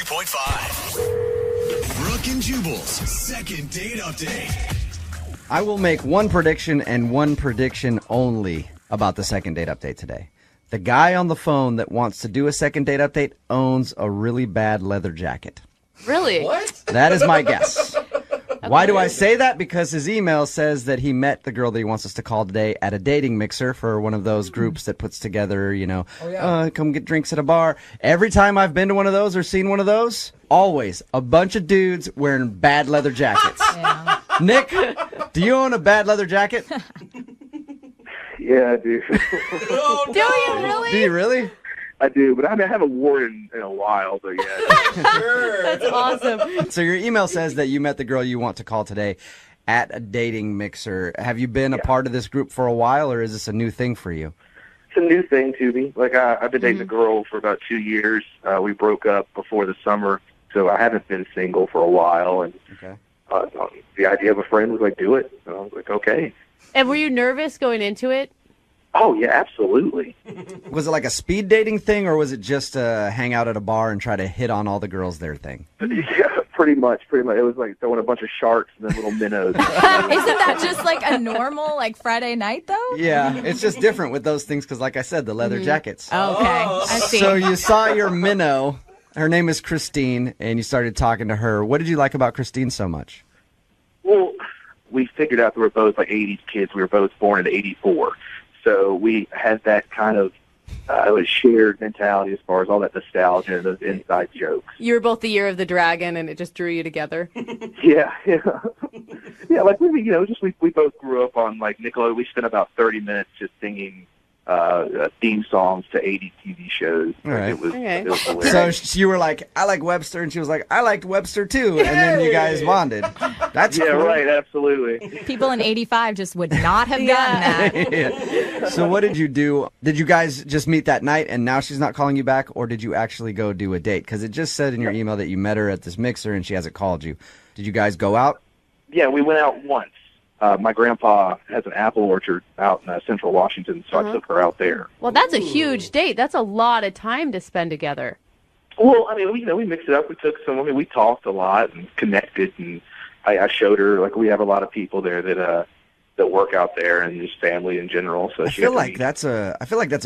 92.5. Brooke and Jubal's second date update. I will make one prediction and one prediction only about the second date update today. The guy on the phone that wants to do a second date update owns a really bad leather jacket. Really? What? That is my guess. Why do I say that? Because his email says that he met the girl that he wants us to call today at a dating mixer for one of those groups that puts together, come get drinks at a bar. Every time I've been to one of those or seen one of those, always a bunch of dudes wearing bad leather jackets. Yeah. Nick, do you own a bad leather jacket? Yeah, I do. Oh, Do you really? Do you really? I do, but I haven't worn it in a while, but yeah. Sure. That's awesome. So your email says that you met the girl you want to call today at a dating mixer. Have you been a part of this group for a while, or is this a new thing for you? It's a new thing to me. Like, I've been dating a girl for about 2 years. We broke up before the summer, so I haven't been single for a while. And Okay. the idea of a friend was like, do it. So I was like, okay. And were you nervous going into it? Oh, yeah, absolutely. Was it like a speed dating thing, or was it just hang out at a bar and try to hit on all the girls there thing? Yeah, pretty much. It was like throwing a bunch of sharks and then little minnows. Isn't that just like a normal Friday night though? Yeah, it's just different with those things because, like I said, the leather jackets. Oh, okay. I see. So you saw your minnow. Her name is Christine, and you started talking to her. What did you like about Christine so much? Well, we figured out that we're both like 80s kids. We were both born in '84. So we had that kind of shared mentality as far as all that nostalgia and those inside jokes. You were both the year of the dragon, and it just drew you together. Yeah. Yeah, like we both grew up on like Nickelodeon. We spent about 30 minutes just singing theme songs to 80s TV shows. All right. It was So hilarious. you were like, I like Webster, and she was like, I liked Webster too, and then you guys bonded. That's Yeah, cool. right, absolutely. People in 85 just would not have gotten that. Yeah. So what did you do? Did you guys just meet that night and now she's not calling you back, or did you actually go do a date? Because it just said in your email that you met her at this mixer and she hasn't called you. Did you guys go out? Yeah, we went out once. My grandpa has an apple orchard out in Central Washington, so I took her out there. Well, that's a huge date. That's a lot of time to spend together. Well, I mean, we mixed it up. We talked a lot and connected, and I showed her, like, we have a lot of people there that work out there and just family in general. So I feel like that's a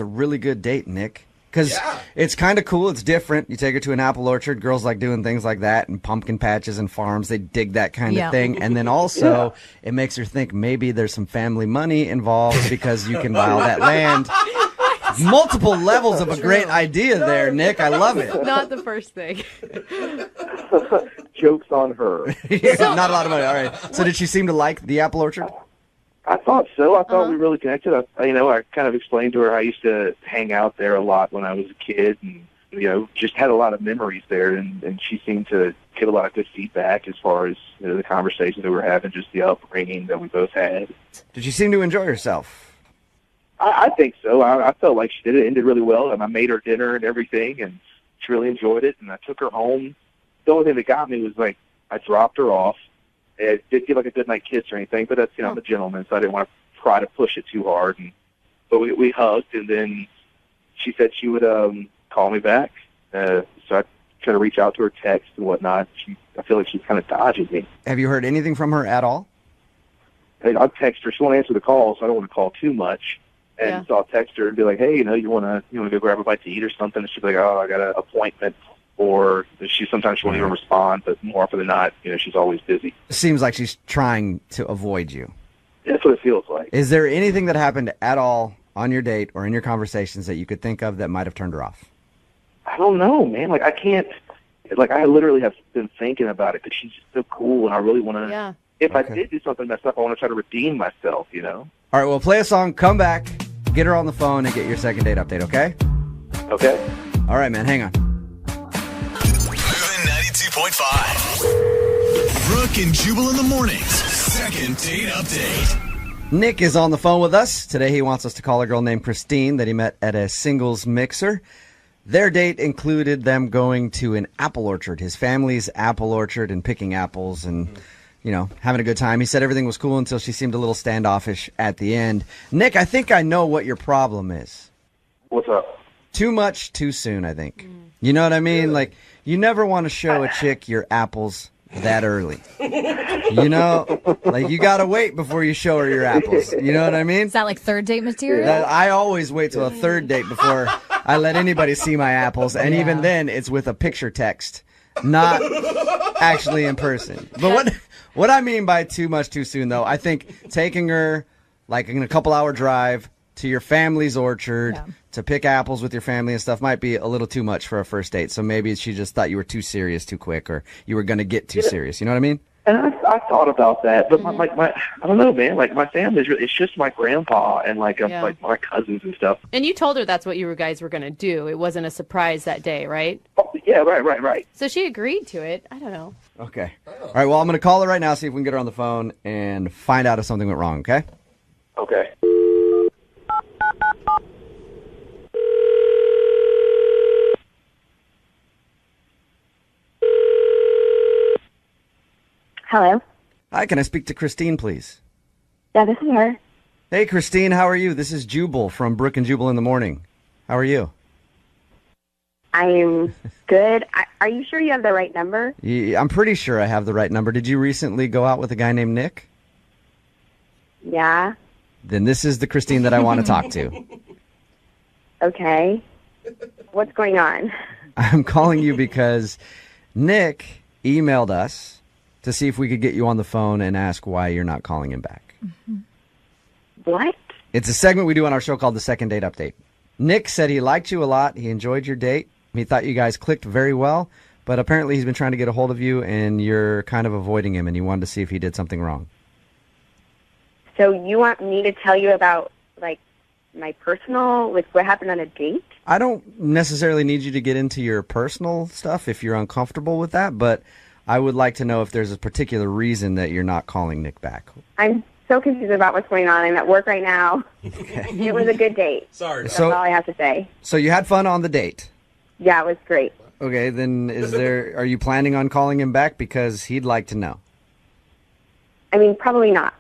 really good date, Nick. Because it's kind of cool. It's different. You take her to an apple orchard. Girls like doing things like that, and pumpkin patches and farms. They dig that kind of thing. And then also, it makes her think maybe there's some family money involved because you can buy all that land. Multiple levels of a great idea there, Nick. I love it. Not the first thing. Joke's on her. Not a lot of money. All right. So did she seem to like the apple orchard? I thought so. I thought we really connected. I kind of explained to her I used to hang out there a lot when I was a kid, and just had a lot of memories there. And she seemed to give a lot of good feedback as far as the conversations that we were having, just the upbringing that we both had. Did she seem to enjoy herself? I think so. I felt like she did it. It ended really well, and I made her dinner and everything, and she really enjoyed it. And I took her home. The only thing that got me was I dropped her off. It didn't give like a goodnight kiss or anything, but that's I'm a gentleman, so I didn't want to try to push it too hard. But we hugged, and then she said she would call me back. So I tried to reach out to her, text and whatnot. I feel like she's kind of dodging me. Have you heard anything from her at all? I'll text her. She won't answer the call, so I don't want to call too much. And so I'll text her and be like, hey, you want to go grab a bite to eat or something? And she'll be like, oh, I got an appointment. Or sometimes she won't even respond, but more often than not, she's always busy. It seems like she's trying to avoid you. That's what it feels like. Is there anything that happened at all on your date or in your conversations that you could think of that might have turned her off? I don't know, man. I can't. I literally have been thinking about it because she's just so cool, and I really want to. Yeah. If I did do something messed up, I want to try to redeem myself. All right, well, play a song, come back, get her on the phone, and get your second date update, okay? Okay. All right, man, hang on. 92.5. Brooke and Jubal in the mornings. Second date update. Nick is on the phone with us. Today he wants us to call a girl named Christine that he met at a singles mixer. Their date included them going to an apple orchard, his family's apple orchard, and picking apples and, having a good time. He said everything was cool until she seemed a little standoffish at the end. Nick, I think I know what your problem is. What's up? Too much, too soon, I think. You know what I mean? Like, you never want to show a chick your apples that early. You know? Like, you got to wait before you show her your apples. You know what I mean? Is that like third date material? I always wait till a third date before I let anybody see my apples. And even then, it's with a picture text, not actually in person. But what I mean by too much, too soon, though, I think taking her, like, in a couple-hour drive to your family's orchard to pick apples with your family and stuff might be a little too much for a first date. So maybe she just thought you were too serious too quick, or you were going to get too serious. You know what I mean? And I thought about that, but my I don't know, man. Like, my family it's just my grandpa and like my cousins and stuff. And you told her that's what you guys were going to do. It wasn't a surprise that day, right? Oh, yeah, right. So she agreed to it. I don't know. Okay. All right, well, I'm going to call her right now, see if we can get her on the phone and find out if something went wrong, okay? Okay. Hello. Hi, can I speak to Christine, please? Yeah, this is her. Hey, Christine, how are you? This is Jubal from Brooke and Jubal in the morning. How are you? I'm good. Are you sure you have the right number? I'm pretty sure I have the right number. Did you recently go out with a guy named Nick? Yeah. Then this is the Christine that I want to talk to. Okay. What's going on? I'm calling you because Nick emailed us to see if we could get you on the phone and ask why you're not calling him back. What? It's a segment we do on our show called The Second Date Update. Nick said he liked you a lot. He enjoyed your date. He thought you guys clicked very well, but apparently he's been trying to get a hold of you and you're kind of avoiding him, and you wanted to see if he did something wrong. So you want me to tell you about, like, my personal, like, what happened on a date? I don't necessarily need you to get into your personal stuff if you're uncomfortable with that, but I would like to know if there's a particular reason that you're not calling Nick back. I'm so confused about what's going on. I'm at work right now. Okay. It was a good date. Sorry. That's all I have to say. So you had fun on the date. Yeah, it was great. Okay, then are you planning on calling him back? Because he'd like to know. I mean, probably not.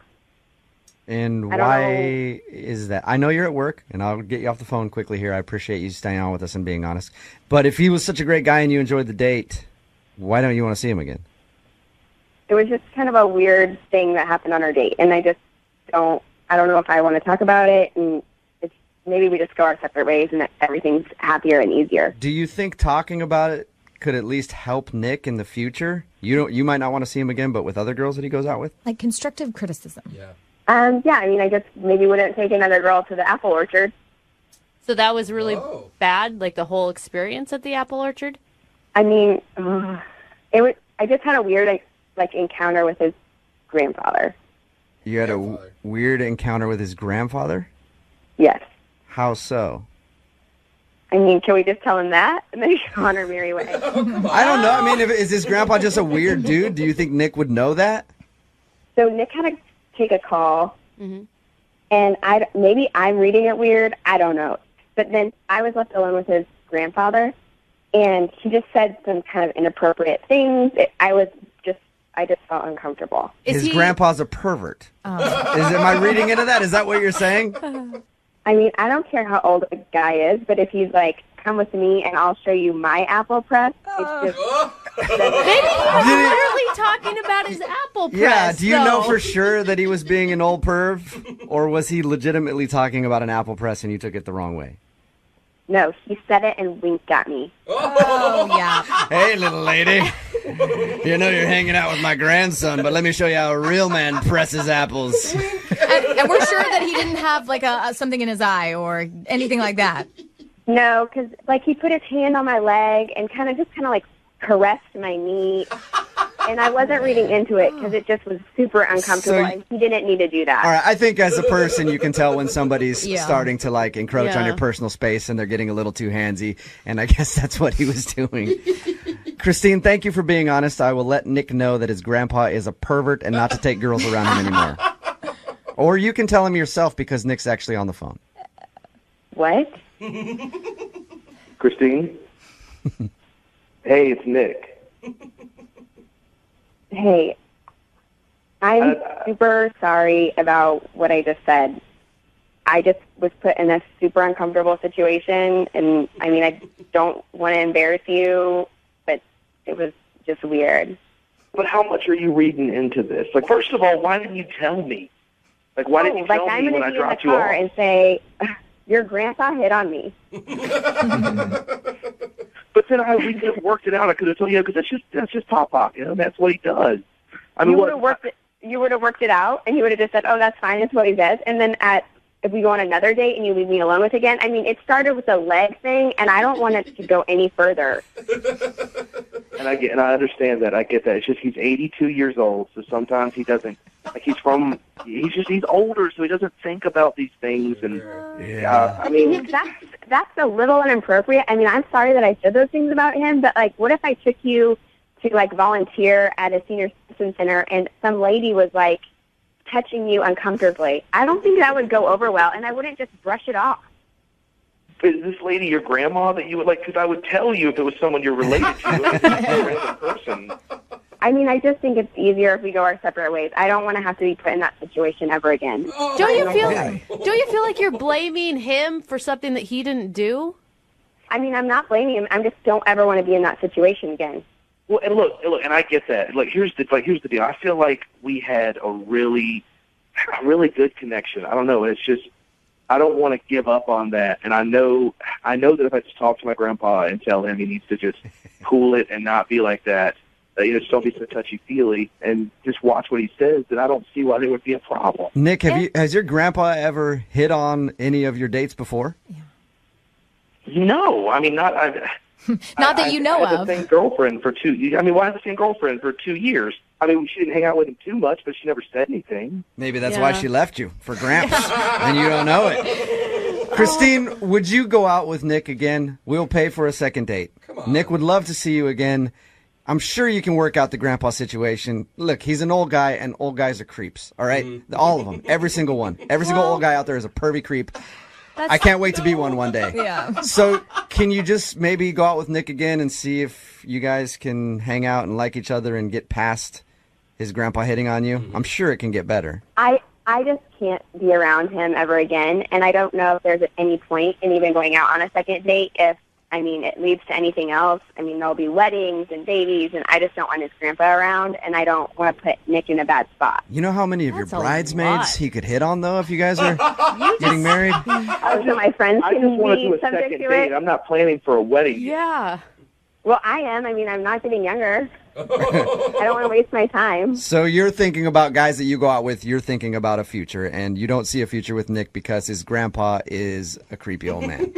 And I don't why is that? I know you're at work, and I'll get you off the phone quickly here. I appreciate you staying on with us and being honest. But if he was such a great guy and you enjoyed the date, why don't you want to see him again? It was just kind of a weird thing that happened on our date, and I don't know if I want to talk about it, and maybe we just go our separate ways and everything's happier and easier. Do you think talking about it could at least help Nick in the future? You might not want to see him again, but with other girls that he goes out with? Like constructive criticism. Yeah. Yeah, I mean, I just maybe wouldn't take another girl to the apple orchard. So that was really bad, like the whole experience at the apple orchard? I mean, I just had a weird, like encounter with his grandfather. You had a weird encounter with his grandfather? Yes. How so? I mean, can we just tell him that and then go on our merry way? I don't know. I mean, is his grandpa just a weird dude? Do you think Nick would know that? So Nick had to take a call, and maybe I'm reading it weird. I don't know. But then I was left alone with his grandfather, and he just said some kind of inappropriate things. I just felt uncomfortable. His grandpa's a pervert. Am I reading into that? Is that what you're saying? I mean, I don't care how old a guy is, but if he's like, come with me and I'll show you my apple press, it's just... Maybe he was literally talking about his apple press. Yeah, do you know for sure that he was being an old perv? Or was he legitimately talking about an apple press and you took it the wrong way? No, he said it and winked at me. Oh, yeah. Hey, little lady. You know you're hanging out with my grandson, but let me show you how a real man presses apples. And we're sure that he didn't have like something in his eye or anything like that. No, because like he put his hand on my leg and kind of like caressed my knee. And I wasn't reading into it because it just was super uncomfortable, and he didn't need to do that. All right, I think as a person you can tell when somebody's starting to like encroach on your personal space and they're getting a little too handsy, and I guess that's what he was doing. Christine, thank you for being honest. I will let Nick know that his grandpa is a pervert and not to take girls around him anymore. Or you can tell him yourself because Nick's actually on the phone. What? Christine? Hey, it's Nick. Hey, I'm super sorry about what I just said. I just was put in a super uncomfortable situation. And, I mean, I don't want to embarrass you, but it was just weird. But how much are you reading into this? Like, first of all, why didn't you tell me? Like, why didn't you tell me when I dropped you off? I'm going to be in the car and say, your grandpa hit on me. But then we could have worked it out. I could have told you, because that's just Pop-Pop, you know? That's what he does. I mean, you would have worked it out, and you would have just said, oh, that's fine, that's what he does. And then if we go on another date and you leave me alone with again, I mean, it started with a leg thing, and I don't want it to go any further. And I understand that. I get that. It's just he's 82 years old, so sometimes he doesn't, like, he's older, so he doesn't think about these things. And I mean, that's a little inappropriate. I mean, I'm sorry that I said those things about him, but, like, what if I took you to, like, volunteer at a senior citizen center and some lady was, like, touching you uncomfortably? I don't think that would go over well, and I wouldn't just brush it off. Is this lady your grandma that you would like? Because I would tell you if it was someone you're related to, if it's a random person. I mean, I just think it's easier if we go our separate ways. I don't want to have to be put in that situation ever again. Don't you feel like you're blaming him for something that he didn't do? I mean, I'm not blaming him. I just don't ever want to be in that situation again. Well, and look, and I get that. Like, here's the deal. I feel like we had a really good connection. I don't know. It's just, I don't want to give up on that. And I know that if I just talk to my grandpa and tell him he needs to just cool it and not be like that, just don't be so touchy-feely and just watch what he says, then I don't see why there would be a problem. Nick, has your grandpa ever hit on any of your dates before? Yeah. No, I mean, not that you know I had of. the same girlfriend for 2 years. I mean, why have the same girlfriend for 2 years? I mean, she didn't hang out with him too much, but she never said anything. Maybe that's why she left you, for Gramps, and you don't know it. Christine, would you go out with Nick again? We'll pay for a second date. Come on. Nick would love to see you again. I'm sure you can work out the grandpa situation. Look, he's an old guy, and old guys are creeps, all right? Mm-hmm. All of them, every single one. Every single old guy out there is a pervy creep. I can't wait to be one day. Yeah. So can you just maybe go out with Nick again and see if you guys can hang out and like each other and get past his grandpa hitting on you? I'm sure it can get better. I just can't be around him ever again, and I don't know if there's any point in even going out on a second date if, I mean, it leads to anything else. I mean, there'll be weddings and babies, and I just don't want his grandpa around, and I don't want to put Nick in a bad spot. You know how many of your bridesmaids he could hit on, though, if you guys are getting married? So my friends I just can want to do be a subject second to date. it. I'm not planning for a wedding yet. Yeah. Well, I am. I mean, I'm not getting younger. I don't want to waste my time. So you're thinking about guys that you go out with, you're thinking about a future, and you don't see a future with Nick because his grandpa is a creepy old man.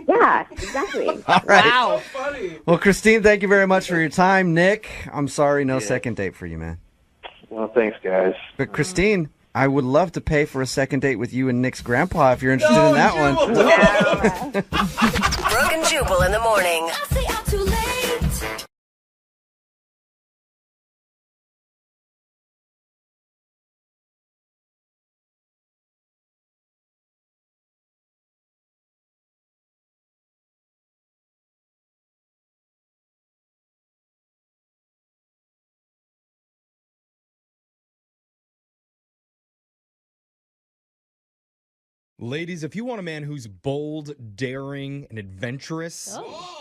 Yeah, exactly. All right. Wow. So funny. Well, Christine, thank you very much for your time. Nick, I'm sorry, no second date for you, man. Well, thanks, guys. But Christine, I would love to pay for a second date with you and Nick's grandpa if you're interested in that one. Yeah. Brooke and Jubal in the morning. Ladies, if you want a man who's bold, daring, and adventurous,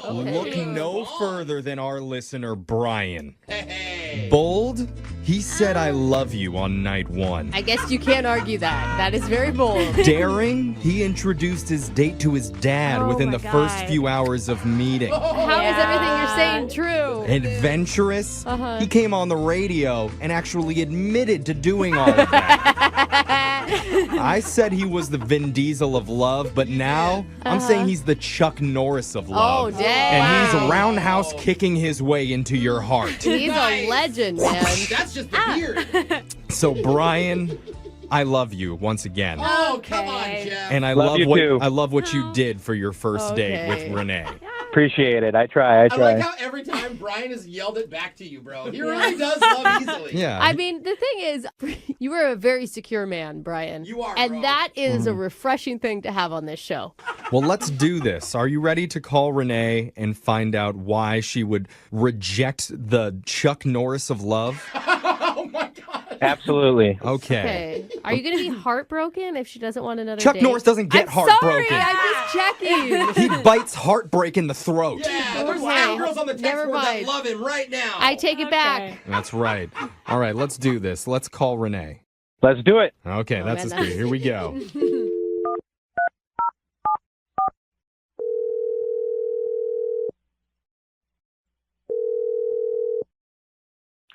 look no further than our listener, Brian. Hey. Bold? He said, I love you on night one. I guess you can't argue that. That is very bold. Daring? He introduced his date to his dad within the first few hours of meeting. How is everything you're saying true? Adventurous? He came on the radio and actually admitted to doing all of that. I said he was the Vin Diesel of love, but now I'm saying he's the Chuck Norris of love. Oh, dang. And he's roundhouse kicking his way into your heart. He's a legend, man. That's just the beard. So, Brian, I love you once again. Oh, come on, Jeff. And I love what you did for your first date with Renee. Appreciate it. I try. I like how every time Brian has yelled it back to you, bro. He really does love easily. Yeah. I mean, the thing is, you are a very secure man, Brian. You are, and bro. that is a refreshing thing to have on this show. Well, let's do this. Are you ready to call Renee and find out why she would reject the Chuck Norris of love? Oh, my God. Absolutely. Okay. Are you going to be heartbroken if she doesn't want another Chuck date? Norris doesn't get heartbroken. Sorry, I'm just checking. He bites heartbreak in the throat. Yeah, there's Okay. 5 girls on the text Never board that mind. love him right now. I take it back. That's right. All right, let's do this. Let's call Renee. Let's do it. Okay, that's the spirit. Here we go.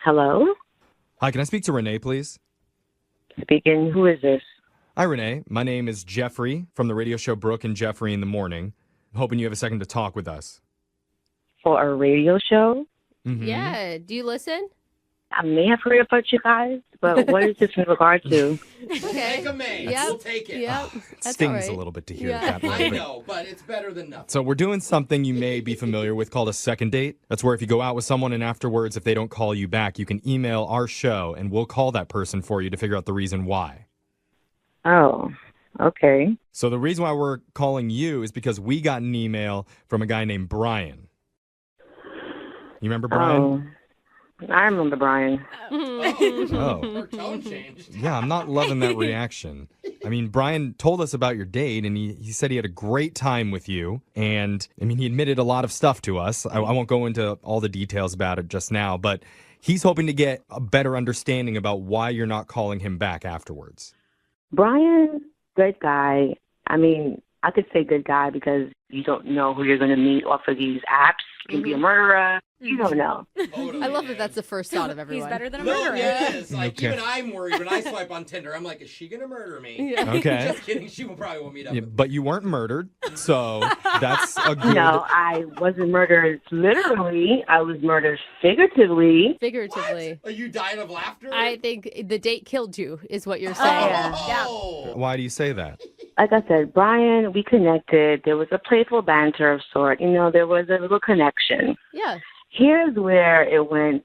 Hello? Hi, can I speak to Renee, please? Speaking. Who is this? Hi, Renee. My name is Jeffrey from the radio show Brooke and Jeffrey in the Morning. I'm hoping you have a second to talk with us. For a radio show? Mm-hmm. Yeah. Do you listen? I may have heard about you guys, but what is this in regard to? Okay. Make a May. Yep. We'll take it. Yep. It That's stings all right. a little bit to hear Yeah. that. I know, but it's better than nothing. So we're doing something you may be familiar with called a second date. That's where if you go out with someone and afterwards, if they don't call you back, you can email our show and we'll call that person for you to figure out the reason why. Oh, okay. So the reason why we're calling you is because we got an email from a guy named Brian. You remember Brian? Oh, I remember Brian. Oh. Her tone changed. Yeah, I'm not loving that reaction. I mean, Brian told us about your date, and he said he had a great time with you. And, I mean, he admitted a lot of stuff to us. I won't go into all the details about it just now, but he's hoping to get a better understanding about why you're not calling him back afterwards. Brian, good guy. I mean, I could say good guy because you don't know who you're going to meet off of these apps. You can be a murderer. You don't know. I love that that's the first thought of everyone. He's better than a No, murderer. it is. Like, Okay. even I'm worried when I swipe on Tinder. I'm like, is she going to murder me? Yeah. Okay. Just kidding. She will probably want me to. Yeah, but you weren't murdered, so that's a good... No, I wasn't murdered literally. I was murdered figuratively. Figuratively. Are you dying of laughter? I think the date killed you, is what you're saying. Oh. Why do you say that? Like I said, Brian, we connected. There was a playful banter of sort. You know, there was a little connection. Yeah. Here's where it went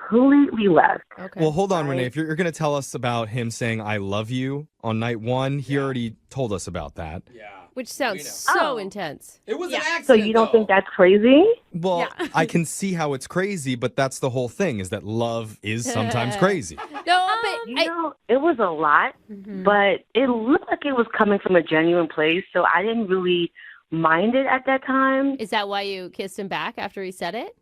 completely left. Okay. Well, hold on, Renee. If you're going to tell us about him saying, I love you on night one, he already told us about that. Yeah. Which sounds We know. so intense. It was an accident. So you don't think that's crazy? Well, I can see how it's crazy, but that's the whole thing, is that love is sometimes crazy. No, but You know, it was a lot, but it looked like it was coming from a genuine place, so I didn't really mind it at that time. is that why you kissed him back after he said it?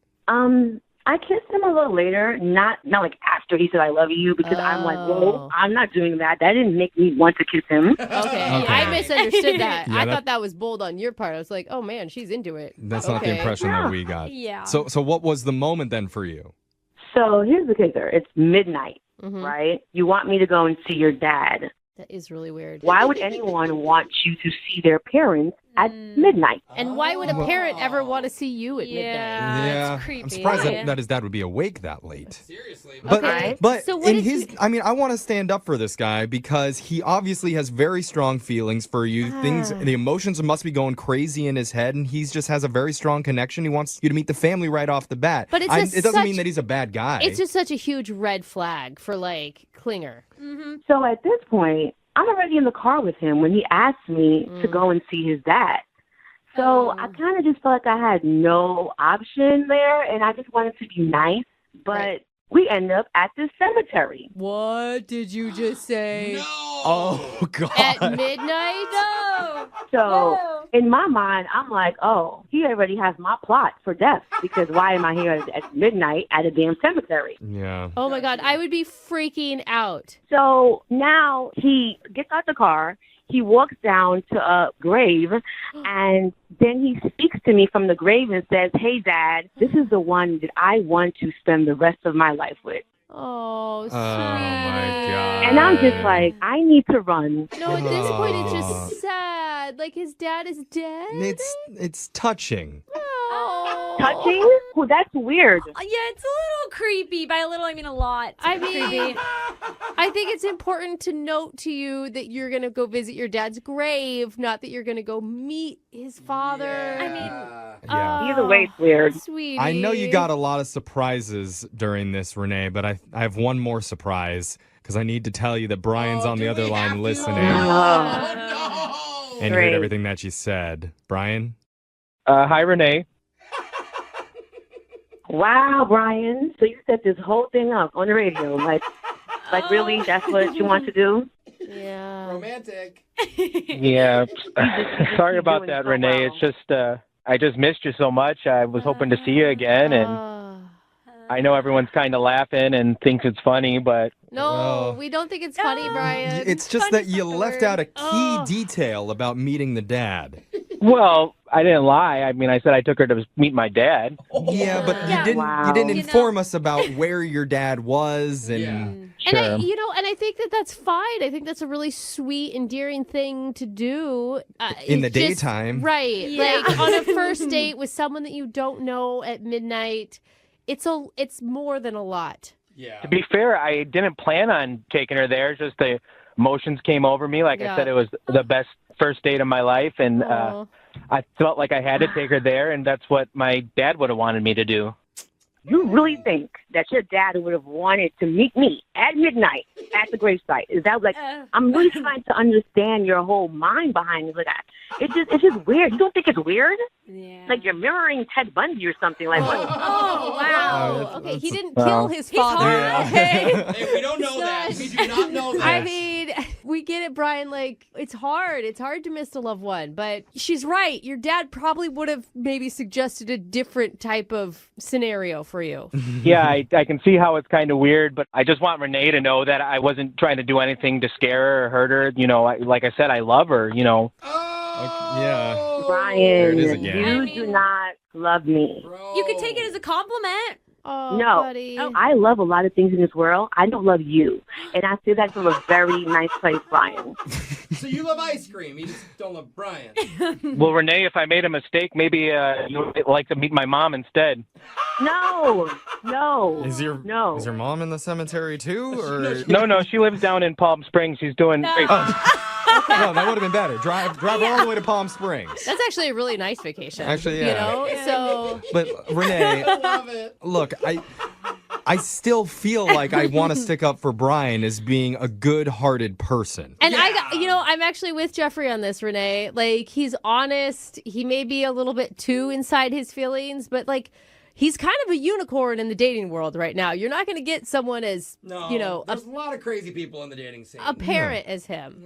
I kissed him a little later, not like after he said I love you, because I'm like, Oh. whoa, I'm not doing that. That didn't make me want to kiss him. Okay. Okay. I misunderstood that. Yeah, I that- thought that was bold on your part. I was like, oh man, she's into it. That's not the Okay. impression that we got. Yeah. So what was the moment then for you? So here's the kicker. It's midnight, Mhm. right? You want me to go and see your dad. That is really weird. Why would anyone want you to see their parents at midnight? And why would a parent ever want to see you at midnight? Yeah, it's creepy. I'm surprised Yeah. that his dad would be awake that late. Seriously. But Okay. but So what in did his you- I mean, I want to stand up for this guy because he obviously has very strong feelings for you. The emotions must be going crazy in his head, and he just has a very strong connection. He wants you to meet the family right off the bat. But it's just it doesn't mean such- that he's a bad guy. It's just such a huge red flag for like Klinger. So at this point, I'm already in the car with him when he asked me to go and see his dad. So I kind of just felt like I had no option there, and I just wanted to be nice. But we ended up at this cemetery. What did you just say? No. Oh God. At midnight? No. So in my mind, I'm like, oh, he already has my plot for death, because why am I here at midnight at a damn cemetery? Yeah. Oh my God, I would be freaking out. So now he gets out the car, he walks down to a grave, and then he speaks to me from the grave and says, hey, Dad, this is the one that I want to spend the rest of my life with. Oh, sweet. my God. And I'm just like, I need to run. No, at this point, it's just sad. Like his dad is dead. It's touching. Oh. Touching? Well, that's weird. Yeah, it's a little creepy. By a little, I mean a lot. It's I mean, creepy. I think it's important to note to you that you're going to go visit your dad's grave, not that you're going to go meet his father. I mean, Yeah. Either way, it's weird. Sweetie. I know you got a lot of surprises during this, Renee, but I have one more surprise because I need to tell you that Brian's on the other line listening. Oh, no. And you heard everything that you said. Brian? Hi, Renee. Wow, Brian. So you set this whole thing up on the radio. Like Like, really? That's what you want to do? Yeah. Romantic. Yeah. Sorry about doing that, so Renee. well. It's just, I just missed you so much. I was hoping to see you again, and I know everyone's kind of laughing and thinks it's funny, but No, we don't think it's funny, Brian. It's just that you left out a key detail about meeting the dad. well, I didn't lie. I mean, I said I took her to meet my dad. Yeah, but you didn't. Wow. You didn't inform us about where your dad was, and And I think that's fine. I think that's a really sweet, endearing thing to do in the it's just- daytime. right? Yeah. Like on a first date with someone that you don't know at midnight. It's more than a lot. Yeah. To be fair, I didn't plan on taking her there. Just the emotions came over me. Like I said, it was the best first date of my life, and I felt like I had to take her there, and that's what my dad would have wanted me to do. You really think that your dad would have wanted to meet me at midnight at the gravesite? Is that like, I'm really trying to understand your whole mind behind it. Like, it's just weird. You don't think it's weird? Yeah. Like you're mirroring Ted Bundy or something. Like, what? Oh wow! Okay, he didn't kill his He's father. hard. Okay. Hey, we don't know that. We do not know that. I mean, we get it, Brian. Like, it's hard. It's hard to miss a loved one. But she's right. Your dad probably would have maybe suggested a different type of scenario for you. Yeah, I can see how it's kind of weird, but I just want Renee to know that I wasn't trying to do anything to scare her or hurt her. You know, like I said, I love her, you know. Yeah. Brian, it is again. you do not love me. Bro. You could take it as a compliment. Oh, No. buddy. I love a lot of things in this world. I don't love you. And I say that from a very nice place, Brian. So you love ice cream. You just don't love Brian. Well, Renee, if I made a mistake, maybe you would like to meet my mom instead. No. Is your mom in the cemetery too, or No, she lives down in Palm Springs. She's doing great. no? That would have been better. Drive all the way to Palm Springs. That's actually a really nice vacation. Actually, yeah. You know? So. But Renee, I love it. look, I still feel like I want to stick up for Brian as being a good-hearted person. And I'm actually with Jeffrey on this, Renee. Like, he's honest. He may be a little bit too inside his feelings, but like, he's kind of a unicorn in the dating world right now. You're not going to get someone as, there's a lot of crazy people in the dating scene. a parent as him.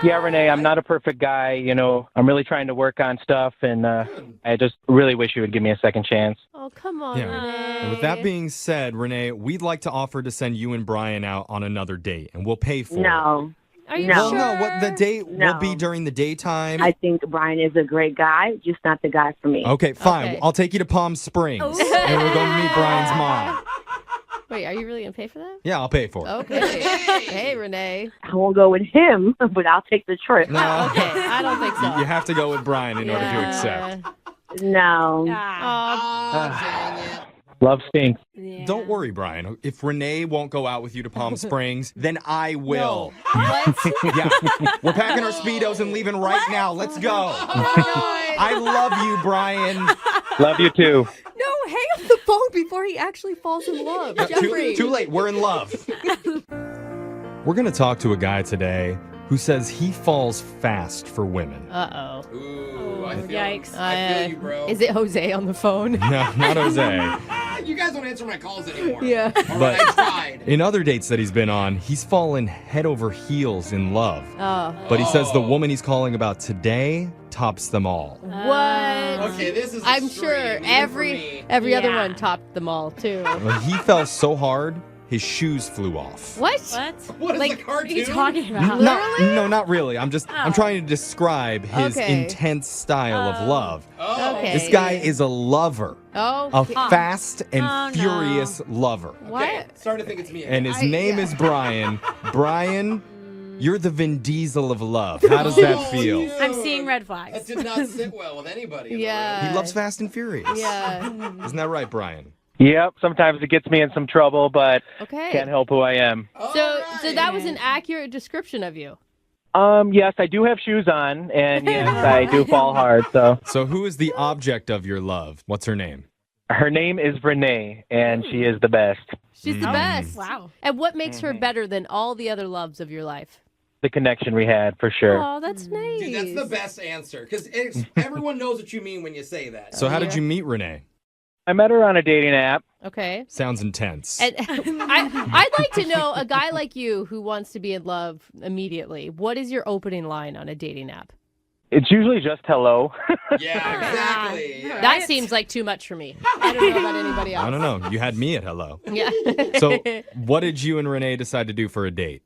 Yeah, Renee, I'm not a perfect guy. You know, I'm really trying to work on stuff, and I just really wish you would give me a second chance. Oh, come on, Yeah. Renee. And with that being said, Renee, we'd like to offer to send you and Brian out on another date, and we'll pay for it. No. Are you No. sure? Well, no, what the date No. will be during the daytime. I think Brian is a great guy, just not the guy for me. Okay, fine. Okay. I'll take you to Palm Springs, and we'll go meet Brian's mom. Wait, are you really going to pay for that? Yeah, I'll pay for it. Okay. Hey, Renee. I won't go with him, but I'll take the trip. No, Okay, I don't think so. you have to go with Brian in order to accept. No. Dang it. Love stinks. Don't worry, Brian. If Renee won't go out with you to Palm Springs, then I will. What? Yeah, we're packing our Speedos and leaving right now. Let's go. I love you, Brian. Love you too. No, hang up the phone before he actually falls in love. Jeffrey. Too late. We're in love. We're going to talk to a guy today who says he falls fast for women. Uh-oh. Ooh, I feel, Yikes. I feel you, bro. Is it Jose on the phone? No, not Jose. You guys don't answer my calls anymore. Yeah. All But- right, I tried. In other dates that he's been on, he's fallen head over heels in love. Oh. But he says the woman he's calling about today tops them all. What? Okay, this is I'm extreme, sure even for every me. other Yeah. one topped them all, too. When he fell so hard, his shoes flew off. What? What? What is Like, the cartoon? What are you talking about? No, not really. I'm trying to describe his Okay. intense style of love. Oh, Okay. This guy is a lover. Oh. A fast and Oh, no. furious lover. What? Okay, starting to think it's me. And his I- name yeah. is Brian. Brian, you're the Vin Diesel of love. How does that feel? dude. I'm seeing red That flags. did not sit well with anybody. in the Yeah. He loves Fast and Furious. Yeah. Isn't that right, Brian? Yep, sometimes it gets me in some trouble, but Okay. can't help who I am. room. So Alright. that was an accurate description of you. Yes, I do have shoes on, and yes, I do fall hard. So So who is the object of your love? What's her name? her name is Renee, and she is the best. She's the best. Wow. And what makes her better than all the other loves of your life? The connection we had, for sure. Oh, that's nice. Dude, that's the best answer because everyone knows what you mean when you say that. So how did you meet Renee? I met her on a dating app. Okay. Sounds intense. And I'd like to know, a guy like you who wants to be in love immediately, what is your opening line on a dating app? It's usually just hello. Yeah, exactly. That seems like too much for me. I don't know about anybody else. I don't know. You had me at hello. Yeah. So what did you and Renee decide to do for a date?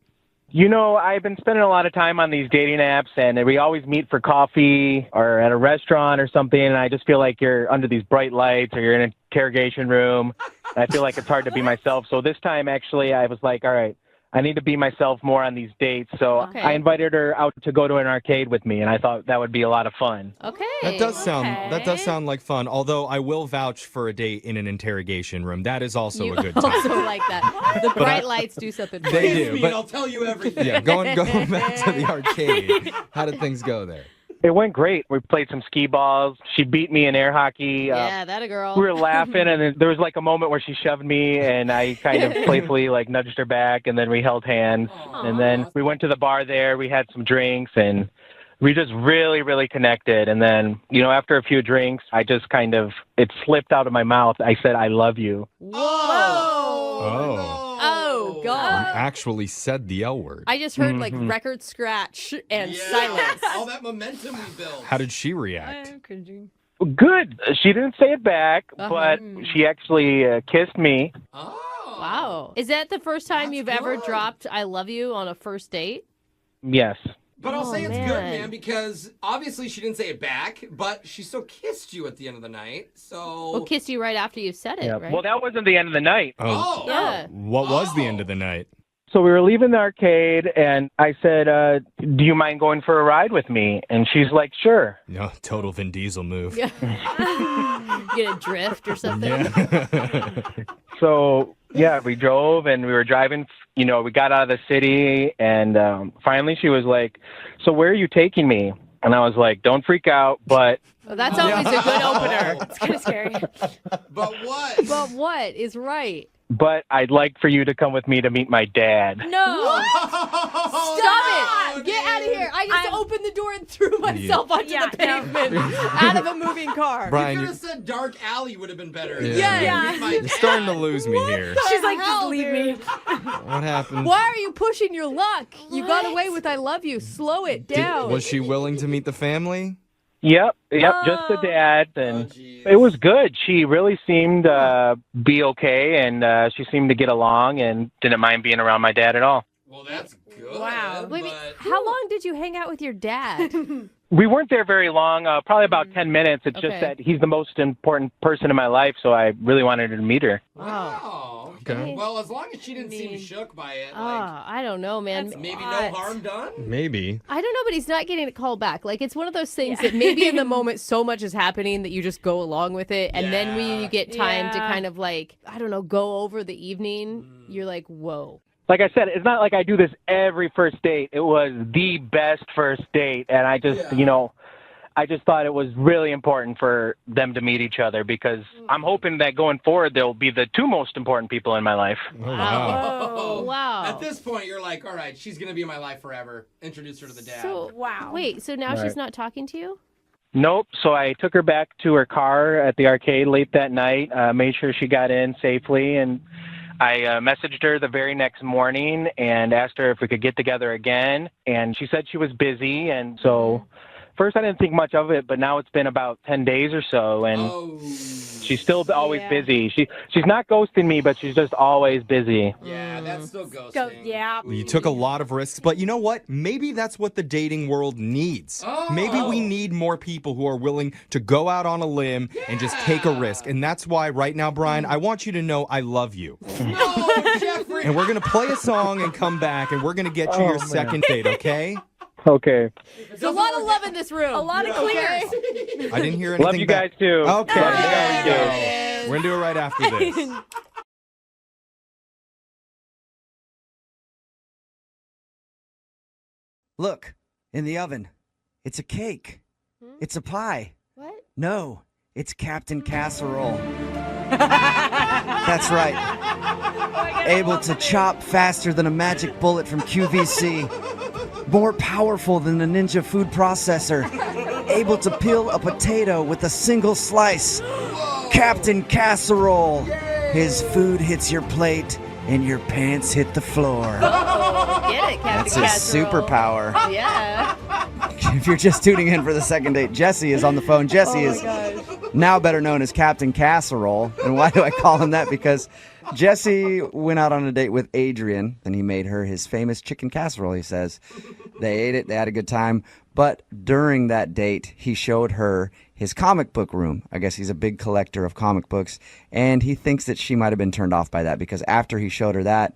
You know, I've been spending a lot of time on these dating apps, and we always meet for coffee or at a restaurant or something, and I just feel like you're under these bright lights or you're in an interrogation room. I feel like it's hard to be myself. So this time, actually, I was like, all right, I need to be myself more on these dates. So I invited her out to go to an arcade with me, and I thought that would be a lot of fun. Okay. That does sound like fun. Although I will vouch for a date in an interrogation room. That is also a good time. Also like that. The bright lights do something. They do. And I'll tell you everything. Yeah, going back to the arcade. How did things go there? It went great. We played some skee balls. She beat me in air hockey. Yeah, that a girl. We were laughing, and then there was like a moment where she shoved me, and I kind of playfully like nudged her back, and then we held hands. Aww. And then we went to the bar there. We had some drinks, and we just really, really connected. And then, you know, after a few drinks, I just kind of, it slipped out of my mouth. I said, I love you. Oh. Oh, God. You actually said the L word. I just heard like record scratch and silence. All that momentum we built. How did she react? Good. She didn't say it back, but she actually kissed me. Oh. Wow. Is that the first time you've ever dropped I love you on a first date? Yes. But I'll say it's good, man, because obviously she didn't say it back, but she still kissed you at the end of the night. So Well, kissed you right after you said it, right? Well, that wasn't the end of the night. Oh. Yeah. What was the end of the night? So we were leaving the arcade, and I said, do you mind going for a ride with me? And she's like, sure. No, total Vin Diesel move. Get a drift or something. Yeah. So, yeah, we drove, and we were driving, you know, we got out of the city, and finally she was like, so where are you taking me? And I was like, don't freak out, but... Well, that's always a good opener. It's kind of scary. But what? But what is right? But I'd like for you to come with me to meet my dad. No. Stop it. Get out of here. I just opened the door and threw myself onto the pavement out of a moving car. Brian, you could have said dark alley would have been better. Yeah. You're starting to lose me here. She's like, just leave me. What happened? Why are you pushing your luck? You got away with I love you. Slow it down. Was she willing to meet the family? Yep, just the dad, and it was good. She really seemed be okay, and she seemed to get along and didn't mind being around my dad at all. Well, that's good. Wow. Wait, how long did you hang out with your dad? We weren't there very long, probably about 10 minutes. It's just that he's the most important person in my life, so I really wanted to meet her. Wow. Okay. Well, as long as she didn't seem shook by it, I don't know, man. maybe no harm done. Maybe. I don't know, but he's not getting a call back. Like, it's one of those things that maybe in the moment so much is happening that you just go along with it. And then when you get time to kind of like, I don't know, go over the evening, you're like, whoa. Like I said, it's not like I do this every first date. It was the best first date, and I just, you know, I just thought it was really important for them to meet each other because I'm hoping that going forward they'll be the two most important people in my life. Oh, wow. Oh, wow. At this point, you're like, all right, she's going to be in my life forever. Introduce her to the dad. So, wait, so now she's not talking to you? Nope. So I took her back to her car at the arcade late that night, made sure she got in safely, and I messaged her the very next morning and asked her if we could get together again, and she said she was busy, and so first I didn't think much of it, but now it's been about 10 days or so, and she's still always busy. She's not ghosting me, but she's just always busy. Yeah, that's still ghosting. You took a lot of risks, but you know what? Maybe that's what the dating world needs. Maybe we need more people who are willing to go out on a limb and just take a risk. And that's why right now, Brian, I want you to know I love you. No, Jeffrey! And we're going to play a song and come back, and we're going to get you your second date, okay? Okay. There's a lot of love in this room. A lot of clears. I didn't hear anything Love you back. guys, too. Okay. Love you guys, too. We're going to do it right after this. Look, in the oven. It's a cake. It's a pie. What? No, it's Captain Casserole. That's right. Able to chop faster than a magic bullet from QVC. More powerful than a ninja food processor. Able to peel a potato with a single slice. Captain Casserole. His food hits your plate and your pants hit the floor. Oh, get it, Captain That's his Casserole. superpower. Yeah. If you're just tuning in for the second date, Jesse is on the phone. Jesse is now better known as Captain Casserole. And why do I call him that? Because Jesse went out on a date with Adrian, and he made her his famous chicken casserole, he says. They ate it. They had a good time. But during that date, he showed her his comic book room. I guess he's a big collector of comic books. And he thinks that she might have been turned off by that because after he showed her that,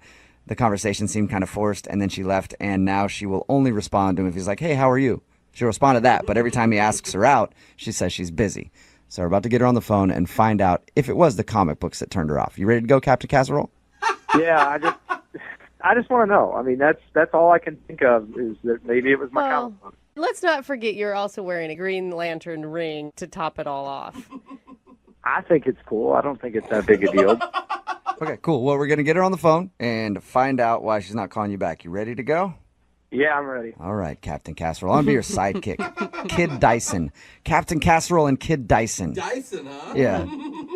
the conversation seemed kind of forced, and then she left, and now she will only respond to him if he's like, hey, how are you? She'll respond to that, but every time he asks her out, she says she's busy. So we're about to get her on the phone and find out if it was the comic books that turned her off. You ready to go, Captain Casserole? Yeah, I just want to know. I mean, that's all I can think of is that maybe it was my comic book. Let's not forget you're also wearing a Green Lantern ring to top it all off. I think it's cool. I don't think it's that big a deal. Okay, cool. Well, we're going to get her on the phone and find out why she's not calling you back. You ready to go? Yeah, I'm ready. All right, Captain Casserole. I'm going to be your sidekick. Kid Dyson. Captain Casserole and Kid Dyson. Dyson, huh? Yeah.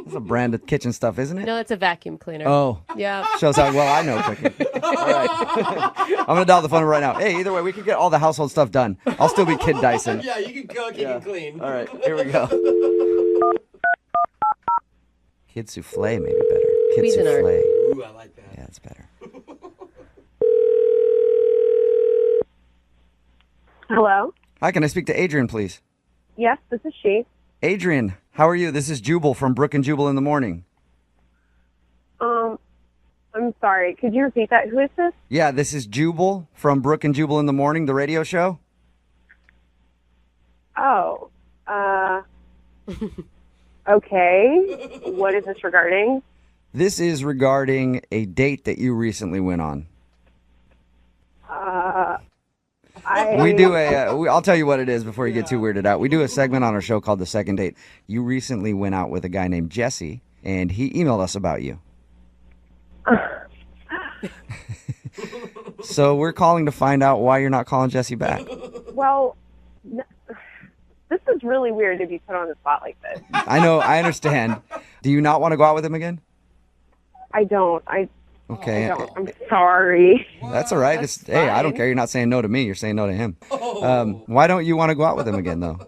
That's a brand of kitchen stuff, isn't it? No, it's a vacuum cleaner. Oh. Yeah. Shows how well I know cooking. All right. I'm going to dial the phone right now. Hey, either way, we can get all the household stuff done. I'll still be Kid Dyson. Yeah, you can cook, you can clean. All right, here we go. Kid Souffle may be better. Kid Cuisinart. Souffle. Ooh, I like that. Yeah, it's better. Hello? Hi, can I speak to Adrian, please? Yes, this is she. Adrian, how are you? This is Jubal from Brooke and Jubal in the morning. I'm sorry. Could you repeat that? Who is this? Yeah, this is Jubal from Brooke and Jubal in the morning, the radio show. Oh, okay. What is this regarding? This is regarding a date that you recently went on. We do I'll tell you what it is before you get too weirded out. We do a segment on our show called The Second Date. You recently went out with a guy named Jesse, and he emailed us about you. So we're calling to find out why you're not calling Jesse back. Well, this is really weird to be put on the spot like this. I know, I understand. Do you not want to go out with him again? I don't. Okay. I'm sorry. That's all right. Hey, I don't care. You're not saying no to me. You're saying no to him. Why don't you want to go out with him again, though?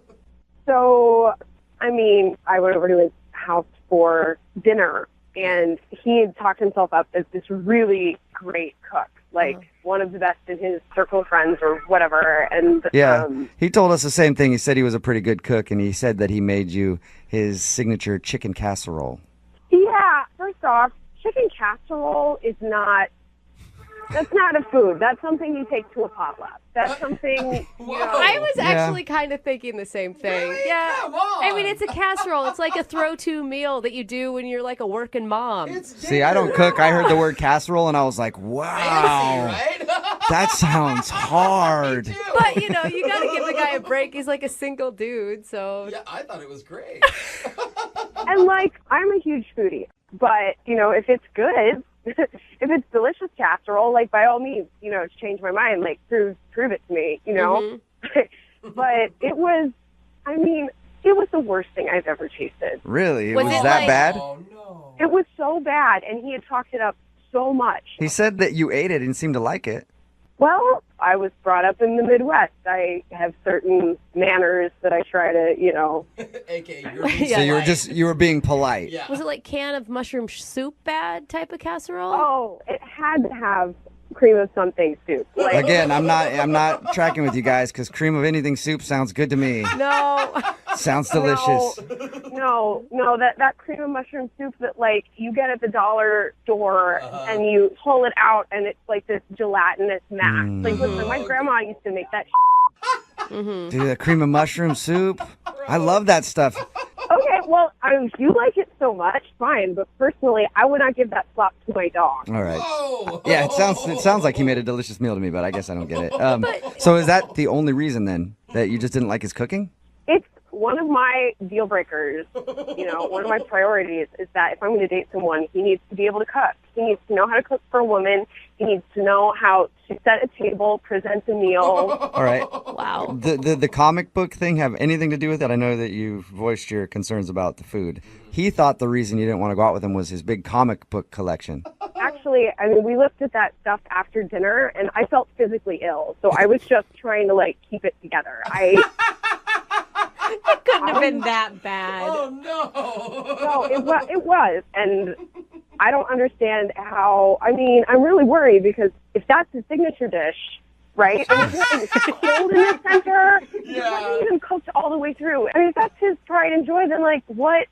So, I mean, I went over to his house for dinner, and he had talked himself up as this really great cook, like one of the best in his circle of friends or whatever. And yeah, he told us the same thing. He said he was a pretty good cook, and he said that he made you his signature chicken casserole. Yeah, first off, chicken casserole is that's not a food. That's something you take to a potluck. That's something, I was actually kind of thinking the same thing. Really? Yeah. Come on. I mean, it's a casserole. It's like a throw-to meal that you do when you're like a working mom. See, I don't cook. I heard the word casserole, and I was like, wow. Fancy, right? That sounds hard. But, you got to give the guy a break. He's like a single dude, so. Yeah, I thought it was great. And, I'm a huge foodie. But, if it's good, if it's delicious casserole, by all means, change my mind, prove it to me, Mm-hmm. But it was the worst thing I've ever tasted. Really? It Was was it that bad? Oh, no. It was so bad, and he had talked it up so much. He said that you ate it and seemed to like it. Well, I was brought up in the Midwest. I have certain manners that I try to, AKA, you're being Yeah. So you were being polite. Yeah. Was it like can of mushroom soup bad type of casserole? Oh, it had to have cream of something soup. Again, I'm not tracking with you guys because cream of anything soup sounds good to me. No. Sounds delicious. No, that cream of mushroom soup that you get at the dollar store and you pull it out and it's like this gelatinous mass. Listen, my grandma used to make that. Dude, that cream of mushroom soup. I love that stuff. Okay, well, if you like it so much, fine. But personally, I would not give that slop to my dog. All right. Whoa. Yeah, it sounds like he made a delicious meal to me, but I guess I don't get it. So is that the only reason then that you just didn't like his cooking? It's one of my deal breakers. One of my priorities is that if I'm going to date someone, he needs to be able to cook. He needs to know how to cook for a woman. He needs to know how to set a table, present a meal. All right. Wow. The comic book thing have anything to do with it? I know that you voiced your concerns about the food. He thought the reason you didn't want to go out with him was his big comic book collection. Actually, I mean, we looked at that stuff after dinner, and I felt physically ill. So I was just trying to, like, keep it together. It couldn't have been that bad. Oh, no. No, it was. And I don't understand how, I mean, I'm really worried because if that's his signature dish, right? And it's cold in the center. Yeah. It wasn't even cooked all the way through. I mean, if that's his pride and joy, then, like, what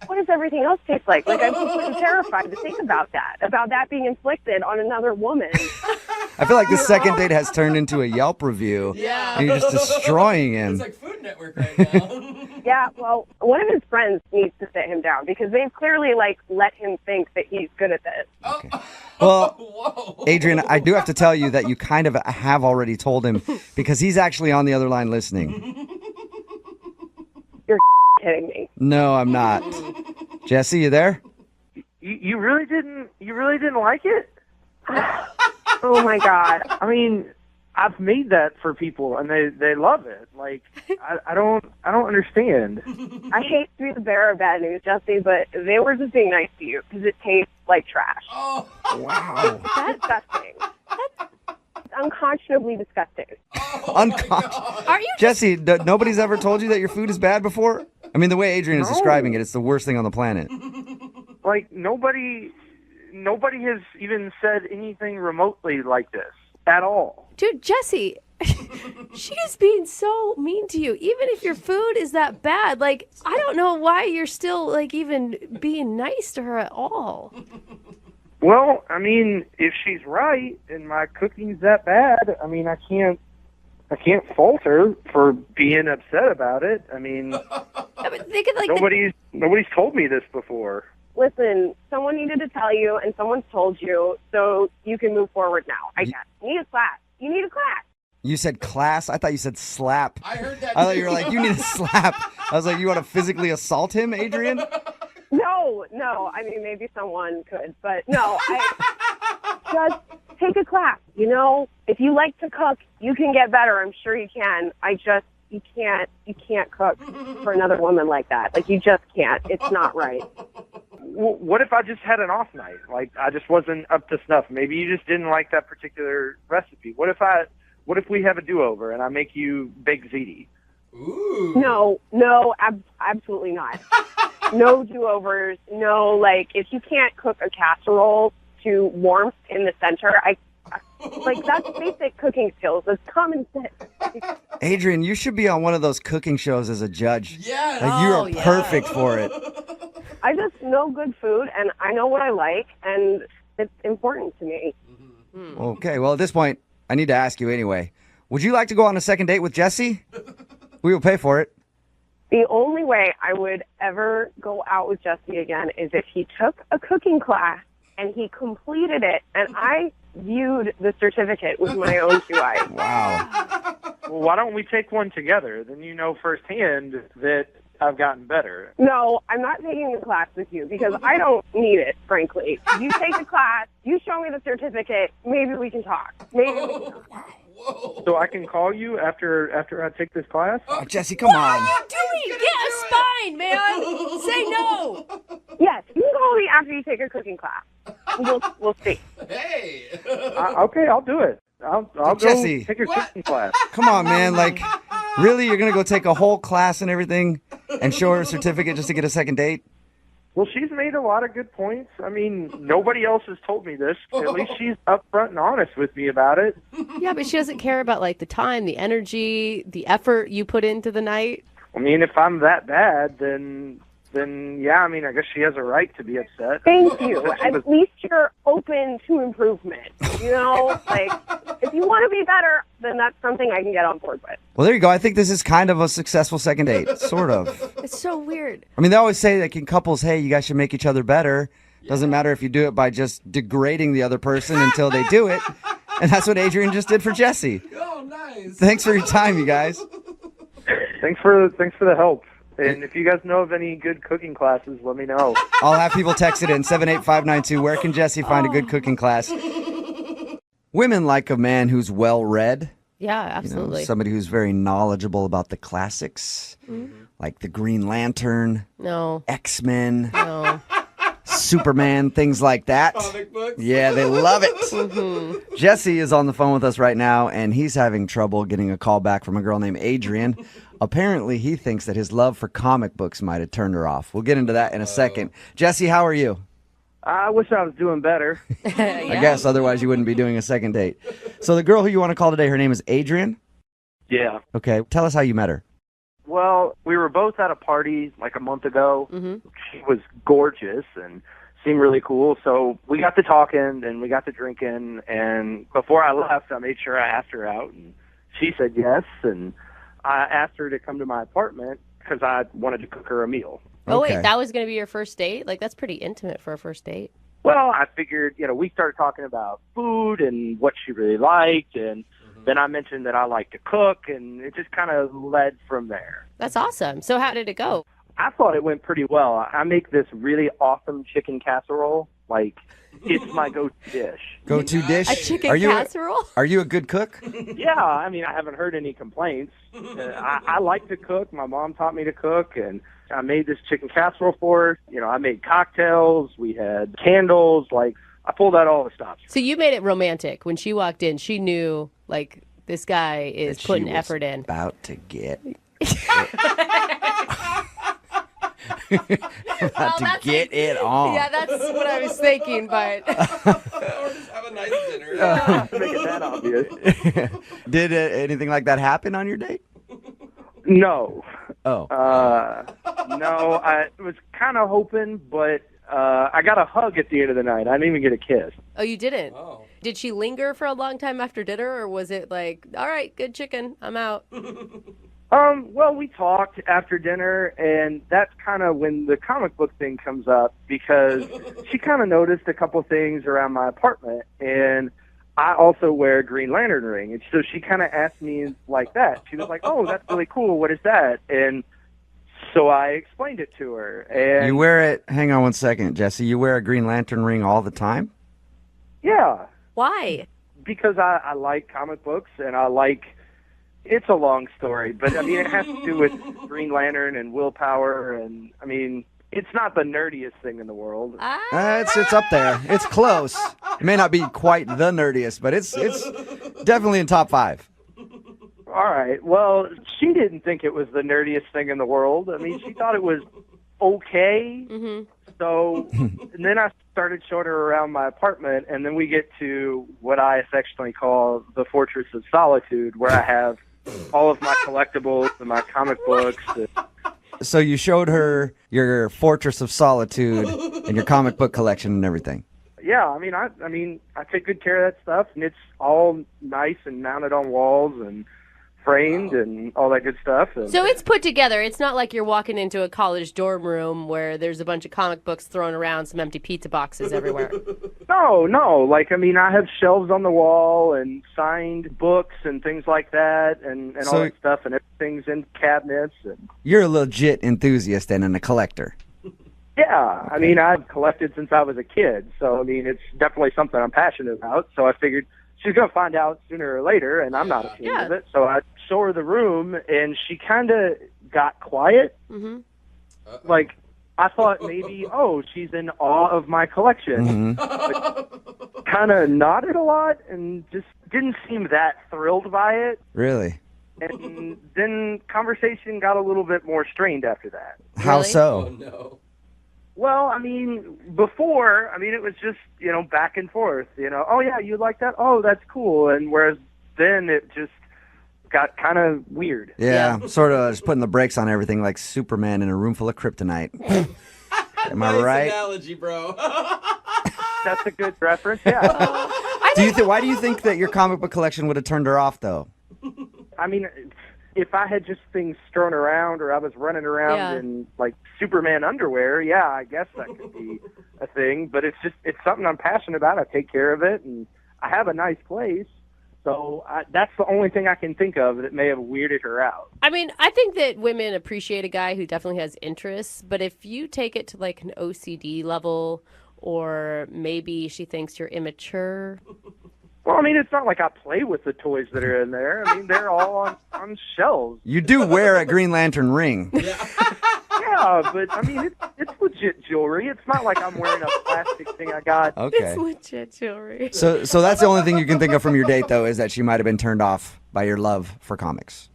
does everything else taste like? Like, I'm completely terrified to think about that being inflicted on another woman. I feel like the second date has turned into a Yelp review. Yeah. And you're just destroying him. It's like Food Network right now. Yeah, well, one of his friends needs to sit him down because they've clearly, like, let him think that he's good at this. Okay. Well, Whoa. Adrian, I do have to tell you that you kind of have already told him because he's actually on the other line listening. You're kidding me. No, I'm not. Jesse, you there? You really didn't like it? Oh, my God. I mean, I've made that for people and they love it. Like, I don't understand. I hate to be the bearer of bad news, Jesse, but they were just being nice to you because it tastes like trash. Oh. Wow. That's disgusting. It's unconscionably disgusting. Are you Jesse, nobody's ever told you that your food is bad before? I mean, the way Adrian is describing it, it's the worst thing on the planet. Like, nobody has even said anything remotely like this at all. Dude, Jesse, she is being so mean to you. Even if your food is that bad, like, I don't know why you're still, like, even being nice to her at all. Well, I mean, if she's right and my cooking's that bad, I mean, I can't fault her for being upset about it. I mean, They could, like, nobody's told me this before. Listen, someone needed to tell you, and someone's told you, so you can move forward now. I guess. You need a class. You need a class. You said class? I thought you said slap. I heard that I thought too. you were like, you need a slap. I was like, you want to physically assault him, Adrian? No. I mean, maybe someone could, but no. Just take a class. You know, if you like to cook, you can get better. I'm sure you can. You can't cook for another woman like that. Like, you just can't. It's not right. What if I just had an off night? Like, I just wasn't up to snuff. Maybe you just didn't like that particular recipe. What if we have a do-over and I make you baked ziti? Ooh. No, absolutely not. No do-overs. No, like, if you can't cook a casserole to warmth in the center, like, that's basic cooking skills. That's common sense. Adrian, you should be on one of those cooking shows as a judge. Yes. Like, you are perfect for it. I just know good food, and I know what I like, and it's important to me. Okay, well, at this point, I need to ask you anyway. Would you like to go on a second date with Jesse? We will pay for it. The only way I would ever go out with Jesse again is if he took a cooking class and he completed it, and I viewed the certificate with my own two eyes. Wow. Well, why don't we take one together? Then you know firsthand that I've gotten better. No, I'm not taking the class with you because I don't need it, frankly. You take the class, you show me the certificate, maybe we can talk. Whoa. So I can call you after I take this class? Oh, Jesse, come on. What are you doing? Get a spine, man. Say no. Yes, you can call me after you take a cooking class. We'll see. Hey. Okay, I'll do it. I'll go Jesse. take a cooking class. Come on, man. Like, really? You're going to go take a whole class and everything and show her a certificate just to get a second date? Well, she's made a lot of good points. I mean, nobody else has told me this. At least she's upfront and honest with me about it. Yeah, but she doesn't care about, like, the time, the energy, the effort you put into the night. I mean, if I'm that bad, then yeah, I mean, I guess she has a right to be upset. Thank you. At least you're open to improvement. You know, like, if you want to be better, then that's something I can get on board with. Well, there you go. I think this is kind of a successful second date, sort of. It's so weird. I mean, they always say, like, in couples, hey, you guys should make each other better. Doesn't matter if you do it by just degrading the other person until they do it. And that's what Adrian just did for Jesse. Oh, nice. Thanks for your time, you guys. Thanks for the help. And if you guys know of any good cooking classes, let me know. I'll have people text it in 78592. Where can Jesse find a good cooking class? Women like a man who's well-read. Yeah, absolutely. Somebody who's very knowledgeable about the classics, like the Green Lantern, X-Men, Superman, things like that. Comic books. Yeah, they love it. Jesse is on the phone with us right now, and he's having trouble getting a call back from a girl named Adrian. Apparently, he thinks that his love for comic books might have turned her off. We'll get into that in a second. Jesse, how are you? I wish I was doing better. I guess, otherwise you wouldn't be doing a second date. So the girl who you want to call today, her name is Adrian? Yeah. Okay, tell us how you met her. Well, we were both at a party like a month ago. She was gorgeous and seemed really cool. So we got to talking and we got to drinking. And before I left, I made sure I asked her out. And she said yes. And I asked her to come to my apartment because I wanted to cook her a meal. Oh, wait, that was going to be your first date? Like, that's pretty intimate for a first date. Well, I figured, we started talking about food and what she really liked. And then I mentioned that I like to cook. And it just kind of led from there. That's awesome. So how did it go? I thought it went pretty well. I make this really awesome chicken casserole. Like, it's my go-to dish. Go-to dish? A chicken casserole? Are you a good cook? Yeah, I mean, I haven't heard any complaints. I like to cook. My mom taught me to cook, and I made this chicken casserole for her. I made cocktails. We had candles. Like, I pulled out all the stops. So you made it romantic. When she walked in, she knew, like, this guy is putting effort in. About to get... get it on. Yeah, that's what I was thinking, but... Or just have a nice dinner. Make it that obvious. Did anything like that happen on your date? No. Oh. No, I was kind of hoping, but I got a hug at the end of the night. I didn't even get a kiss. Oh, you didn't? Oh. Did she linger for a long time after dinner, or was it like, all right, good chicken, I'm out? Well, we talked after dinner, and that's kind of when the comic book thing comes up, because she kind of noticed a couple things around my apartment, and I also wear a Green Lantern ring, and so she kind of asked me like that. She was like, oh, that's really cool, what is that? And so I explained it to her. And you wear it, hang on one second, Jesse, you wear a Green Lantern ring all the time? Yeah. Why? Because I like comic books, and I like... It's a long story, but, I mean, it has to do with Green Lantern and willpower, and, I mean, it's not the nerdiest thing in the world. It's up there. It's close. It may not be quite the nerdiest, but it's definitely in top 5. All right. Well, she didn't think it was the nerdiest thing in the world. I mean, she thought it was okay. So, and then I started showing her around my apartment, and then we get to what I affectionately call the Fortress of Solitude, where I have all of my collectibles and my comic books. So you showed her your Fortress of Solitude and your comic book collection and everything. Yeah, I mean, I take good care of that stuff, and it's all nice and mounted on walls and framed and all that good stuff. And so it's put together. It's not like you're walking into a college dorm room where there's a bunch of comic books thrown around, some empty pizza boxes everywhere. No. Like, I mean, I have shelves on the wall and signed books and things like that and all that stuff, and everything's in cabinets. And you're a legit enthusiast and a collector. Yeah, I mean, I've collected since I was a kid, so, I mean, it's definitely something I'm passionate about, so I figured she's going to find out sooner or later, and I'm not ashamed of it. So I show her the room, and she kind of got quiet. Like, I thought maybe, she's in awe of my collection. Kind of nodded a lot and just didn't seem that thrilled by it. Really? And then conversation got a little bit more strained after that. How so? Oh, no. Well, I mean, before, it was just, back and forth, oh, yeah, you like that? Oh, that's cool. And whereas then it just got kind of weird. Yeah, sort of just putting the brakes on everything like Superman in a room full of kryptonite. Am I right? Nice analogy, bro. That's a good reference, yeah. Why do you think that your comic book collection would have turned her off, though? I mean, if I had just things strewn around or I was running around in, like, Superman underwear, yeah, I guess that could be a thing. But it's something I'm passionate about. I take care of it, and I have a nice place. So that's the only thing I can think of that may have weirded her out. I mean, I think that women appreciate a guy who definitely has interests, but if you take it to like an OCD level, or maybe she thinks you're immature. Well, I mean, it's not like I play with the toys that are in there. I mean, they're all on shelves. You do wear a Green Lantern ring. Yeah, but I mean, it's legit jewelry. It's not like I'm wearing a plastic thing I got. Okay. It's legit jewelry. So that's the only thing you can think of from your date, though, is that she might have been turned off by your love for comics.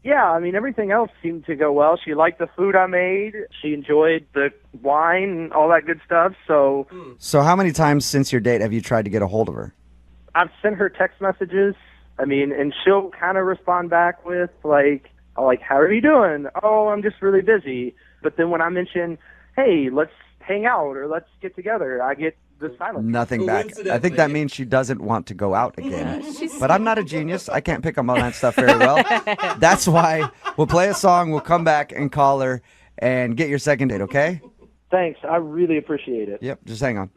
Yeah, I mean, everything else seemed to go well. She liked the food I made. She enjoyed the wine and all that good stuff. So how many times since your date have you tried to get a hold of her? I've sent her text messages. I mean, and she'll kind of respond back with, like, how are you doing? Oh, I'm just really busy. But then when I mention, hey, let's hang out or let's get together, I get the silence. Nothing back. I think that means she doesn't want to go out again. But I'm not a genius. I can't pick up on that stuff very well. That's why we'll play a song, we'll come back and call her and get your second date, okay? Thanks. I really appreciate it. Yep, just hang on.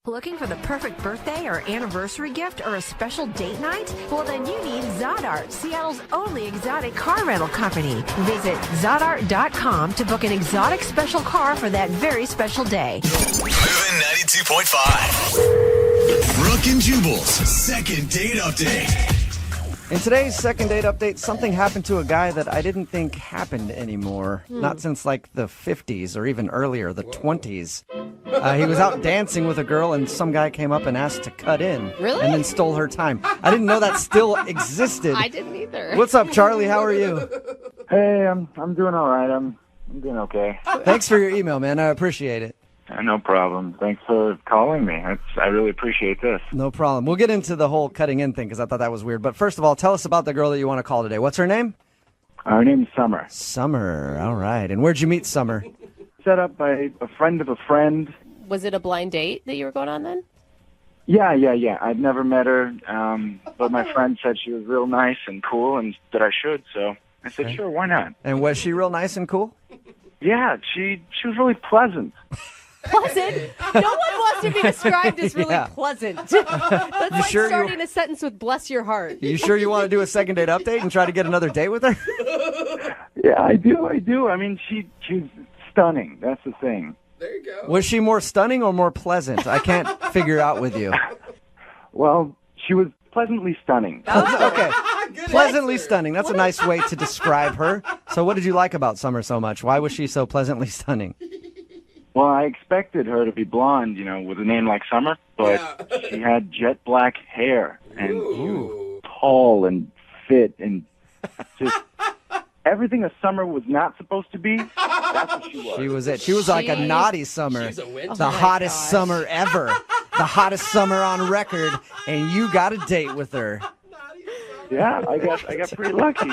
Looking for the perfect birthday or anniversary gift or a special date night? Well, then you need Zodart, Seattle's only exotic car rental company. Visit Zodart.com to book an exotic special car for that very special day. Moving 92.5. Brooke and Jubal's second date update. In today's second date update, something happened to a guy that I didn't think happened anymore. Not since like the 50s or even earlier, the 20s. He was out dancing with a girl and some guy came up and asked to cut in. Really? And then stole her time. I didn't know that still existed. I didn't either. What's up, Charlie? How are you? Hey, I'm doing all right. I'm doing okay. Thanks for your email, man. I appreciate it. No problem. Thanks for calling me. I really appreciate this. No problem. We'll get into the whole cutting in thing because I thought that was weird. But first of all, tell us about the girl that you want to call today. What's her name? Her name's Summer. Summer. All right. And where'd you meet Summer? Set up by a friend of a friend. Was it a blind date that you were going on then? Yeah. I'd never met her, but my friend said she was real nice and cool and that I should, so I said, sure, why not? And was she real nice and cool? Yeah, she was really pleasant. Pleasant? No one wants to be described as really pleasant. That's like sure starting a sentence with bless your heart. You sure you want to do a second date update and try to get another date with her? Yeah, I do. I mean, she's stunning. That's the thing. There you go. Was she more stunning or more pleasant? I can't figure out with you. Well, she was pleasantly stunning. Okay. Pleasantly stunning. That's a nice way to describe her. So what did you like about Summer so much? Why was she so pleasantly stunning? Well, I expected her to be blonde, with a name like Summer, but she had jet black hair and tall and fit and just everything a Summer was not supposed to be. That's what she was. She was it. She was like a naughty Summer. She's a winter. The hottest Summer ever. The hottest Summer on record, and you got a date with her. Yeah, I got pretty lucky.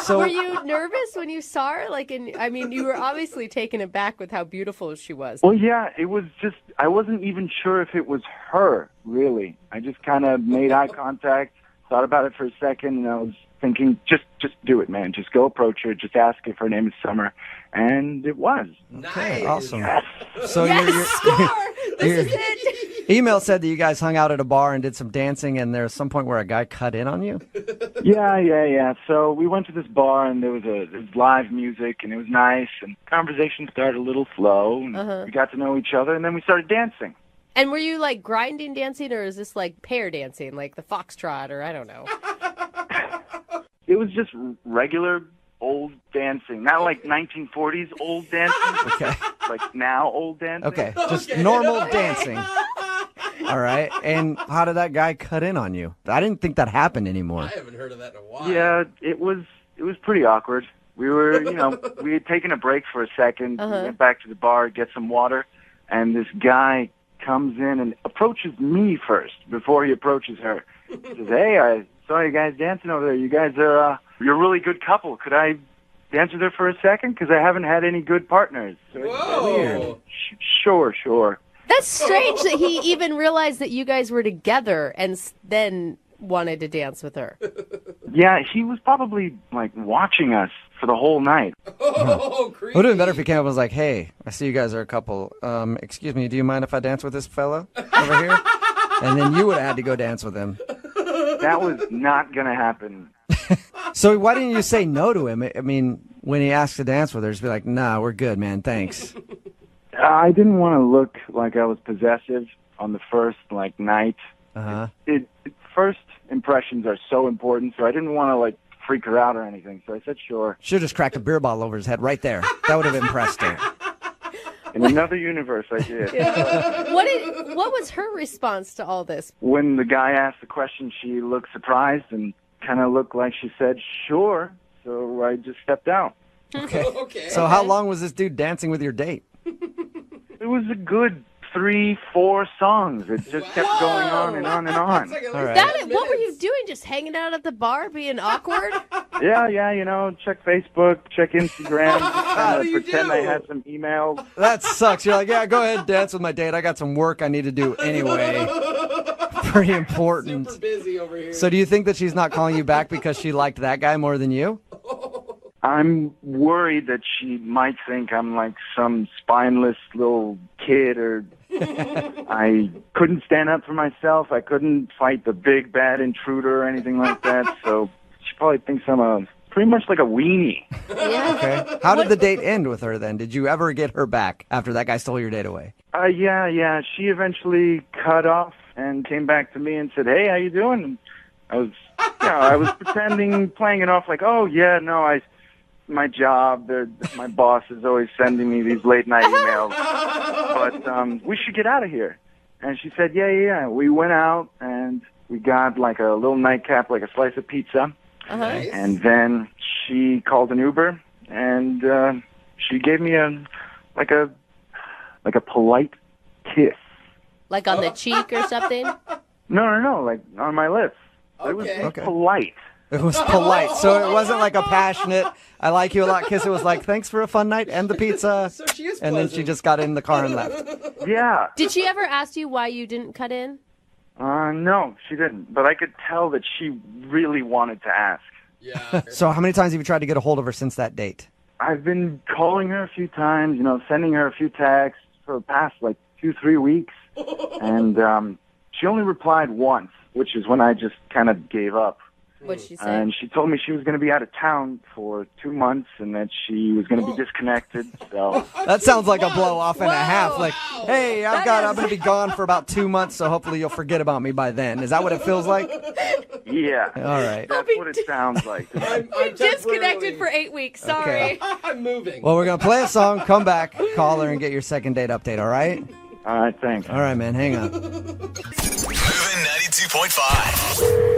So, were you nervous when you saw her? You were obviously taken aback with how beautiful she was. Well, yeah, it was just, I wasn't even sure if it was her, really. I just kind of made eye contact, thought about it for a second, and I was thinking, just do it, man. Just go approach her, just ask if her name is Summer. And it was. Okay, awesome. Yes. So This is it. Email said that you guys hung out at a bar and did some dancing, and there was some point where a guy cut in on you? Yeah. So we went to this bar, and there was live music, and it was nice, and conversation started a little slow, and we got to know each other, and then we started dancing. And were you like grinding dancing, or is this like pair dancing, like the foxtrot, or I don't know? It was just regular old dancing, not like 1940s old dancing. Okay. Like now old dancing. Okay, just normal dancing. All right. And how did that guy cut in on you? I didn't think that happened anymore. I haven't heard of that in a while. Yeah, it was pretty awkward. We were, we had taken a break for a second. We went back to the bar, get some water, and this guy comes in and approaches me first before he approaches her. He says, "Hey, I saw you guys dancing over there. You guys are you're a really good couple. Could I dance with her for a second? Because I haven't had any good partners." So it's weird. Sure. That's strange that he even realized that you guys were together and then wanted to dance with her. Yeah, he was probably like watching us for the whole night. Oh, creepy. It would have been better if he came up and was like, hey, I see you guys are a couple. Excuse me, do you mind if I dance with this fella over here? And then you would have had to go dance with him. That was not going to happen. So why didn't you say no to him? I mean, when he asked to dance with her, just be like, nah, we're good, man, thanks. I didn't want to look like I was possessive on the first night. Uh-huh. First impressions are so important, so I didn't want to freak her out or anything. So I said sure. Should have just cracked a beer bottle over his head right there. That would have impressed her. In another universe, I did. Yeah. What was her response to all this? When the guy asked the question, she looked surprised and kind of looked like she said sure. So I just stepped out. Okay. So how long was this dude dancing with your date? It was a good 3-4 songs. It just kept going on and on and on. All right. What were you doing? Just hanging out at the bar, being awkward? Yeah, check Facebook, check Instagram, just pretend I had some emails. That sucks. You're like, yeah, go ahead, dance with my date. I got some work I need to do anyway. Pretty important. Super busy over here. So do you think that she's not calling you back because she liked that guy more than you? I'm worried that she might think I'm some spineless little kid, or I couldn't stand up for myself. I couldn't fight the big bad intruder or anything like that. So she probably thinks I'm pretty much like a weenie. Yeah. Okay. How did the date end with her then? Did you ever get her back after that guy stole your date away? Yeah. She eventually cut off and came back to me and said, "Hey, how you doing?" And I was pretending, playing it off like, "Oh yeah, no, my job, my boss is always sending me these late night emails, but we should get out of here." And she said, yeah. We went out and we got a little nightcap, a slice of pizza. Uh-huh. And then she called an Uber and she gave me a polite kiss. Like on the cheek or something? No, on my lips. It was polite. It was polite. So it wasn't like a passionate, I like you a lot kiss. It was like, thanks for a fun night and the pizza. So she is and then she just got in the car and left. Yeah. Did she ever ask you why you didn't cut in? No, she didn't. But I could tell that she really wanted to ask. Yeah. So how many times have you tried to get a hold of her since that date? I've been calling her a few times, sending her a few texts for the past 2-3 weeks. And she only replied once, which is when I just kind of gave up. What'd she say? And she told me she was going to be out of town for 2 months and that she was going to be disconnected. So that sounds like a blow off and a half. Like, hey, I'm going to be gone for about 2 months, so hopefully you'll forget about me by then. Is that what it feels like? Yeah. All right. That's what it sounds like. I'm Disconnected for 8 weeks. Sorry. Okay. I'm moving. Well, we're going to play a song, come back, call her, and get your second date update, all right? All right, thanks. All right, man, hang on. Moving 92.5.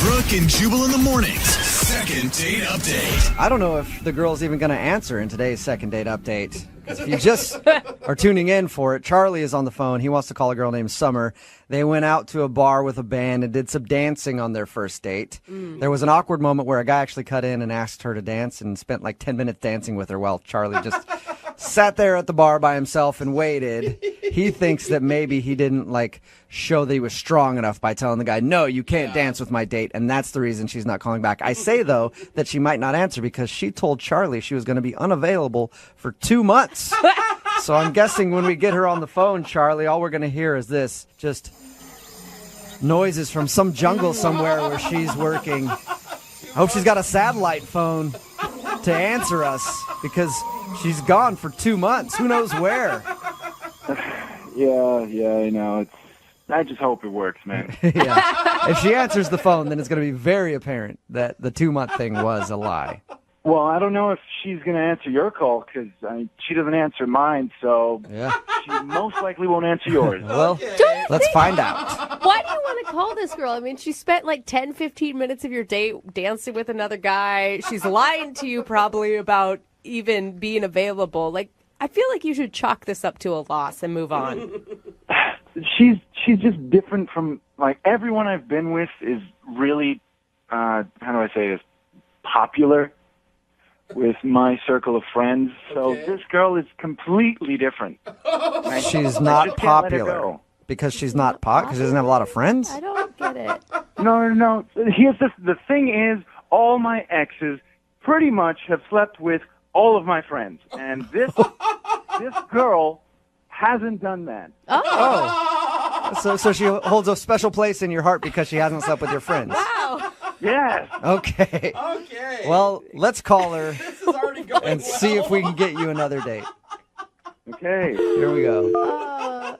Brooke and Jubal in the mornings. Second date update. I don't know if the girl's even going to answer in today's second date update. If you just are tuning in for it, Charlie is on the phone. He wants to call a girl named Summer. They went out to a bar with a band and did some dancing on their first date. There was an awkward moment where a guy actually cut in and asked her to dance and spent 10 minutes dancing with her while Charlie just sat there at the bar by himself and waited. He thinks that maybe he didn't show that he was strong enough by telling the guy, no, you can't dance with my date. And that's the reason she's not calling back. I say, though, that she might not answer because she told Charlie she was going to be unavailable for 2 months. So I'm guessing when we get her on the phone, Charlie, all we're going to hear is this, just noises from some jungle somewhere where she's working. I hope she's got a satellite phone to answer us because she's gone for 2 months. Who knows where? Yeah, I know. I just hope it works, man. Yeah. If she answers the phone, then it's going to be very apparent that the 2 month thing was a lie. Well, I don't know if she's going to answer your call because she doesn't answer mine, so she most likely won't answer yours. Well, let's find out. Why do you want to call this girl? I mean, she spent 10, 15 minutes of your date dancing with another guy. She's lying to you probably about even being available. I feel like you should chalk this up to a loss and move on. She's just different from, everyone I've been with is really, how do I say this, popular with my circle of friends. So this girl is completely different. She's not popular because she's not because she doesn't have a lot of friends? I don't get it. No. Here's the thing is, all my exes pretty much have slept with all of my friends, and this girl hasn't done that. Oh. So she holds a special place in your heart because she hasn't slept with your friends. Wow. Yes. Okay. Okay. Well, let's call her This is already going and see if we can get you another date. Okay. Here we go.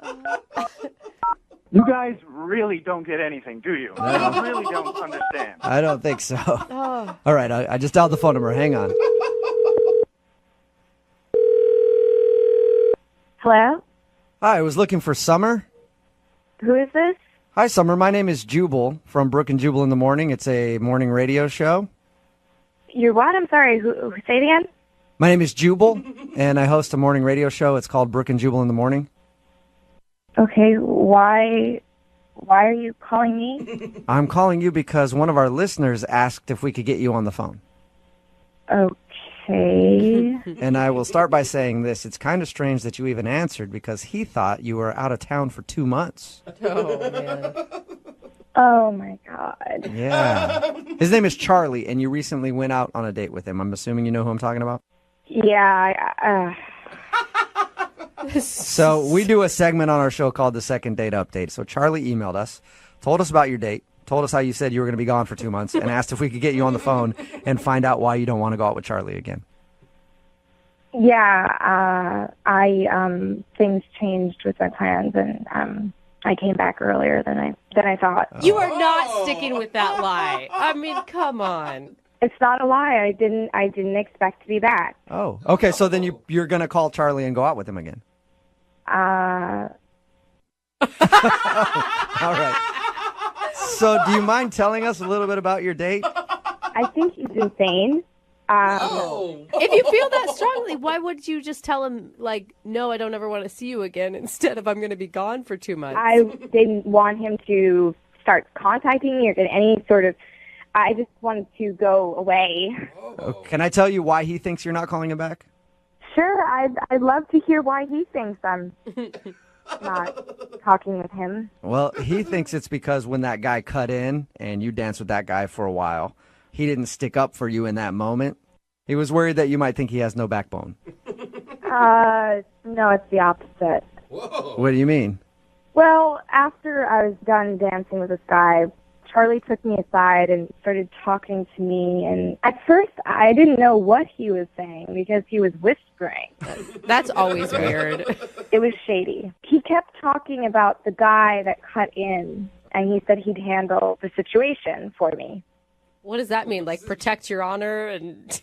You guys really don't get anything, do you? You really don't understand. I don't think so. All right, I just dialed the phone number. Hang on. Hello? Hi, I was looking for Summer. Who is this? Hi, Summer. My name is Jubal from Brooke and Jubal in the Morning. It's a morning radio show. You're what? I'm sorry. Who say it again? My name is Jubal, and I host a morning radio show. It's called Brooke and Jubal in the Morning. Okay, why are you calling me? I'm calling you because one of our listeners asked if we could get you on the phone. Okay. And I will start by saying this. It's kind of strange that you even answered because he thought you were out of town for 2 months. Oh, man. Oh, my God. Yeah. His name is Charlie, and you recently went out on a date with him. I'm assuming you know who I'm talking about? Yeah, So we do a segment on our show called the Second Date Update. So Charlie emailed us, told us about your date, told us how you said you were going to be gone for 2 months, and asked if we could get you on the phone and find out why you don't want to go out with Charlie again. yeah, things changed with my plans, and I came back earlier than I thought. You are not sticking with that lie. I mean, come on. It's not a lie. I didn't expect to be back. Oh, okay. So then you're going to call Charlie and go out with him again. Uh, All right. So do you mind telling us a little bit about your date? I think he's insane. If you feel that strongly, why would you just tell him, like, no, I don't ever want to see you again, instead of I'm going to be gone for 2 months? I didn't want him to start contacting me or get any sort of... I just wanted to go away. Oh, can I tell you why he thinks you're not calling him back? Sure, I'd love to hear why he thinks I'm not talking with him. Well, he thinks it's because when that guy cut in and you danced with that guy for a while, he didn't stick up for you in that moment. He was worried that you might think he has no backbone. No, it's the opposite. Whoa. What do you mean? Well, after I was done dancing with this guy, Charlie took me aside and started talking to me, and at first I didn't know what he was saying because he was whispering. That's always weird. It was shady. He kept talking about the guy that cut in, and he said he'd handle the situation for me. What does that mean? Like, protect your honor? And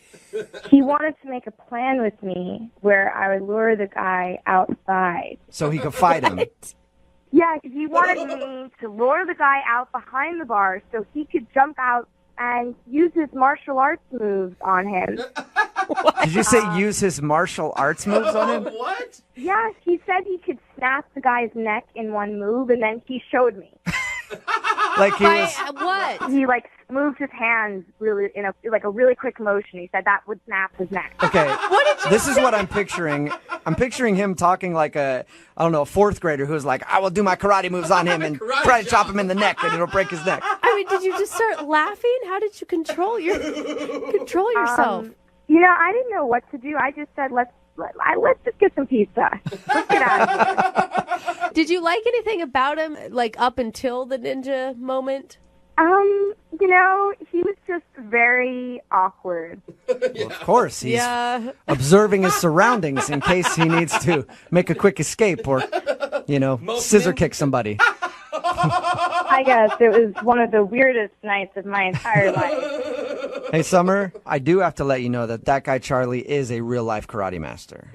He wanted to make a plan with me where I would lure the guy outside. So he could fight him. Yeah, because he wanted me to lure the guy out behind the bar so he could jump out and use his martial arts moves on him. Did you say use his martial arts moves on him? What? Yeah, he said he could snap the guy's neck in one move, and then he showed me. Like he was... What? He, moved his hands really in a really quick motion. He said that would snap his neck. Okay, this is what I'm picturing. I'm picturing him talking like a fourth grader who's like, I will do my karate moves on him and try to chop him in the neck and it'll break his neck. I mean, did you just start laughing? How did you control yourself? I didn't know what to do. I just said, let's just get some pizza. Let's get out of here. Did you like anything about him, like, up until the ninja moment? He was just very awkward. Well, of course, he's observing his surroundings in case he needs to make a quick escape or, scissor kick somebody. I guess it was one of the weirdest nights of my entire life. Hey, Summer, I do have to let you know that guy Charlie is a real-life karate master.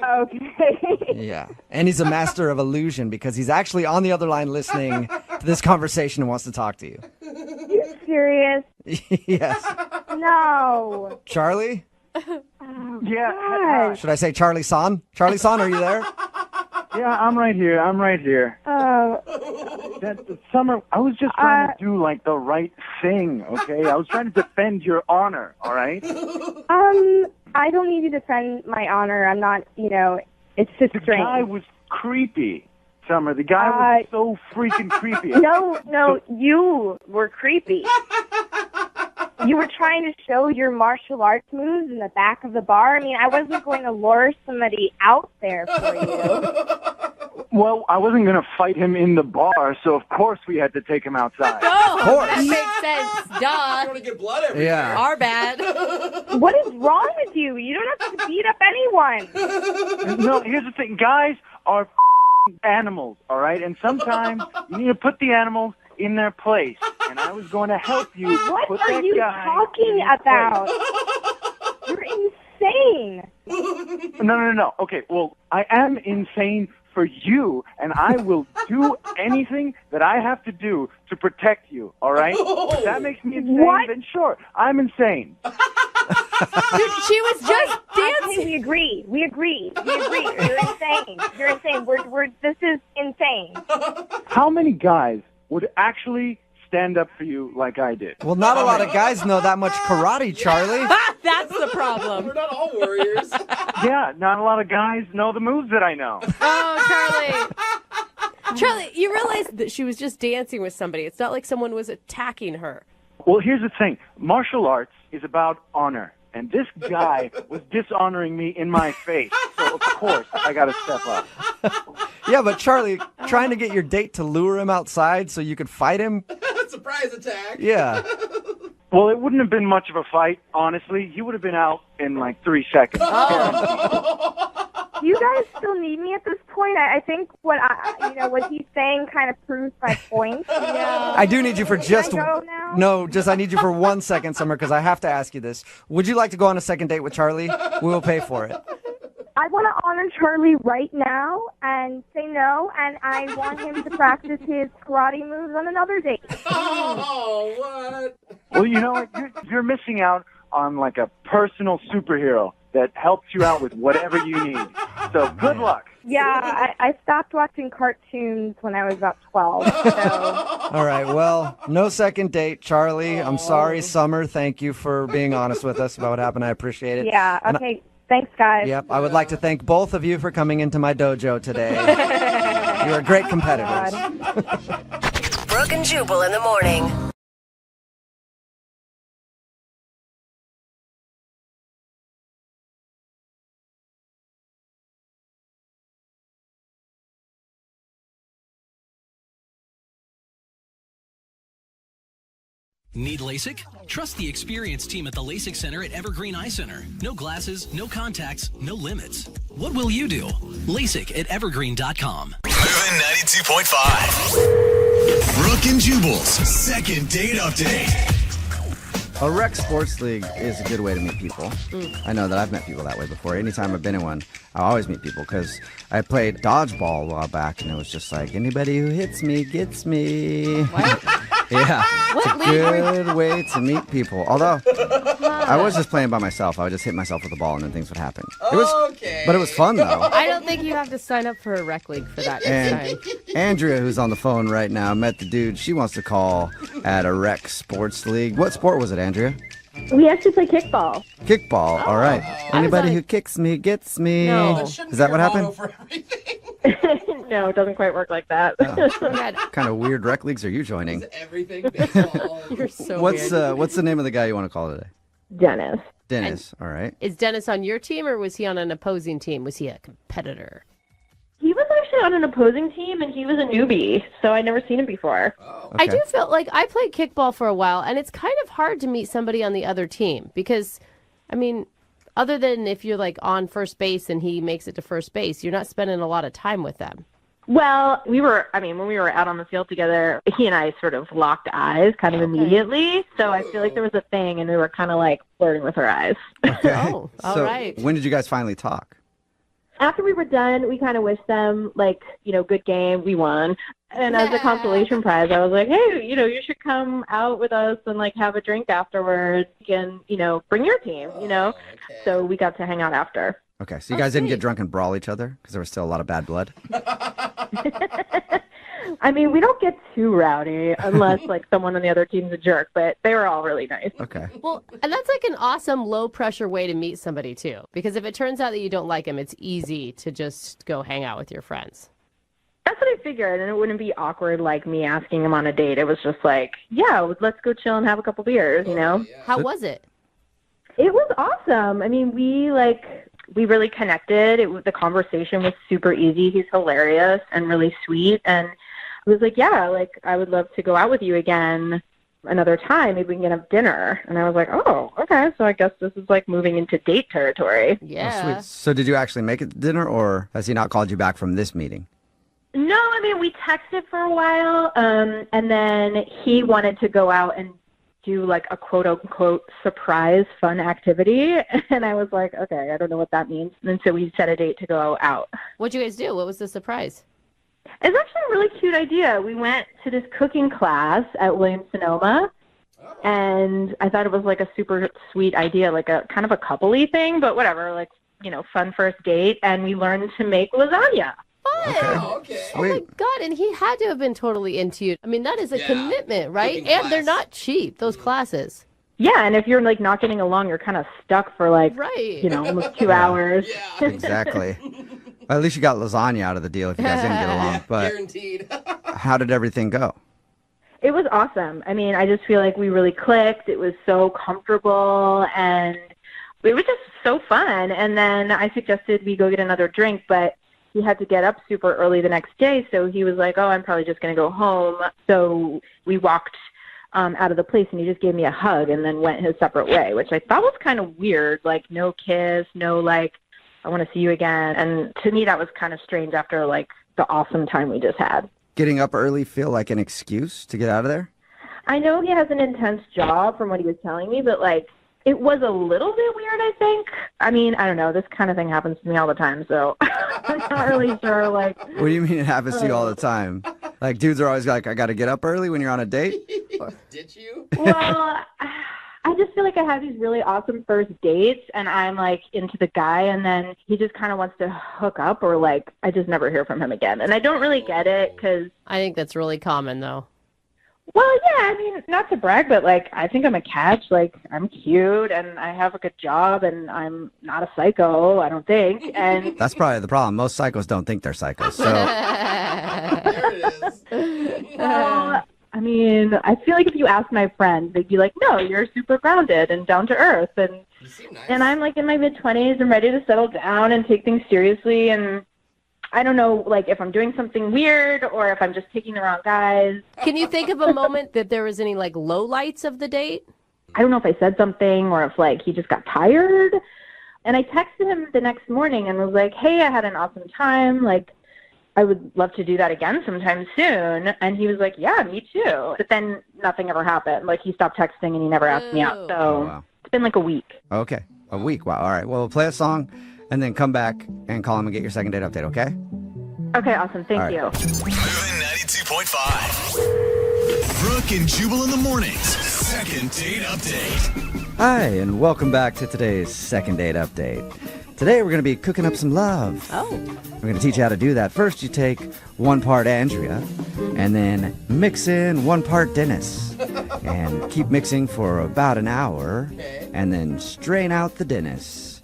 Okay. Yeah, and he's a master of illusion because he's actually on the other line listening to this conversation and wants to talk to you. You serious? Yes. No. Charlie? Oh, Yeah. God. Should I say Charlie-san? Charlie-san, are you there? Yeah, I'm right here. Summer, I was just trying to do the right thing, okay? I was trying to defend your honor, all right? I don't need to defend my honor. I'm not, it's just strange. The guy was creepy, Summer. The guy was so freaking creepy. No, you were creepy. You were trying to show your martial arts moves in the back of the bar. I mean, I wasn't going to lure somebody out there for you. Well, I wasn't going to fight him in the bar, so of course we had to take him outside. Oh, Of course. that makes sense. You Duh. want to get blood everywhere. Yeah. Our bad. What is wrong with you? You don't have to beat up anyone. No, here's the thing. Guys are animals, all right? And sometimes you need to put the animals in their place. And I was going to help you What put are that you guy talking in his about? You're insane. place. No. Okay, well, I am insane for you, and I will do anything that I have to do to protect you, all right? If that makes me insane, What? then sure, I'm insane. Dude, she was just dancing. Okay, we agree. You're insane. You're insane. This is insane. How many guys would actually stand up for you like I did? Well, not a lot of guys know that much karate, Charlie. That's the problem. We're not all warriors. Yeah, not a lot of guys know the moves that I know. Oh, Charlie. Charlie, you realize that she was just dancing with somebody. It's not like someone was attacking her. Well, here's the thing. Martial arts is about honor. And this guy was dishonoring me in my face. So, of course, I got to step up. Yeah, but Charlie, trying to get your date to lure him outside so you could fight him? Surprise attack. Yeah. Well, it wouldn't have been much of a fight, honestly. He would have been out in like 3 seconds. Do you guys still need me at this point? I think what he's saying kind of proves my point. Yeah. I do need you for just Can I go now? no, just I need you for 1 second, Summer, because I have to ask you this. Would you like to go on a second date with Charlie? We will pay for it. I want to honor Charlie right now and say no, and I want him to practice his karate moves on another date. Oh, what? Well, you know what? You're missing out on like a personal superhero that helps you out with whatever you need. So good luck. Yeah, I stopped watching cartoons when I was about 12. So. All right, well, no second date, Charlie. I'm sorry, Summer. Thank you for being honest with us about what happened. I appreciate it. Yeah, okay. Thanks, guys. Yep, I would like to thank both of you for coming into my dojo today. You are great competitors. Brooke and Jubal in the morning. Need LASIK? Trust the experienced team at the LASIK Center at Evergreen Eye Center. No glasses, no contacts, no limits. What will you do? LASIK at evergreen.com. Moving 92.5. Brooke and Jubal's second date update. A rec sports league is a good way to meet people. I know that I've met people that way before. Anytime I've been in one, I always meet people because I played dodgeball a while back, and it was just like, anybody who hits me gets me. What? Yeah, it's a good way to meet people. Although, I was just playing by myself. I would just hit myself with the ball, and then things would happen. But it was fun, though. I don't think you have to sign up for a rec league for that. And Andrea, who's on the phone right now, met the dude she wants to call at a rec sports league. What sport was it, Andrea? We actually play kickball. Kickball, all right. Anybody who kicks me gets me. No. Is that what happened? No, it doesn't quite work like that. What kind of weird rec leagues are you joining? Everything baseball. You're so What's weird. what's the name of the guy you want to call today? Dennis. Dennis, all right. Is Dennis on your team or was he on an opposing team? Was he a competitor? He was actually on an opposing team, and he was a newbie, so I'd never seen him before. I do feel like I played kickball for a while, and it's kind of hard to meet somebody on the other team because, I mean, other than if you're like on first base and he makes it to first base, you're not spending a lot of time with them. Well, when we were out on the field together, he and I sort of locked eyes kind of immediately, so I feel like there was a thing, and we were kind of like flirting with our eyes. Oh, all So right. when did you guys finally talk? After we were done, we kind of wished them, like, good game, we won. And as a consolation prize, I was like, hey, you should come out with us and, like, have a drink afterwards and, bring your team, So we got to hang out after. Okay, so you guys didn't get drunk and brawl each other because there was still a lot of bad blood? I mean, we don't get too rowdy unless, like, someone on the other team's a jerk, but they were all really nice. Okay. Well, and that's like an awesome low-pressure way to meet somebody, too. Because if it turns out that you don't like them, it's easy to just go hang out with your friends. That's what I figured, and it wouldn't be awkward like me asking him on a date. It was just like, yeah, let's go chill and have a couple beers, you know? How was it? It was awesome. I mean, we really connected. The conversation was super easy. He's hilarious and really sweet. And I was like, yeah, like I would love to go out with you again another time. Maybe we can have dinner. And I was like, oh, okay. So I guess this is like moving into date territory. Yeah. Oh, sweet. So did you actually make it to dinner, or has he not called you back from this meeting? No, I mean, we texted for a while. And then he wanted to go out and do like a quote unquote surprise fun activity. And I was like, okay, I don't know what that means. And so we set a date to go out. What'd you guys do? What was the surprise? It's actually a really cute idea. We went to this cooking class at Williams-Sonoma, and I thought it was like a super sweet idea, like a kind of a couple-y thing, but whatever, like, you know, fun first date, and we learned to make lasagna. Okay. Oh my God, and he had to have been totally into you. I mean, that is a commitment, right? And they're not cheap, those classes. Yeah, and if you're like not getting along, you're kind of stuck for like, you know, almost 2 hours. Exactly. Well, at least you got lasagna out of the deal if you guys didn't get along. But guaranteed. How did everything go? It was awesome. I mean, I just feel like we really clicked. It was so comfortable, and it was just so fun. And then I suggested we go get another drink, but he had to get up super early the next day, so he was like, oh, I'm probably just going to go home. So we walked out of the place, and he just gave me a hug and then went his separate way, which I thought was kind of weird, like no kiss, no like, I want to see you again. And to me, that was kind of strange after like the awesome time we just had. Getting up early feel like an excuse to get out of there? I know he has an intense job from what he was telling me, but like it was a little bit weird, I think. I mean, I don't know. This kind of thing happens to me all the time, so I'm not really sure. Like, what do you mean it happens to you all the time? Like, dudes are always like, I got to get up early when you're on a date? Did you? Well, I just feel like I have these really awesome first dates, and I'm like into the guy, and then he just kind of wants to hook up, or like I just never hear from him again. And I don't really get it because I think that's really common, though. Well, yeah, I mean, not to brag, but like I think I'm a catch. Like I'm cute, and I have a good job, and I'm not a psycho, I don't think. And that's probably the problem. Most psychos don't think they're psychos. So there it is. Well, I mean, I feel like if you ask my friends, they'd be like, no, you're super grounded and down to earth. And you seem nice. And I'm like in my mid-20s and ready to settle down and take things seriously. And I don't know, like, if I'm doing something weird or if I'm just taking the wrong guys. Can you think of a moment that there was any, like, lowlights of the date? I don't know if I said something or if, like, he just got tired. And I texted him the next morning and was like, hey, I had an awesome time. Like, I would love to do that again sometime soon. And he was like, yeah, me too. But then nothing ever happened. Like, he stopped texting and he never asked me out. So It's been like a week. Okay. A week. Wow. All right. Well, we'll play a song and then come back and call him and get your second date update, okay? Okay, awesome. Thank you. 92.5. Brooke and Jubal in the mornings. Second date update. Hi, and welcome back to today's second date update. Today we're going to be cooking up some love. Oh. We're going to teach you how to do that. First, you take 1 part Andrea, and then mix in 1 part Dennis. And keep mixing for about an hour, and then strain out the Dennis.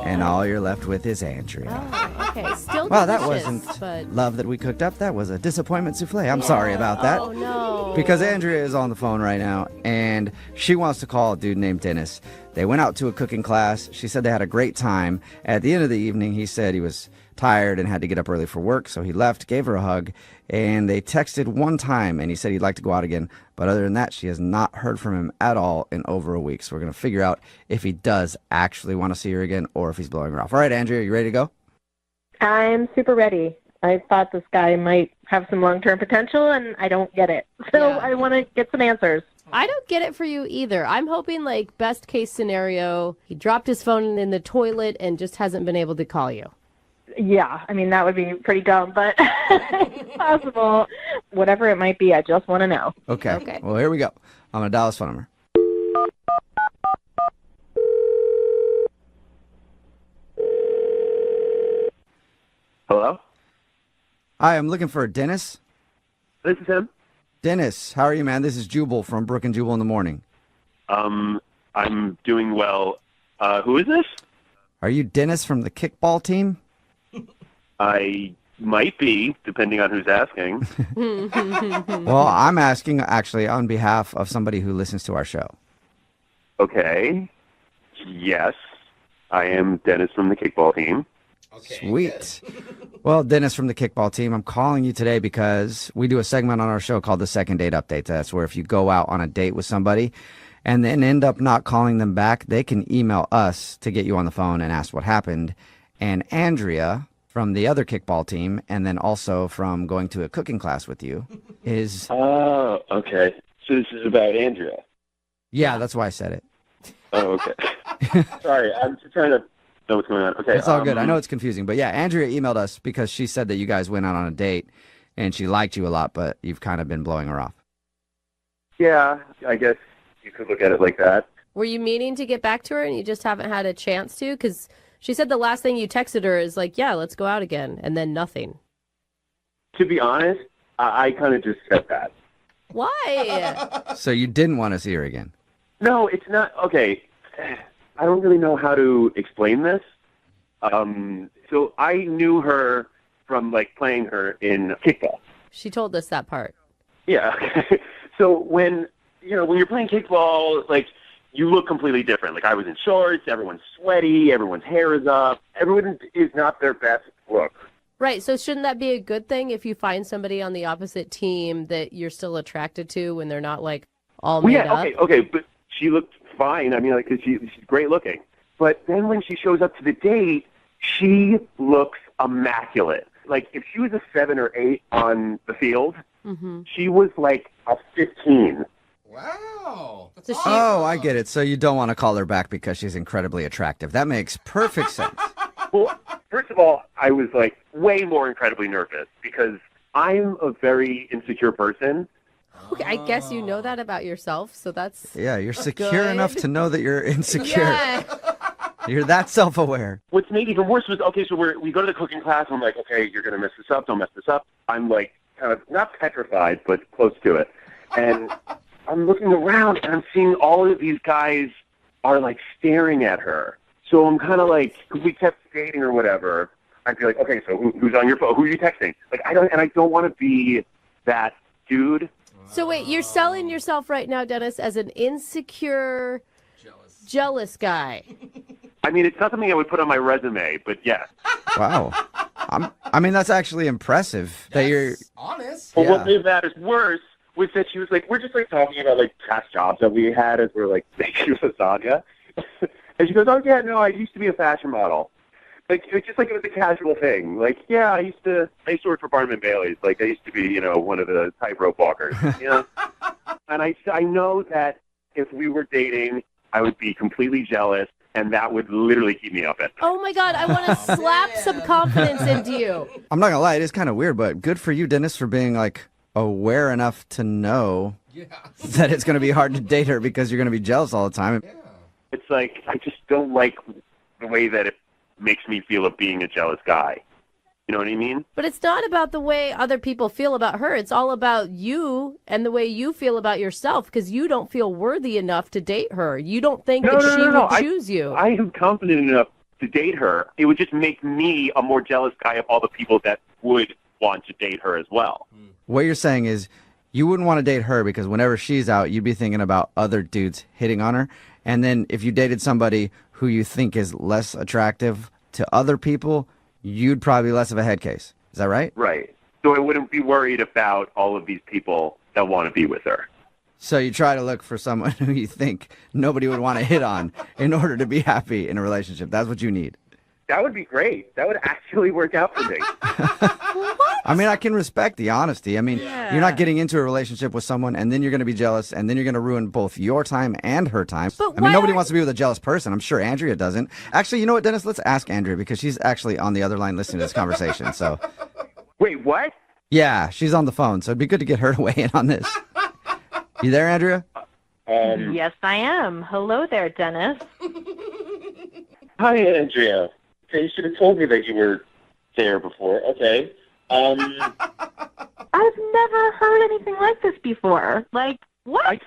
And all you're left with is Andrea. Oh, okay. Still Well, that delicious, wasn't but... love that we cooked up. That was a disappointment souffle. I'm sorry about that. Oh, no. Because Andrea is on the phone right now, and she wants to call a dude named Dennis. They went out to a cooking class. She said they had a great time. At the end of the evening, he said he was tired and had to get up early for work, so he left, gave her a hug, and they texted 1 time, and he said he'd like to go out again. But other than that, she has not heard from him at all in over a week. So we're going to figure out if he does actually want to see her again or if he's blowing her off. All right, Andrea, you ready to go? I'm super ready. I thought this guy might have some long-term potential, and I don't get it. So I want to get some answers. I don't get it for you either. I'm hoping, like, best case scenario, he dropped his phone in the toilet and just hasn't been able to call you. Yeah, I mean, that would be pretty dumb, but it's possible. Whatever it might be, I just want to know. Okay. Well, here we go. I'm going to dial his phone number. Hello? Hi, I'm looking for Dennis. This is him. Dennis, how are you, man? This is Jubal from Brooke and Jubal in the morning. I'm doing well. Who is this? Are you Dennis from the kickball team? Might be, depending on who's asking. Well, I'm asking actually on behalf of somebody who listens to our show. Okay. Yes, I am Dennis from the kickball team. Sweet. Well, Dennis from the kickball team, I'm calling you today because we do a segment on our show called the Second Date Update. That's where if you go out on a date with somebody and then end up not calling them back, they can email us to get you on the phone and ask what happened. And Andrea from the other kickball team, and then also from going to a cooking class with you, is... Oh, okay. So this is about Andrea. Yeah, that's why I said it. Oh, okay. Sorry, I'm just trying to know what's going on. Okay, It's all good. I know it's confusing, but yeah, Andrea emailed us because she said that you guys went out on a date and she liked you a lot, but you've kind of been blowing her off. Yeah, I guess you could look at it like that. Were you meaning to get back to her and you just haven't had a chance to? Because she said the last thing you texted her is like, yeah, let's go out again, and then nothing. To be honest, I kind of just said that. Why? So you didn't want to see her again? No, it's not. Okay, I don't really know how to explain this. So I knew her from, like, playing her in kickball. She told us that part. Yeah. So when you're playing kickball, like, you look completely different. Like, I was in shorts, everyone's sweaty, everyone's hair is up. Everyone is not their best look. Right, so shouldn't that be a good thing if you find somebody on the opposite team that you're still attracted to when they're not, like, all made up? Okay, but she looked fine. I mean, like, 'cause she's great looking. But then when she shows up to the date, she looks immaculate. Like, if she was a 7 or 8 on the field, she was like a 15. Wow. Oh, I get it. So you don't want to call her back because she's incredibly attractive. That makes perfect sense. Well, first of all, I was, like, way more incredibly nervous because I'm a very insecure person. Okay, I guess you know that about yourself, so that's Yeah, you're secure good. enough to know that you're insecure. Yeah. You're that self-aware. What's made even worse was, okay, so we go to the cooking class, and I'm like, okay, you're going to mess this up, don't mess this up. I'm, like, kind of, not petrified, but close to it. And I'm looking around, and I'm seeing all of these guys are, like, staring at her. So I'm kind of like, if we kept dating or whatever, I'd be like, okay, so who's on your phone? Who are you texting? Like, I don't want to be that dude. So wait, you're selling yourself right now, Dennis, as an insecure, jealous guy. I mean, it's not something I would put on my resume, but yes. Wow. I mean, that's actually impressive that you're honest. But Yeah. what made matters worse was that she was like, we're just, like, talking about, like, past jobs that we had as we're, like, making lasagna. And she goes, oh, yeah, no, I used to be a fashion model. Like, it was just like it was a casual thing. Like, yeah, I used to work for Barnum & Bailey's. Like, I used to be, one of the tightrope walkers, And I know that if we were dating, I would be completely jealous, and that would literally keep me up at night. Oh my God, I want to slap some confidence into you. I'm not gonna lie, it is kind of weird, but good for you, Dennis, for being like aware enough to know that it's gonna be hard to date her because you're gonna be jealous all the time. It's like, I just don't like the way that it makes me feel of being a jealous guy. You know what I mean? But it's not about the way other people feel about her. It's all about you and the way you feel about yourself because you don't feel worthy enough to date her. You don't think that she would choose you. I am confident enough to date her. It would just make me a more jealous guy of all the people that would want to date her as well. What you're saying is you wouldn't want to date her because whenever she's out, you'd be thinking about other dudes hitting on her. And then if you dated somebody who you think is less attractive to other people, you'd probably be less of a head case. Is that right? Right. So I wouldn't be worried about all of these people that want to be with her. So you try to look for someone who you think nobody would want to hit on in order to be happy in a relationship. That's what you need. That would be great. That would actually work out for me. I mean, I can respect the honesty. I mean, you're not getting into a relationship with someone and then you're going to be jealous and then you're going to ruin both your time and her time. But I mean, nobody wants to be with a jealous person. I'm sure Andrea doesn't. Actually, you know what, Dennis? Let's ask Andrea because she's actually on the other line listening to this conversation. So, Wait, what? yeah, she's on the phone. So it'd be good to get her to weigh in on this. You there, Andrea? Yes, I am. Hello there, Dennis. Hi, Andrea. You should have told me that you were there before. Okay. I've never heard anything like this before. Like, What?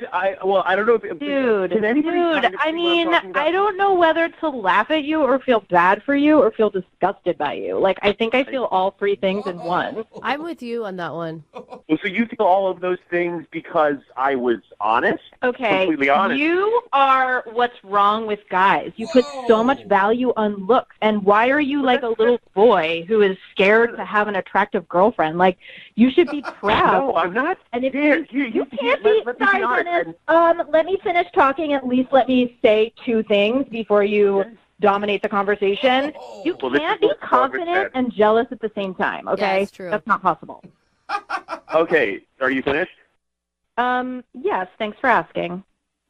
Well, I don't know if Dude, can anybody kind of I see what I'm mean, talking about? I don't know whether to laugh at you or feel bad for you or feel disgusted by you. Like, I think I feel all three things in one. I'm with you on that one. Well, so you feel all of those things because I was honest? Okay, Completely honest. you are what's wrong with guys. You put so much value on looks, and why are you like a little boy who is scared to have an attractive girlfriend? Like, you should be proud. No, I'm not. And if scared. you can't be, let me sorry, honest. Dennis, let me finish talking. At least let me say two things before you dominate the conversation. You Well, this can't is be what Congress confident said. and jealous at the same time, okay? it's true. That's not possible. Okay, are you finished? Yes, thanks for asking.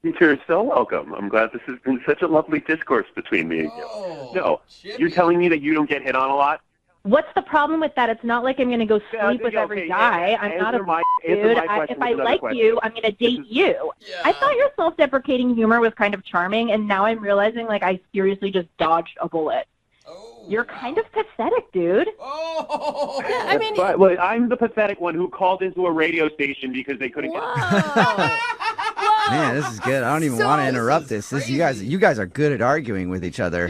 You're so welcome. I'm glad this has been such a lovely discourse between me and you. No, you're telling me that you don't get hit on a lot? What's the problem with that? It's not like I'm going to go sleep with every guy. I'm not a dude. If I like you, I'm going to date you. I thought your self-deprecating humor was kind of charming, and now I'm realizing, like, I seriously just dodged a bullet. You're kind of pathetic, dude. I mean, Well, I'm the pathetic one who called into a radio station because they couldn't get. Man, this is good. I don't even want to interrupt this. You guys are good at arguing with each other.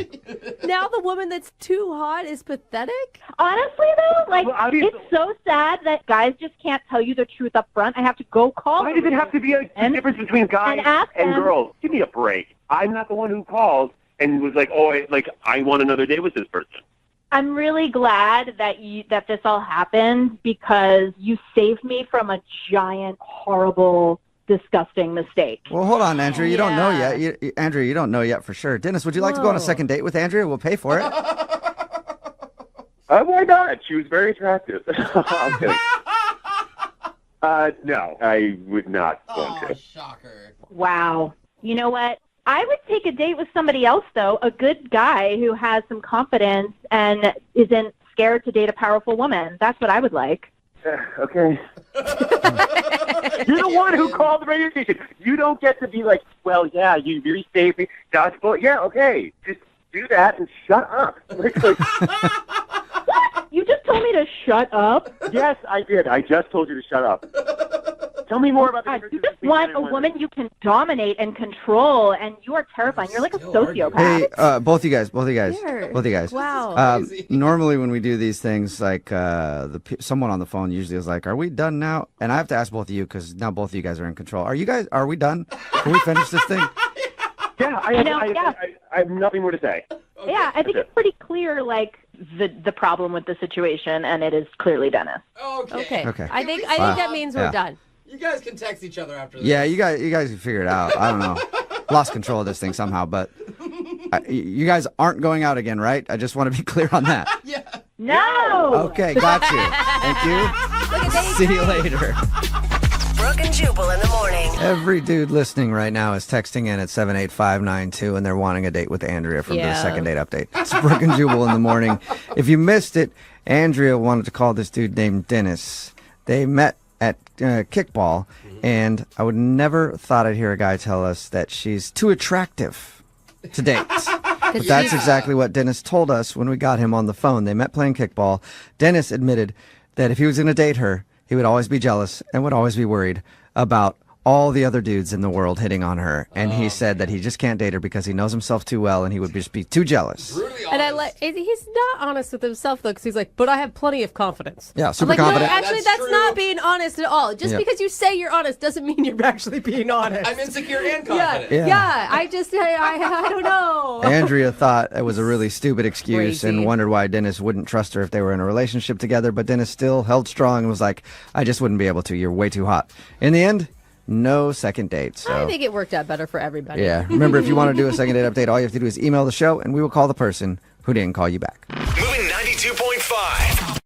now the woman that's too hot is pathetic? Honestly, though, like, it's so sad that guys just can't tell you the truth up front. I have to go call Why does it have to be a difference between guys and girls? Give me a break. I'm not the one who called and was like, I want another day with this person. I'm really glad that this all happened because you saved me from a giant, horrible, disgusting mistake. Well, hold on, Andrea. You don't know yet. Andrea, you don't know yet for sure. Dennis, would you like to go on a second date with Andrea? We'll pay for it. Why not? She was very attractive. I'm kidding. No, I would not want to. Shocker. Wow. You know what? I would take a date with somebody else, though, a good guy who has some confidence and isn't scared to date a powerful woman. That's what I would like. Okay. You're the one who called the radio station. You don't get to be like, well, yeah, you really saved me. Dodgeball. Yeah, okay. Just do that and shut up. What? You just told me to shut up? Yes, I did. I just told you to shut up. Tell me more about the You just want a woman you can dominate and control, and you are terrifying. You're like a sociopath. Hey, both you guys. Wow. Normally when we do these things, like someone on the phone usually is like, "Are we done now?" And I have to ask both of you because now both of you guys are in control. Are we done? Can we finish this thing? Yeah, I have nothing more to say. Okay, yeah, I think it's pretty clear, like, the problem with the situation, and it is clearly Dennis. Okay. Okay. I think that means we're done. You guys can text each other after this. Yeah, you guys can figure it out. I don't know. Lost control of this thing somehow, but you guys aren't going out again, right? I just want to be clear on that. No! Okay, got you. Thank you. See you later. Brooke and Jubal in the morning. Every dude listening right now is texting in at 78592, and they're wanting a date with Andrea from the second date update. It's Brooke and Jubal in the morning. If you missed it, Andrea wanted to call this dude named Dennis. They met at kickball, and I would never thought I'd hear a guy tell us that she's too attractive to date. But that's exactly what Dennis told us when we got him on the phone. They met playing kickball. Dennis admitted that if he was going to date her, he would always be jealous and would always be worried about all the other dudes in the world hitting on her. And he said that he just can't date her because he knows himself too well and he would just be too jealous. And he's not honest with himself, though, because he's like, but I have plenty of confidence. Yeah, super I'm like, confident. No, actually, that's not being honest at all. Just because you say you're honest doesn't mean you're actually being honest. I'm insecure and confident. Yeah. I don't know. Andrea thought it was a really stupid excuse Crazy. and wondered why Dennis wouldn't trust her if they were in a relationship together. But Dennis still held strong and was like, I just wouldn't be able to. You're way too hot. In the end, no second date. So I think it worked out better for everybody. yeah. Remember, if you want to do a second date update, all you have to do is email the show and we will call the person who didn't call you back. Moving 92.5.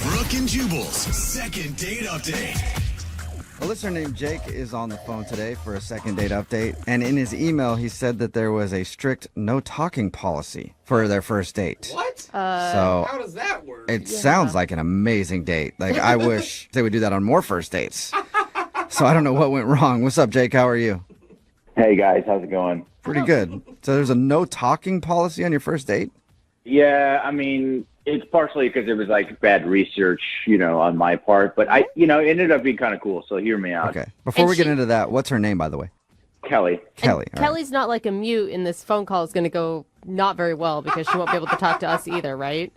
Brooke and Jubal's second date update. A listener named Jake is on the phone today for a second date update. And in his email, he said that there was a strict no talking policy for their first date. What? So how does that work? It sounds like an amazing date. Like, I wish they would do that on more first dates. So I don't know what went wrong. What's up, Jake? How are you? Hey, guys. How's it going? Pretty good. So there's a no talking policy on your first date? Yeah, I mean, it's partially because it was like bad research, on my part. But it ended up being kind of cool. So hear me out. Okay. Before we get into that, what's her name, by the way? Kelly. Kelly. All right. Kelly's not like a mute, and this phone call is going to go not very well because she won't be able to talk to us either, right?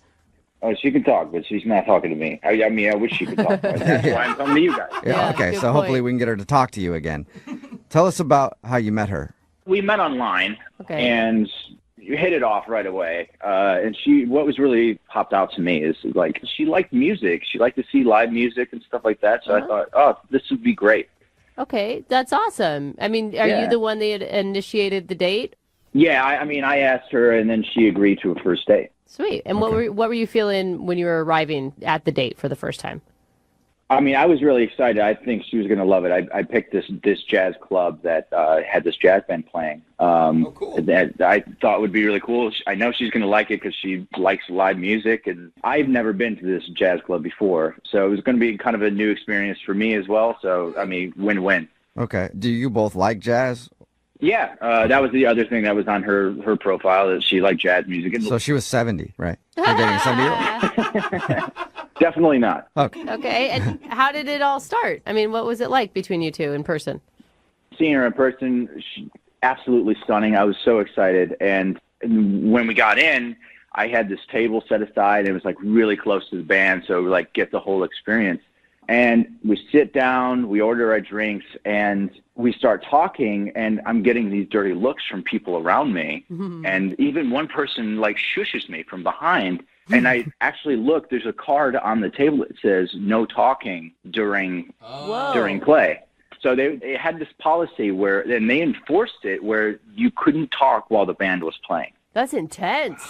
Oh, she can talk, but she's not talking to me. I mean, I wish she could talk. That's why I'm coming to you guys. Yeah, okay. So hopefully we can get her to talk to you again. Tell us about how you met her. We met online, Okay. and you hit it off right away. And what was really popped out to me is like she liked music. She liked to see live music and stuff like that. So I thought, oh, this would be great. Okay, that's awesome. I mean, are you the one that had initiated the date? Yeah, I asked her, and then she agreed to a first date. Sweet. And what were you feeling when you were arriving at the date for the first time? I mean, I was really excited. I think she was going to love it. I picked this jazz club that had this jazz band playing. Cool. That I thought would be really cool. I know she's going to like it because she likes live music, and I've never been to this jazz club before. So it was going to be kind of a new experience for me as well. So, I mean, win-win. Okay. Do you both like jazz? Yeah, that was the other thing that was on her profile, that she liked jazz music. And So she was 70, right? You're dating a 70-year-old? Definitely not. Okay. Okay, and how did it all start? I mean, what was it like between you two in person? Seeing her in person, absolutely stunning. I was so excited. And when we got in, I had this table set aside. It was like really close to the band, so we like get the whole experience. And we sit down, we order our drinks, and we start talking, and I'm getting these dirty looks from people around me. And even one person like shushes me from behind. And I actually look, there's a card on the table that says no talking during play. So they had this policy and they enforced it where you couldn't talk while the band was playing. That's intense.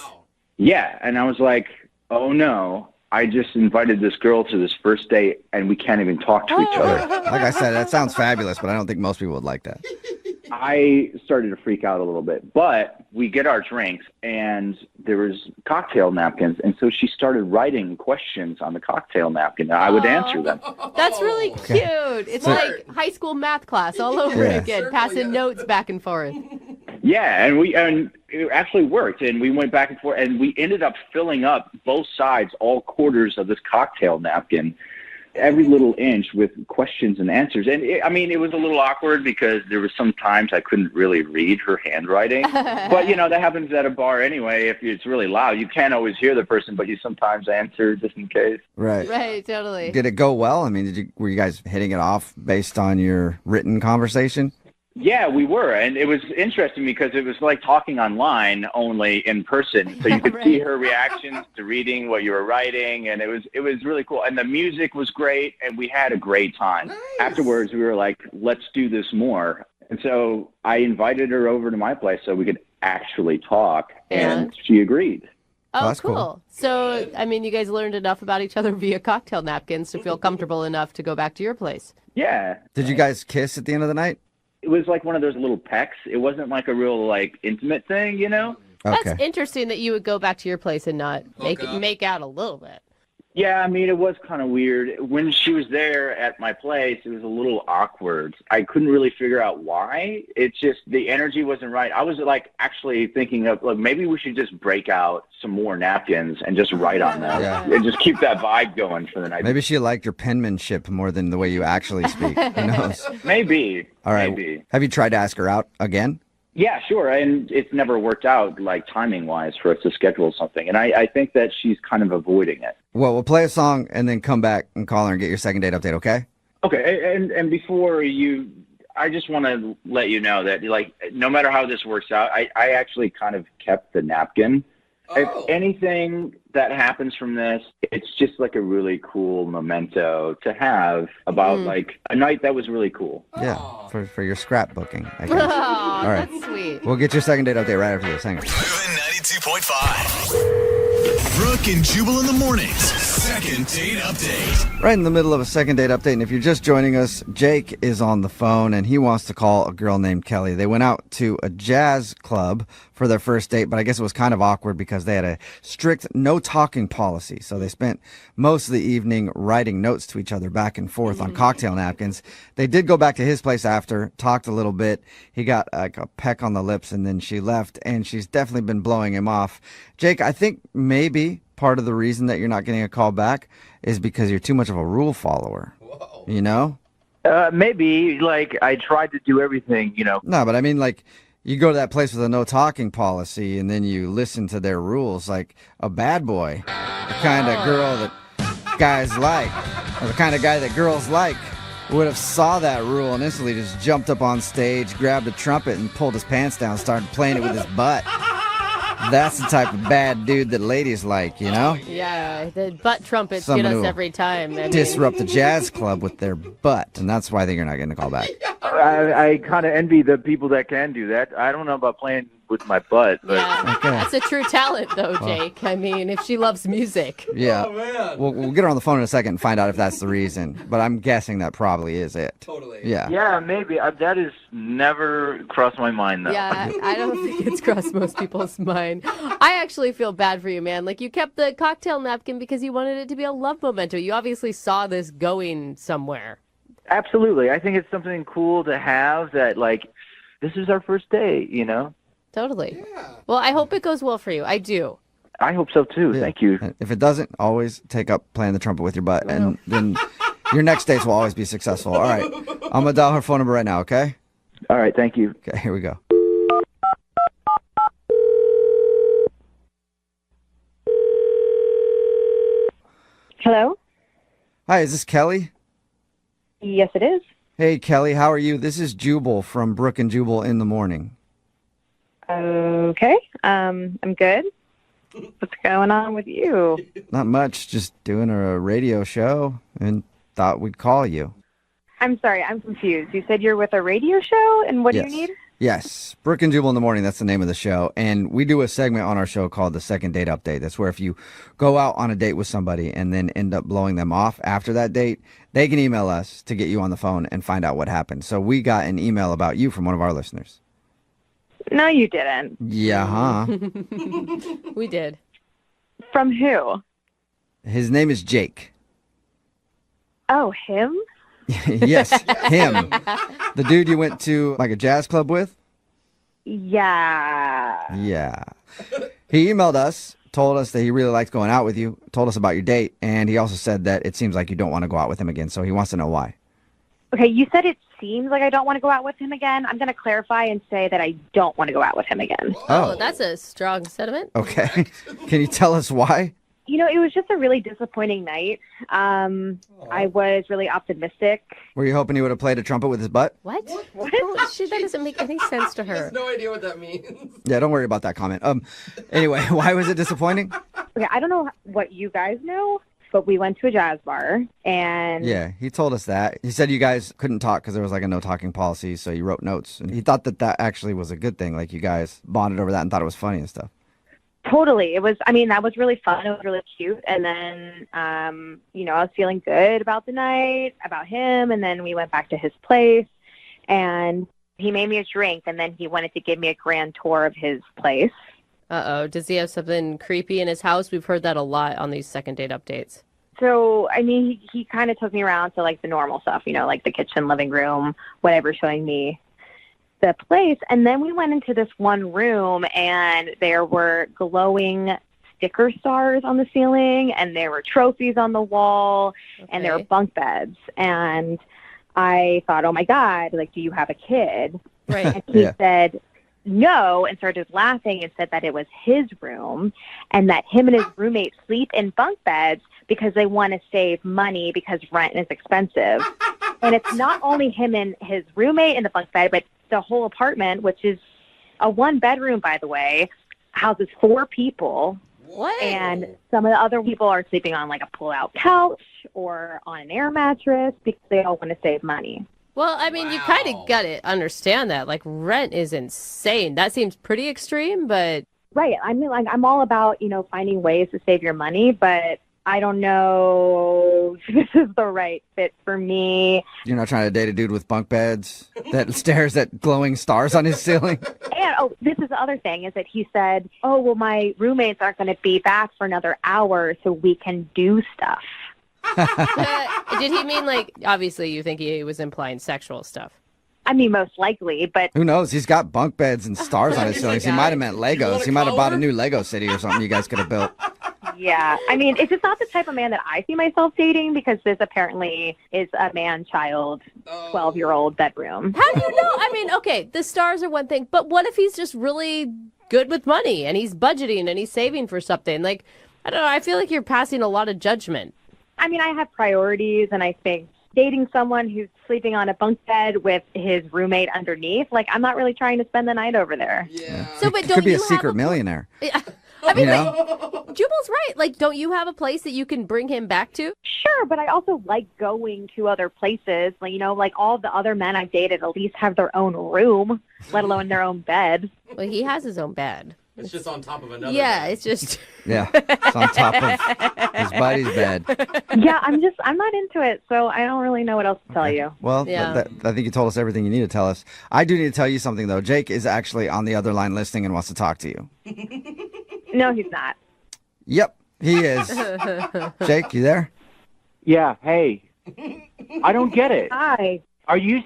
Yeah. And I was like, oh no, I just invited this girl to this first date and we can't even talk to each other. Like I said, that sounds fabulous, but I don't think most people would like that. I started to freak out a little bit, but we get our drinks and there was cocktail napkins. And so she started writing questions on the cocktail napkin. And I would answer them. That's really cute. It's like high school math class all over again, passing notes back and forth. Yeah, and it actually worked. And we went back and forth and we ended up filling up both sides, all quarters of this cocktail napkin, every little inch with questions and answers. And it was a little awkward because there was some times I couldn't really read her handwriting. But, that happens at a bar anyway. If it's really loud, you can't always hear the person, but you sometimes answer just in case. Right. Right, totally. Did it go well? I mean, were you guys hitting it off based on your written conversation? Yeah, we were. And it was interesting because it was like talking online, only in person. So you could see her reactions to reading what you were writing. And it was really cool. And the music was great. And we had a great time. Nice. Afterwards, we were like, let's do this more. And so I invited her over to my place so we could actually talk. And she agreed. Oh, that's cool. So, I mean, you guys learned enough about each other via cocktail napkins to feel comfortable enough to go back to your place. Yeah. Did you guys kiss at the end of the night? It was like one of those little pecks. It wasn't like a real like intimate thing, That's interesting that you would go back to your place and not make out a little bit. Yeah, I mean, it was kind of weird. When she was there at my place, it was a little awkward. I couldn't really figure out why. It's just the energy wasn't right. I was like actually thinking of like maybe we should just break out some more napkins and just write on them and just keep that vibe going for the night. Maybe she liked your penmanship more than the way you actually speak. Who knows? Maybe. All right. Maybe. Have you tried to ask her out again? Yeah, sure. And it's never worked out, like, timing-wise for us to schedule something. And I think that she's kind of avoiding it. Well, we'll play a song and then come back and call her and get your second date update, okay? Okay. And before I just want to let you know that, like, no matter how this works out, I actually kind of kept the napkin. If anything that happens from this, it's just like a really cool memento to have about like a night that was really cool. Yeah, for your scrapbooking, I guess. All right. That's sweet. We'll get your second date update right after this. Hang on. 92.5. Brooke and Jubal in the mornings. Second date update. Right in the middle of a second date update, and if you're just joining us, Jake is on the phone, and he wants to call a girl named Kelly. They went out to a jazz club for their first date, but I guess it was kind of awkward because they had a strict no-talking policy. So they spent most of the evening writing notes to each other back and forth on cocktail napkins. They did go back to his place after, talked a little bit. He got like a peck on the lips, and then she left, and she's definitely been blowing him off. Jake, I think maybe part of the reason that you're not getting a call back is because you're too much of a rule follower. Whoa. You know? Maybe, like, I tried to do everything, you know. No, but I mean, like, you go to that place with a no-talking policy, and then you listen to their rules, like a bad boy, the kind of girl that guys like, or the kind of guy that girls like, would have saw that rule and instantly just jumped up on stage, grabbed a trumpet, and pulled his pants down, started playing it with his butt. That's the type of bad dude that ladies like, you know? Yeah, the butt trumpets Someone get who us will every time. I mean. Disrupt the jazz club with their butt, and that's why I think you're not getting a call back. I kind of envy the people that can do that. I don't know about playing with my butt, but Yeah, Okay. that's a true talent, though, Jake. I mean, if she loves music. Yeah. We'll get her on the phone in a second and find out if that's the reason, but I'm guessing that probably is it. Totally. Yeah. yeah, maybe. That has never crossed my mind, though. Yeah, I don't think it's crossed most people's mind. I actually feel bad for you, man. Like, you kept the cocktail napkin because you wanted it to be a love memento. You obviously saw this going somewhere. Absolutely. I think it's something cool to have that, like, this is our first date, you know? Totally. Well, I hope it goes well for you. I do. I hope so, too. Yeah. Thank you. And if it doesn't, always take up playing the trumpet with your butt, and then your next dates will always be successful. All right. I'm going to dial her phone number right now, okay? All right, thank you. Okay, here we go. Hello? Hi, is this Kelly? Yes, it is. Hey, Kelly, how are you? This is Jubal from Brooke and Jubal in the morning. Okay. I'm good. What's going on with you? Not much, just doing a radio show and thought we'd call you. I'm sorry, I'm confused. You said you're with a radio show, and what do Yes. you need? Yes, Brooke and Jubal in the morning, that's the name of the show. And we do a segment on our show called the Second Date Update. That's where if you go out on a date with somebody and then end up blowing them off after that date, they can email us to get you on the phone and find out what happened. So we got an email about you from one of our listeners. No, you didn't. Yeah, huh? We did. From who? His name is Jake. Oh, him? Yes, him. The dude you went to like a jazz club with? Yeah. Yeah. He emailed us, told us that he really liked going out with you, told us about your date, and he also said that it seems like you don't want to go out with him again, so he wants to know why. Okay, you said it seems like I don't want to go out with him again. I'm going to clarify and say that I don't want to go out with him again. Oh, that's a strong sentiment. Okay. Can you tell us why? You know, it was just a really disappointing night. I was really optimistic. Were you hoping he would have played a trumpet with his butt? What? Oh, that doesn't make any sense to I her. have no idea what that means. Yeah, don't worry about that comment. Anyway, why was it disappointing? Okay, I don't know what you guys know, but we went to a jazz bar, and Yeah, he told us that. He said you guys couldn't talk because there was like a no talking policy, so you wrote notes. And he thought that that actually was a good thing. Like you guys bonded over that and thought it was funny and stuff. totally. It was, I mean, that was really fun. It was really cute. And then, you know, I was feeling good about the night, about him, and then we went back to his place, and he made me a drink, and then he wanted to give me a grand tour of his place. Uh-oh. Does he have something creepy in his house? We've heard that a lot on these second date updates. So, I mean, he kind of took me around to, like, the normal stuff, you know, like the kitchen, living room, whatever, showing me the place. And then we went into this one room, and there were glowing sticker stars on the ceiling, and there were trophies on the wall, and there were bunk beds. And I thought, oh, my God, like, do you have a kid? Right. And he said no, and started laughing and said that it was his room and that him and his roommate sleep in bunk beds because they want to save money because rent is expensive. And it's not only him and his roommate in the bunk bed, but the whole apartment, which is a one-bedroom, by the way, houses 4 people. What? And some of the other people are sleeping on, like, a pull-out couch or on an air mattress because they all want to save money. Well, I mean, you kind of got to understand that. Like, rent is insane. That seems pretty extreme, but Right. I mean, like, I'm all about, finding ways to save your money, but I don't know if this is the right fit for me. You're not trying to date a dude with bunk beds that stares at glowing stars on his ceiling? And, this is the other thing, is that he said, well, my roommates aren't going to be back for another hour, so we can do stuff. Did he mean, like, obviously you think he was implying sexual stuff? I mean, most likely, but... Who knows? He's got bunk beds and stars on his ceilings. He might have meant Legos. He might have bought a new Lego city or something you guys could have built. Yeah. I mean, it's just not the type of man that I see myself dating, because this apparently is a man-child, 12-year-old bedroom. How do you know? I mean, okay, the stars are one thing, but what if he's just really good with money and he's budgeting and he's saving for something? Like, I don't know. I feel like you're passing a lot of judgment. I mean, I have priorities, and I think dating someone who's sleeping on a bunk bed with his roommate underneath, like, I'm not really trying to spend the night over there. Yeah. So, but don't could be a secret millionaire. I mean, Jubal's right. Like, don't you have a place that you can bring him back to? Sure, but I also like going to other places. Like, like all the other men I've dated at least have their own room, let alone their own bed. Well, he has his own bed. It's just on top of another bed. Bed. It's just... Yeah, it's on top of his buddy's bed. Yeah, I'm not into it, so I don't really know what else to tell you. Well, I think you told us everything you need to tell us. I do need to tell you something, though. Jake is actually on the other line listening and wants to talk to you. No, he's not. Yep, he is. Jake, you there? Yeah, hey. I don't get it. Hi. Are you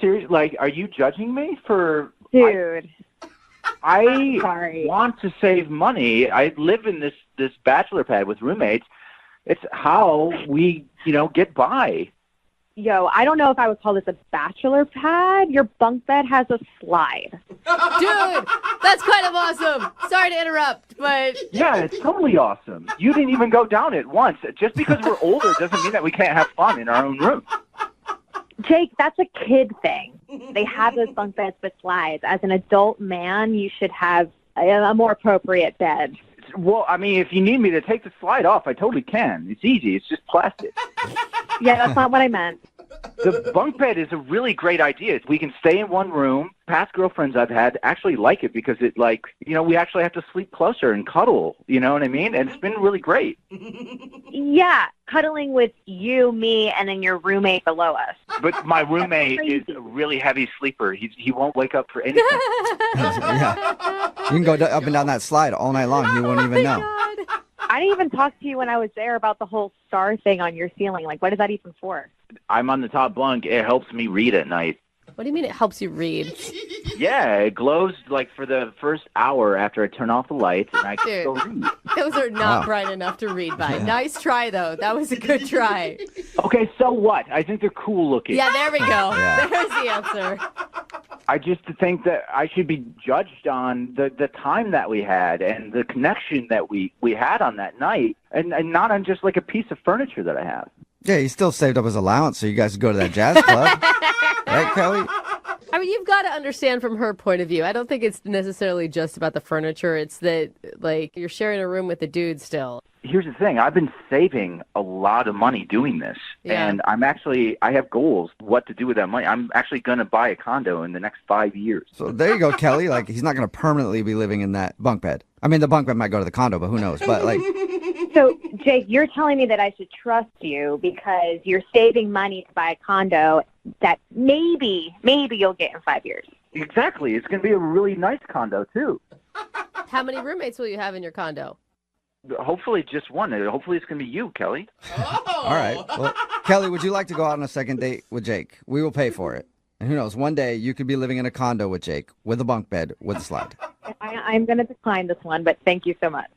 serious? Like, are you judging me for... Dude. I sorry. want to save money. I live in this bachelor pad with roommates. It's how we, get by. Yo, I don't know if I would call this a bachelor pad. Your bunk bed has a slide. Dude, that's kind of awesome. Sorry to interrupt, but... Yeah, it's totally awesome. You didn't even go down it once. Just because we're older doesn't mean that we can't have fun in our own room. Jake, that's a kid thing. They have those bunk beds with slides. As an adult man, you should have a more appropriate bed. Well, I mean, if you need me to take the slide off, I totally can. It's easy. It's just plastic. Yeah, that's not what I meant. The bunk bed is a really great idea. We can stay in one room. Past girlfriends I've had actually like it because it, like, we actually have to sleep closer and cuddle. You know what I mean? And it's been really great. Yeah, cuddling with you, me, and then your roommate below us. But my roommate is a really heavy sleeper. He won't wake up for anything. Yeah. You can go up and down that slide all night long. He won't even know. God. I didn't even talk to you when I was there about the whole star thing on your ceiling. Like, what is that even for? I'm on the top bunk. It helps me read at night. What do you mean it helps you read? Yeah, it glows like for the first hour after I turn off the lights and I can go read. Those are not bright enough to read by. Yeah. Nice try, though. That was a good try. Okay, so what? I think they're cool looking. Yeah, there we go. Yeah. There's the answer. I just think that I should be judged on the time that we had and the connection that we had on that night and not on just like a piece of furniture that I have. Yeah, he still saved up his allowance so you guys could go to that jazz club. Right, Kelly? I mean, you've got to understand from her point of view. I don't think it's necessarily just about the furniture. It's that, like, you're sharing a room with a dude still. Here's the thing. I've been saving a lot of money doing this. Yeah. And I have goals what to do with that money. I'm actually going to buy a condo in the next 5 years. So there you go, Kelly. Like, he's not going to permanently be living in that bunk bed. I mean, the bunk bed might go to the condo, but who knows? But, like... So, Jake, you're telling me that I should trust you because you're saving money to buy a condo that maybe you'll get in 5 years. Exactly. It's going to be a really nice condo, too. How many roommates will you have in your condo? Hopefully just one. Hopefully it's going to be you, Kelly. Oh. All right. Well, Kelly, would you like to go out on a second date with Jake? We will pay for it. And who knows, one day you could be living in a condo with Jake, with a bunk bed, with a slide. I'm going to decline this one, but thank you so much.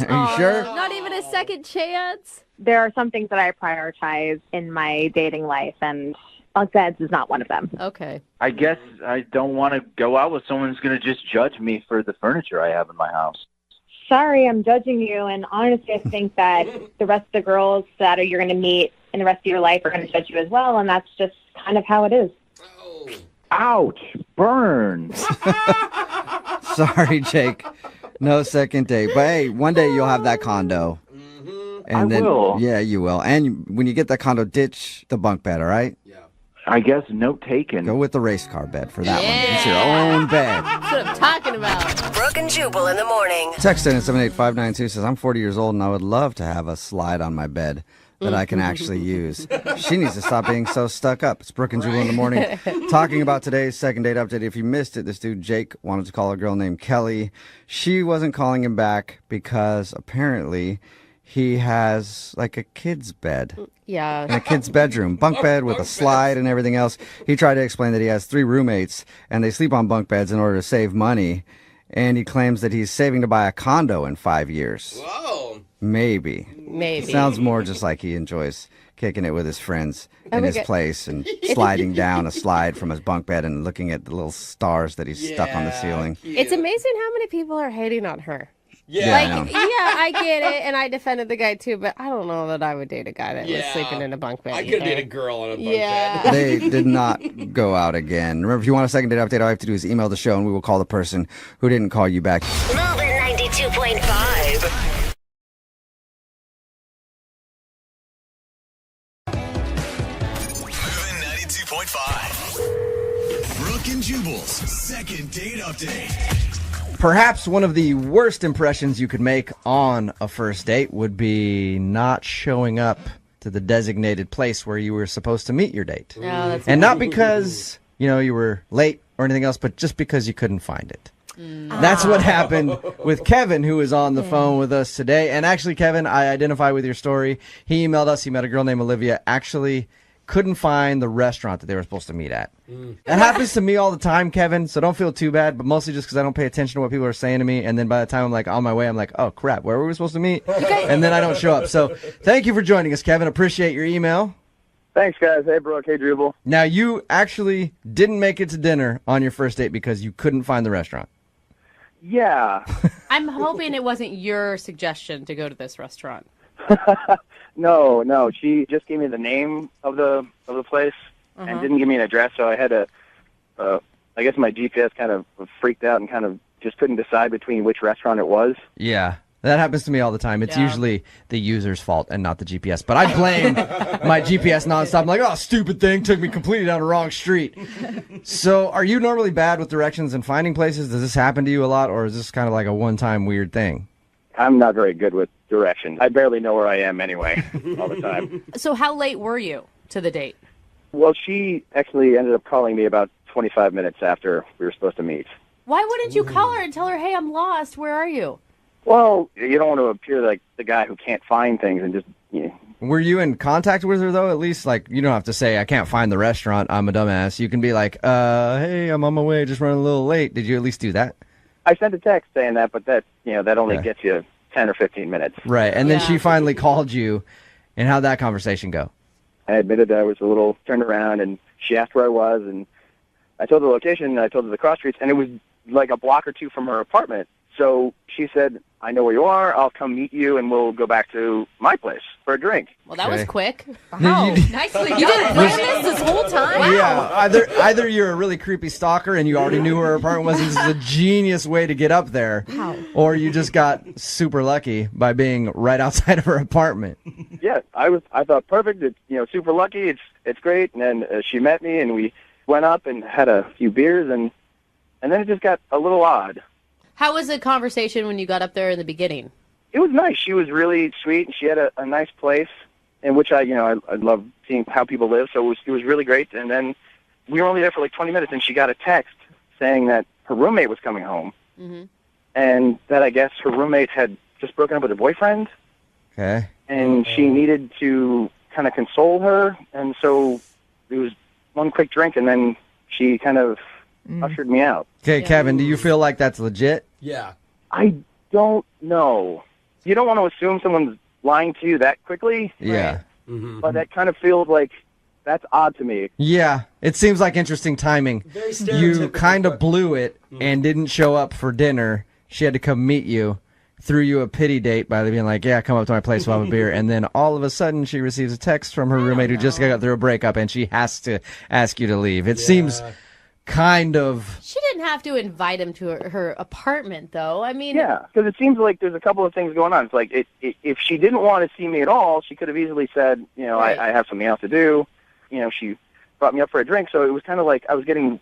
Are you sure? Not even a second chance? There are some things that I prioritize in my dating life, and bunk beds is not one of them. Okay. I guess I don't want to go out with someone who's going to just judge me for the furniture I have in my house. Sorry, I'm judging you, and honestly, I think that the rest of the girls that you're going to meet in the rest of your life are going to judge you as well, and that's just kind of how it is. Ouch! Burn! Sorry, Jake. No second date. But hey, one day you'll have that condo. Mm-hmm. And I will. Yeah, you will. And when you get that condo, ditch the bunk bed, all right? Yeah. I guess note taken. Go with the race car bed for that one. It's your own bed. That's what I'm talking about. Brooke and Jubal in the morning. Text in at 78592 says, I'm 40 years old and I would love to have a slide on my bed that I can actually use. She needs to stop being so stuck up. It's Brooke and Jubal in the morning. Talking about today's second date update. If you missed it, this dude Jake wanted to call a girl named Kelly. She wasn't calling him back because apparently he has like a kid's bed. Yeah. In a kid's bedroom. Bunk bed with a slide and everything else. He tried to explain that he has 3 roommates and they sleep on bunk beds in order to save money. And he claims that he's saving to buy a condo in 5 years. Whoa. Maybe. Maybe. Sounds more just like he enjoys kicking it with his friends in his place and sliding down a slide from his bunk bed and looking at the little stars that he's stuck on the ceiling. It's amazing how many people are hating on her. Yeah. Like, I get it, and I defended the guy too, but I don't know that I would date a guy that was sleeping in a bunk bed. I could date a girl on a bunk bed. They did not go out again. Remember, if you want a second date update, all you have to do is email the show and we will call the person who didn't call you back. Moving 92.5. Moving 92.5. Brooke and Jubal's second date update. Perhaps one of the worst impressions you could make on a first date would be not showing up to the designated place where you were supposed to meet your date. And not because, you were late or anything else, but just because you couldn't find it. That's what happened with Kevin, who is on the phone with us today. And actually, Kevin, I identify with your story. He emailed us. He met a girl named Olivia. Actually couldn't find the restaurant that they were supposed to meet at. That happens to me all the time, Kevin, so don't feel too bad, but mostly just because I don't pay attention to what people are saying to me, and then by the time I'm like on my way, I'm like, oh crap, where were we supposed to meet? And then I don't show up. So thank you for joining us, Kevin. Appreciate your email. Thanks, guys. Hey, Brooke. Hey, Jubal. Now, you actually didn't make it to dinner on your first date because you couldn't find the restaurant. Yeah. I'm hoping it wasn't your suggestion to go to this restaurant. No. She just gave me the name of the place and didn't give me an address, so I had to. I guess my GPS kind of freaked out and kind of just couldn't decide between which restaurant it was. Yeah, that happens to me all the time. It's usually the user's fault and not the GPS. But I blame my GPS nonstop. I'm like, oh, stupid thing, took me completely down the wrong street. So, are you normally bad with directions and finding places? Does this happen to you a lot, or is this kind of like a one-time weird thing? I'm not very good with directions. I barely know where I am anyway, all the time. So how late were you to the date? Well, she actually ended up calling me about 25 minutes after we were supposed to meet. Why wouldn't you call her and tell her, hey, I'm lost, where are you? Well, you don't want to appear like the guy who can't find things and just, Were you in contact with her, though? At least, like, you don't have to say, I can't find the restaurant, I'm a dumbass. You can be like, hey, I'm on my way, just running a little late. Did you at least do that? I sent a text saying that, but that, that only gets you 10 or 15 minutes. Right, and then she finally called you, and how'd that conversation go? I admitted that I was a little turned around, and she asked where I was, and I told her the location, and I told her the cross streets, and it was like a block or two from her apartment. So she said, I know where you are, I'll come meet you, and we'll go back to my place for a drink. Well, that was quick. Wow, nicely done. You didn't plan this whole time? Wow. Yeah, either you're a really creepy stalker and you already knew where her apartment was, and this is a genius way to get up there, or you just got super lucky by being right outside of her apartment. Yeah, I thought perfect. It's super lucky. It's great. And then she met me, and we went up and had a few beers, and then it just got a little odd. How was the conversation when you got up there in the beginning? It was nice. She was really sweet, and she had a nice place in which I love seeing how people live. So it was really great. And then we were only there for like 20 minutes, and she got a text saying that her roommate was coming home, and that I guess her roommate had just broken up with her boyfriend. Okay. And she needed to kind of console her, and so it was one quick drink, and then she kind of ushered me out. Okay, Kevin, do you feel like that's legit? Yeah. I don't know. You don't want to assume someone's lying to you that quickly. Yeah. But that kind of feels like that's odd to me. Yeah, it seems like interesting timing. Very You kind of blew it and didn't show up for dinner. She had to come meet you, threw you a pity date by being like, yeah, come up to my place, we'll have a beer. And then all of a sudden she receives a text from her roommate who just got through a breakup, and she has to ask you to leave. It seems kind of... She didn't have to invite him to her apartment, though. I mean... Yeah, because it seems like there's a couple of things going on. It's like, if she didn't want to see me at all, she could have easily said, I have something else to do. She brought me up for a drink. So it was kind of like I was getting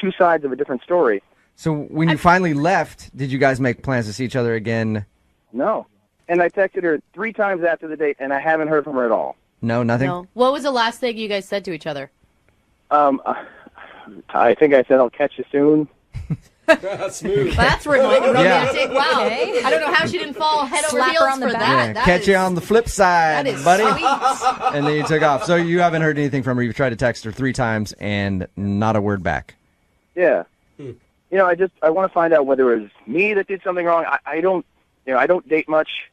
two sides of a different story. So when you finally left, did you guys make plans to see each other again? No. And I texted her 3 times after the date, and I haven't heard from her at all. No, nothing? No. What was the last thing you guys said to each other? I think I said I'll catch you soon. Smooth. That's romantic. Yeah. Wow. Okay. I don't know how she didn't fall head over Slap her heels on the for back. that. Yeah, That catch is- you on the flip side, that is buddy. sweet. And then you took off. So you haven't heard anything from her. You've tried to text her 3 times and not a word back. Yeah. You know, I want to find out whether it was me that did something wrong. I don't date much.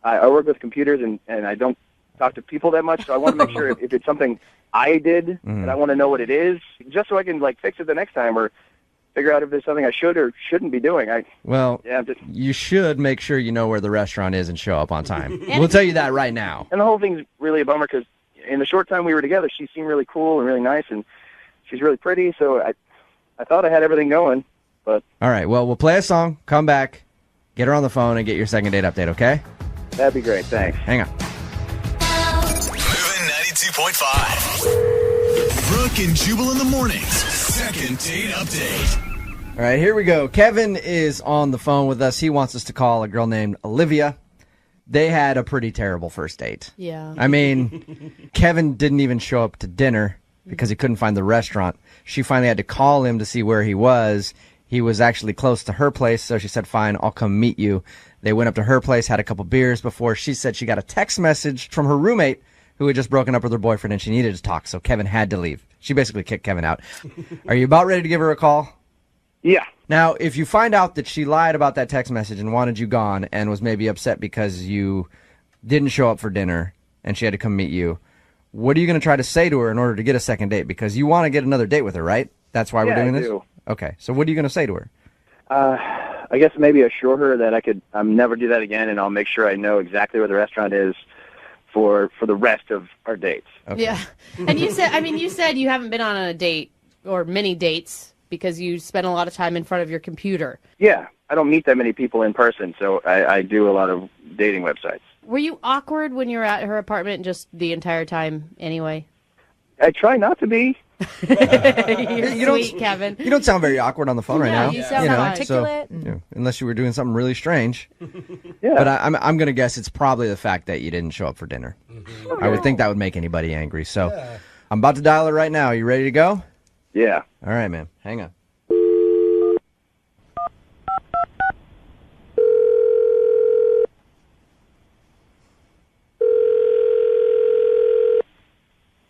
I work with computers and I don't talk to people that much. So I want to make sure if it's something I did, and I want to know what it is, just so I can fix it the next time or figure out if there's something I should or shouldn't be doing. You should make sure you know where the restaurant is and show up on time. We'll tell you that right now. And the whole thing's really a bummer because in the short time we were together, she seemed really cool and really nice, and she's really pretty. So I thought I had everything going. But all right, well, we'll play a song, come back, get her on the phone, and get your second date update, okay? That'd be great. Thanks. Hang on. Moving 92.5. Brooke and Jubal in the mornings. Second date update. All right, here we go. Kevin is on the phone with us. He wants us to call a girl named Olivia. They had a pretty terrible first date. Yeah. I mean, Kevin didn't even show up to dinner because he couldn't find the restaurant. She finally had to call him to see where he was. He was actually close to her place, so she said, fine, I'll come meet you. They went up to her place, had a couple beers before she said she got a text message from her roommate who had just broken up with her boyfriend and she needed to talk, so Kevin had to leave. She basically kicked Kevin out. Are you about ready to give her a call? Yeah. Now, if you find out that she lied about that text message and wanted you gone and was maybe upset because you didn't show up for dinner and she had to come meet you, what are you going to try to say to her in order to get a second date? Because you want to get another date with her, right? That's why we're doing this? Do. Okay, so what are you going to say to her? I guess maybe assure her that I'll never do that again, and I'll make sure I know exactly where the restaurant is for the rest of our dates. Okay. Yeah. And you said you haven't been on a date or many dates because you spend a lot of time in front of your computer. Yeah, I don't meet that many people in person, so I do a lot of dating websites. Were you awkward when you were at her apartment just the entire time anyway? I try not to be. You're sweet, Kevin. You don't sound very awkward on the phone right now. You sound articulate. So, unless you were doing something really strange. Yeah. But I'm going to guess it's probably the fact that you didn't show up for dinner. Okay. I would think that would make anybody angry. So I'm about to dial her right now. You ready to go? Yeah. All right, man. Hang on.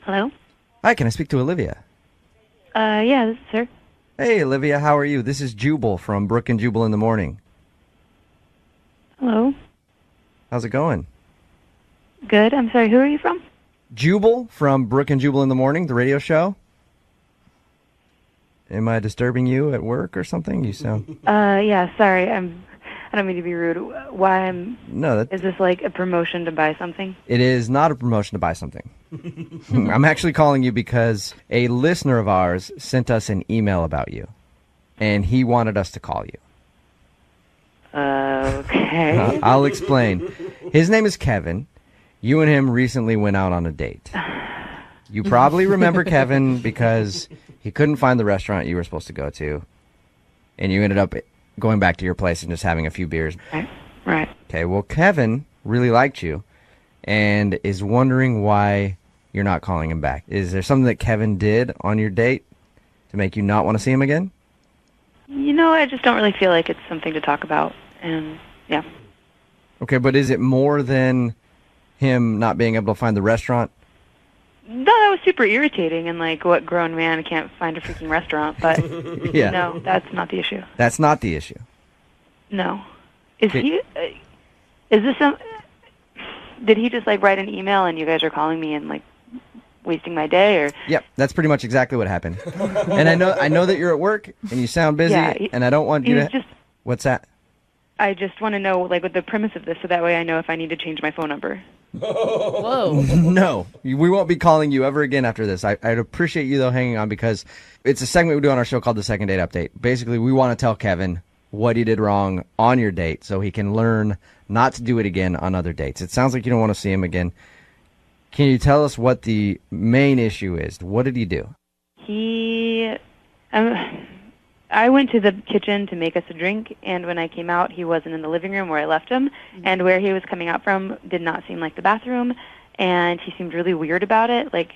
Hello? Hi, can I speak to Olivia? Yeah, this is her. Hey, Olivia, how are you? This is Jubal from Brooke and Jubal in the morning. Hello? How's it going? Good. I'm sorry, who are you from? Jubal from Brooke and Jubal in the morning, the radio show. Am I disturbing you at work or something? You sound... Yeah, sorry. I don't mean to be rude. No, Is this like a promotion to buy something? It is not a promotion to buy something. I'm actually calling you because a listener of ours sent us an email about you, and he wanted us to call you. Okay. I'll explain. His name is Kevin. You and him recently went out on a date. You probably remember Kevin because he couldn't find the restaurant you were supposed to go to, and you ended up going back to your place and just having a few beers. Right. Okay, well, Kevin really liked you and is wondering why you're not calling him back. Is there something that Kevin did on your date to make you not want to see him again? You know, I just don't really feel like it's something to talk about. And, yeah. Okay, but is it more than him not being able to find the restaurant? No, that was super irritating, and like, what grown man can't find a freaking restaurant? But Yeah. no, that's not the issue. That's not the issue. No, is he? Is this some? Did he just like write an email, and you guys are calling me and like wasting my day, or? Yep, that's pretty much exactly what happened. And I know that you're at work and you sound busy, Yeah, and I don't want you to. just. What's that? I just want to know like what the premise of this, so that way I know if I need to change my phone number. Whoa. No, we won't be calling you ever again after this. I'd appreciate you, though, hanging on because it's a segment we do on our show called the Second Date Update. Basically, we want to tell Kevin what he did wrong on your date so he can learn not to do it again on other dates. It sounds like you don't want to see him again. Can you tell us what the main issue is? What did he do? I went to the kitchen to make us a drink, and when I came out, he wasn't in the living room where I left him, and where he was coming out from did not seem like the bathroom, and he seemed really weird about it. Like,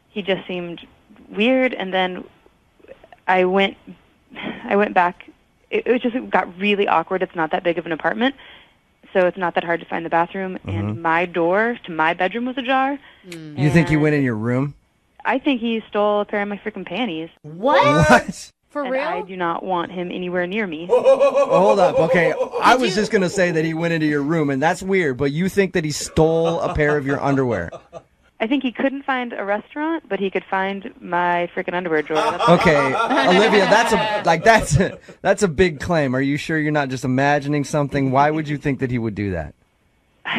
he just seemed weird, and then I went back. It got really awkward. It's not that big of an apartment, so it's not that hard to find the bathroom, and my door to my bedroom was ajar. You think he went in your room? I think he stole a pair of my freaking panties. What? For and real? I do not want him anywhere near me. Hold up. Okay. I was just going to say that he went into your room, and that's weird, but you think that he stole a pair of your underwear. I think he couldn't find a restaurant, but he could find my freaking underwear drawer. Okay, Olivia, that's a big claim. Are you sure you're not just imagining something? Why would you think that he would do that?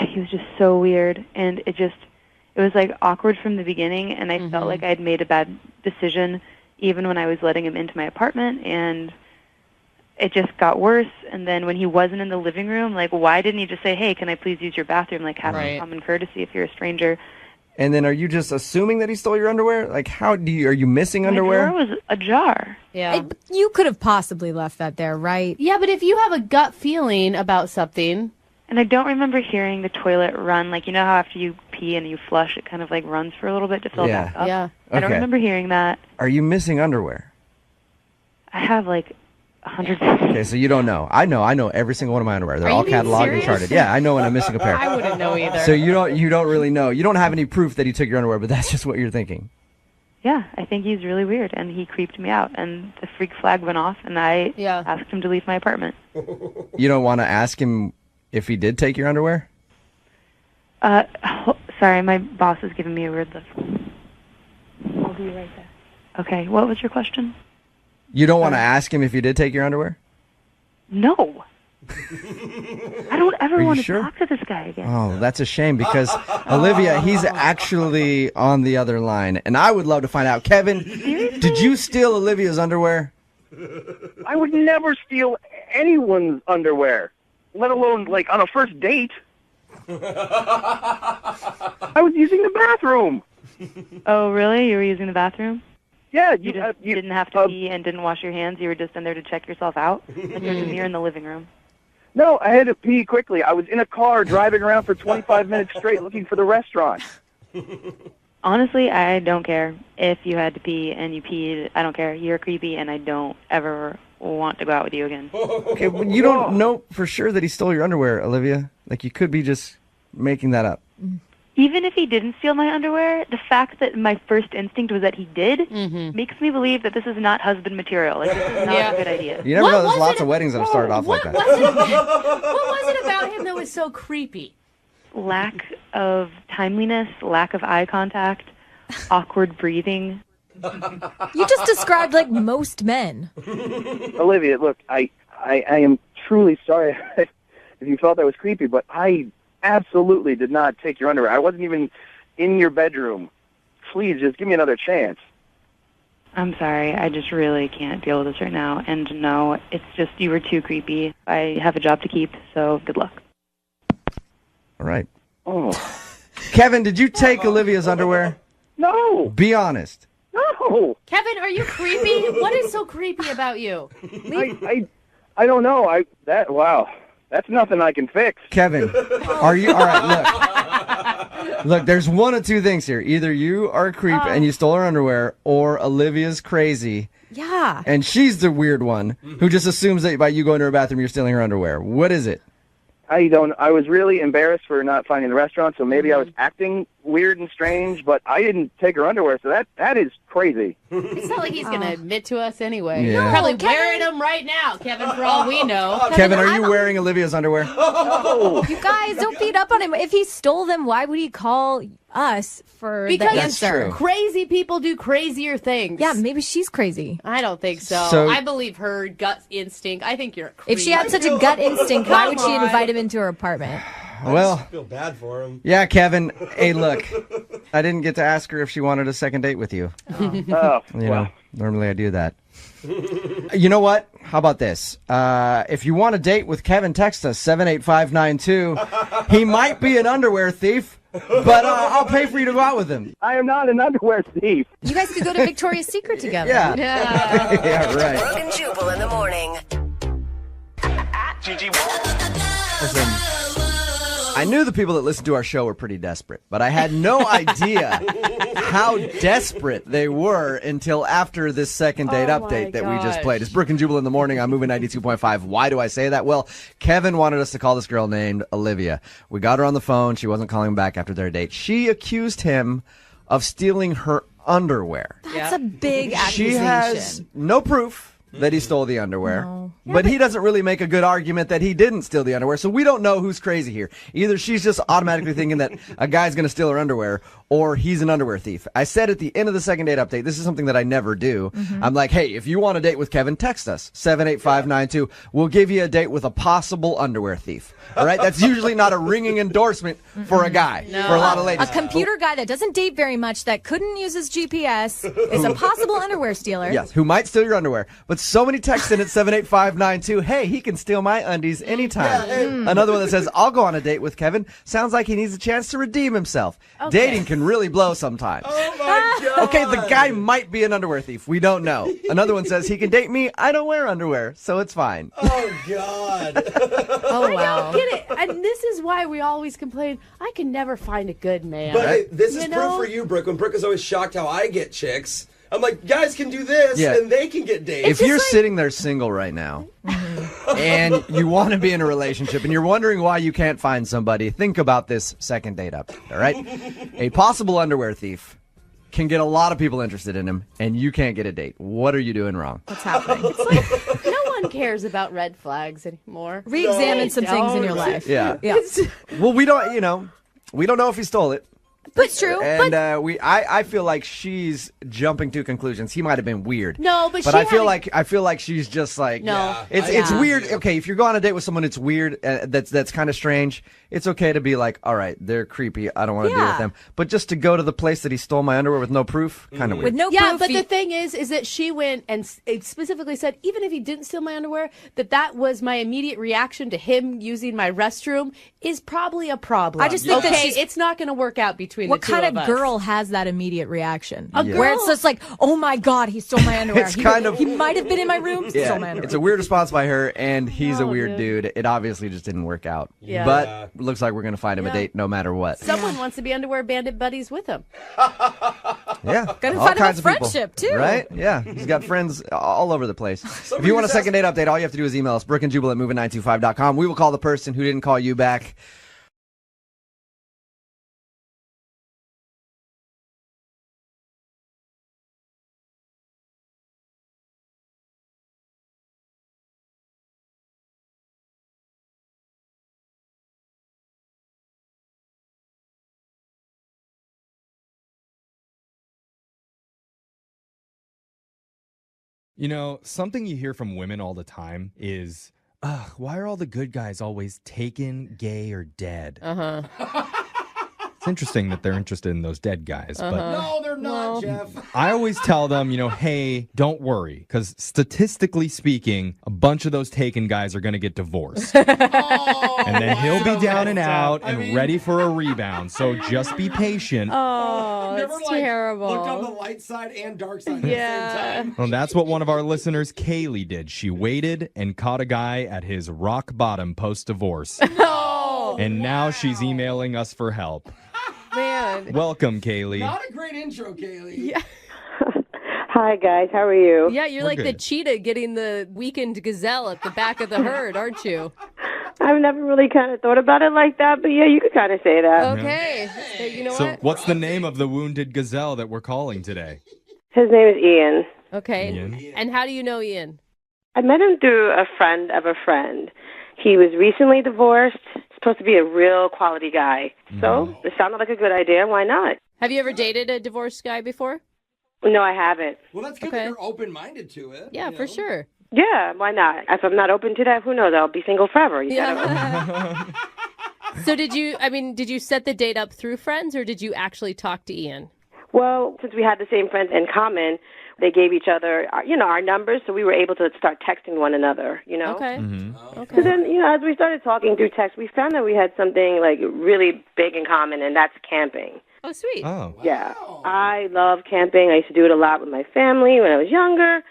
He was just so weird, and it was like awkward from the beginning, and I felt like I'd made a bad decision even when I was letting him into my apartment, and it just got worse. And then when he wasn't in the living room, like, why didn't he just say, hey, can I please use your bathroom? Like, have some common courtesy if you're a stranger. And then are you just assuming that he stole your underwear? Like, are you missing underwear? My drawer was ajar. Yeah. You could have possibly left that there, right? Yeah, but if you have a gut feeling about something. And I don't remember hearing the toilet run. Like, you know how after you pee and you flush, it kind of like runs for a little bit to fill back up? Yeah. I don't remember hearing that. Are you missing underwear? I have like 100. Okay, so you don't know. I know every single one of my underwear. They're all cataloged and charted. Yeah, I know when I'm missing a pair. I wouldn't know either. So you don't really know. You don't have any proof that he took your underwear, but that's just what you're thinking. Yeah, I think he's really weird, and he creeped me out, and the freak flag went off, and I asked him to leave my apartment. You don't want to ask him if he did take your underwear? Sorry, my boss is giving me a weird look. I'll be right back. Okay, what was your question? You don't want to ask him if he did take your underwear? No. I don't ever want to talk to this guy again. Oh, that's a shame because, Olivia, he's actually on the other line, and I would love to find out. Kevin, did you steal Olivia's underwear? I would never steal anyone's underwear, let alone, like, on a first date. I was using the bathroom. Oh, really? You were using the bathroom? Yeah. You didn't have to pee and didn't wash your hands? You were just in there to check yourself out? Like there's a mirror in the living room. No, I had to pee quickly. I was in a car driving around for 25 minutes straight looking for the restaurant. Honestly, I don't care. If you had to pee and you peed, I don't care. You're creepy, and I don't ever want to go out with you again. Okay, well, you don't know for sure that he stole your underwear, Olivia. Like, you could be just making that up. Even if he didn't steal my underwear, the fact that my first instinct was that he did makes me believe that this is not husband material. Like, this is not a good idea. You never know, there's lots of weddings that have started off like that. What was it about him that was so creepy? Lack of timeliness, lack of eye contact, awkward breathing. You just described like most men. Olivia, look, I am truly sorry if you felt that was creepy, but I absolutely did not take your underwear. I wasn't even in your bedroom. Please, just give me another chance. I'm sorry. I just really can't deal with this right now. And no, it's just you were too creepy. I have a job to keep, so good luck. All right. Oh. Kevin, did you take Olivia's underwear? No. Be honest. No. Kevin, are you creepy? What is so creepy about you? I don't know. Wow. That's nothing I can fix. Kevin, are you all right? Look, there's one of two things here. Either you are a creep and you stole her underwear, or Olivia's crazy. Yeah. And she's the weird one who just assumes that by you going to her bathroom, you're stealing her underwear. What is it? I was really embarrassed for not finding the restaurant, so maybe I was acting weird and strange, but I didn't take her underwear, so that is crazy. It's not like he's going to admit to us anyway. Yeah. You're probably wearing them right now, Kevin, for all we know. Kevin, are you wearing Olivia's underwear? You guys, don't beat up on him. If he stole them, why would he call us for the answer? True. Crazy people do crazier things. Yeah, maybe she's crazy. I don't think so. I believe her gut instinct. I think you're a creep. If she had such a gut instinct, why would she invite him into her apartment? Well, I feel bad for him. Yeah, Kevin. Hey, look, I didn't get to ask her if she wanted a second date with you. You know, normally I do that. You know what? How about this? If you want a date with Kevin, text us 78592. He might be an underwear thief, but I'll pay for you to go out with him. I am not an underwear thief. You guys could go to Victoria's Secret together. Yeah. Yeah, right. Brooke and Jubal in the morning. Listen, I knew the people that listened to our show were pretty desperate, but I had no idea how desperate they were until after this second date update that we just played. It's Brooke and Jubal in the morning. I'm moving 92.5. Why do I say that? Well, Kevin wanted us to call this girl named Olivia. We got her on the phone. She wasn't calling him back after their date. She accused him of stealing her underwear. That's a big accusation. She has no proof that he stole the underwear, but he doesn't really make a good argument that he didn't steal the underwear, so we don't know who's crazy here. Either she's just automatically thinking that a guy's going to steal her underwear, or he's an underwear thief. I said at the end of the second date update, this is something that I never do. I'm like, hey, if you want a date with Kevin, text us, 78592. We'll give you a date with a possible underwear thief. All right? That's usually not a ringing endorsement for a guy, for a lot of ladies. A computer guy that doesn't date very much, that couldn't use his GPS, is a possible underwear stealer. Yes, who might steal your underwear. But so many texts in at 78592. Hey, he can steal my undies anytime. Another one that says, I'll go on a date with Kevin. Sounds like he needs a chance to redeem himself. Dating can really blow sometimes. Oh my God. Okay, the guy might be an underwear thief. We don't know. Another one says, he can date me. I don't wear underwear, so it's fine. Oh, God. Oh, wow. I don't get it. And this is why we always complain, I can never find a good man. But hey, this is proof for you, Brooke. When Brooke is always shocked how I get chicks. I'm like, guys can do this, and they can get dates. If you're sitting there single right now, and you want to be in a relationship, and you're wondering why you can't find somebody, think about this second date up. All right? A possible underwear thief can get a lot of people interested in him, and you can't get a date. What are you doing wrong? What's happening? It's like, no one cares about red flags anymore. Re-examine some things in your life. Yeah. Well, we don't know if he stole it. But it's true. And I feel like she's jumping to conclusions. He might have been weird. No, but I feel like she's just like, no. It's weird. Okay, if you're going on a date with someone, it's weird. That's kind of strange. It's okay to be like, all right, they're creepy. I don't want to deal with them. But just to go to the place that he stole my underwear with no proof, kind of weird. With no proof. proof. But the thing is that she went and specifically said, even if he didn't steal my underwear, that was my immediate reaction to him using my restroom is probably a problem. I just think that it's not going to work out between the two of us. What kind of girl has that immediate reaction? A girl? Where it's just like, oh my God, he stole my underwear. It's He might have been in my room, stole my underwear. It's a weird response by her, and he's a weird dude. It obviously just didn't work out. Yeah. But looks like we're going to find him a date no matter what. Someone wants to be underwear bandit buddies with him. Yeah. Gotta all find him a kinds of people. friendship, too. Right? Yeah. He's got friends all over the place. If you want a second date update, all you have to do is email us, brookandjubal at moving925.com. We will call the person who didn't call you back. You know, something you hear from women all the time is, why are all the good guys always taken, gay, or dead? It's interesting that they're interested in those dead guys, but No, they're not, Jeff. I always tell them, hey, don't worry, because statistically speaking, a bunch of those taken guys are going to get divorced. And then he'll be down and out and ready for a rebound, so just be patient. Oh, it's terrible. Looked on the light side and dark side at the same time. Well, that's what one of our listeners, Kaylee, did. She waited and caught a guy at his rock bottom post-divorce. And now she's emailing us for help. Man. Welcome, Kaylee. Not a great intro, Kaylee. Yeah. Hi, guys. How are you? Yeah, you're We're like the good. cheetah getting the weakened gazelle at the back of the herd, aren't you? I've never really kind of thought about it like that, but yeah, you could kind of say that. Okay. So, you know So what? what's the name of the wounded gazelle that we're calling today? His name is Ian. Okay. Ian. And how do you know Ian? I met him through a friend of a friend. He was recently divorced, supposed to be a real quality guy. So it sounded like a good idea. Why not? Have you ever dated a divorced guy before? No, I haven't. Well, that's good that you're open-minded to it. Yeah, for sure. Yeah, why not? If I'm not open to that, who knows? I'll be single forever. You gotta So did you set the date up through friends, or did you actually talk to Ian? Well, since we had the same friends in common, they gave each other, our numbers, so we were able to start texting one another, Okay. Okay. So then, as we started talking through text, we found that we had something, like, really big in common, and that's camping. Oh, sweet. Oh. Yeah. I love camping. I used to do it a lot with my family when I was younger.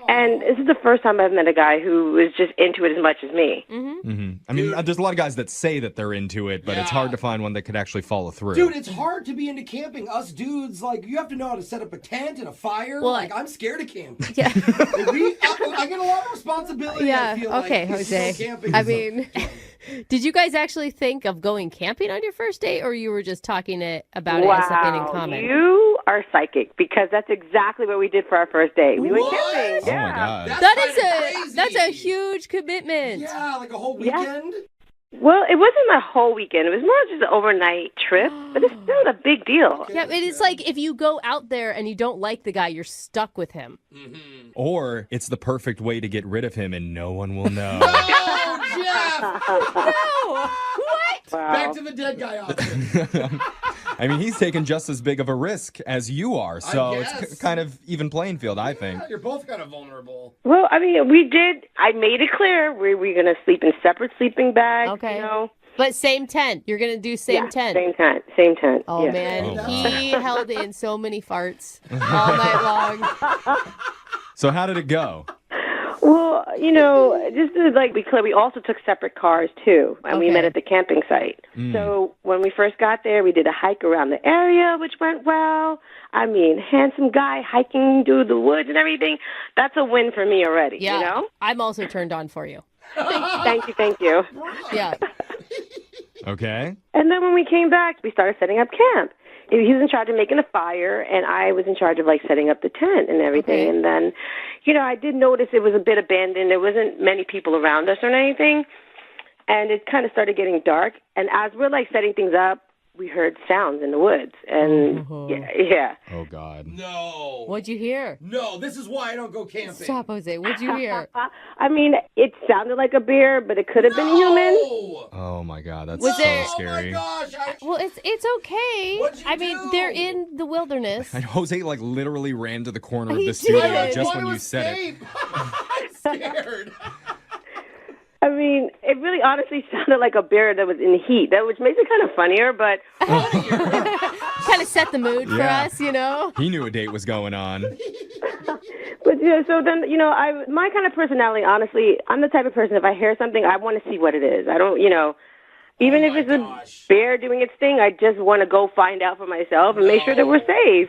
And this is the first time I've met a guy who was just into it as much as me. I mean, there's a lot of guys that say that they're into it, but it's hard to find one that could actually follow through. Dude, it's hard to be into camping. Us dudes, like, you have to know how to set up a tent and a fire. Well, like, I'm scared of camping. Yeah. I get a lot of responsibility. Yeah, I feel okay, like, Jose. Camping I mean, did you guys actually think of going camping on your first date, or you were just talking about it as something in common? You are psychic, because that's exactly what we did for our first date. We went camping. Oh, my God. That's a huge commitment. Yeah, like a whole weekend. Well, it wasn't a whole weekend. It was more just an overnight trip, but it's still a big deal. Yeah, it's like if you go out there and you don't like the guy, you're stuck with him. Or it's the perfect way to get rid of him and no one will know. Oh, Jeff! No! What? Wow. Back to the dead guy option. I mean, he's taking just as big of a risk as you are, so guess. it's kind of even playing field, I think. You're both kind of vulnerable. Well, I mean, I made it clear we're going to sleep in separate sleeping bags. Okay. You know? But same tent. You're going to do same tent. Same tent. Oh, yeah. man. Oh, He held in so many farts all night long. So how did it go? Well, just to be clear, we also took separate cars, too, and we met at the camping site. So when we first got there, we did a hike around the area, which went well. I mean, handsome guy hiking through the woods and everything. That's a win for me already, Yeah. I'm also turned on for you. Thank you. Yeah. Okay. And then when we came back, we started setting up camp. He was in charge of making a fire, and I was in charge of, setting up the tent and everything. Okay. And then, I did notice it was a bit abandoned. There wasn't many people around us or anything. And it kind of started getting dark. And as we're, setting things up, we heard sounds in the woods. And, yeah. Oh, God. No. What'd you hear? No, this is why I don't go camping. Stop, Jose. What'd you hear? I mean, it sounded like a bear, but it could have been a human. Oh, my God. That's Was so there- scary. Oh, my gosh. Well, it's okay. What'd you I mean, do? they're in the wilderness. And Jose, literally ran to the corner of He the studio did. just I when want you to said it. escape. I'm scared. I mean, it really honestly sounded like a bear that was in heat, which makes it kind of funnier, but... Kind of set the mood for Yeah. us, you know? He knew a date was going on. But yeah, so then, my kind of personality, honestly, I'm the type of person, if I hear something, I want to see what it is. I don't, even if it's a bear doing its thing, I just want to go find out for myself and make sure that we're safe.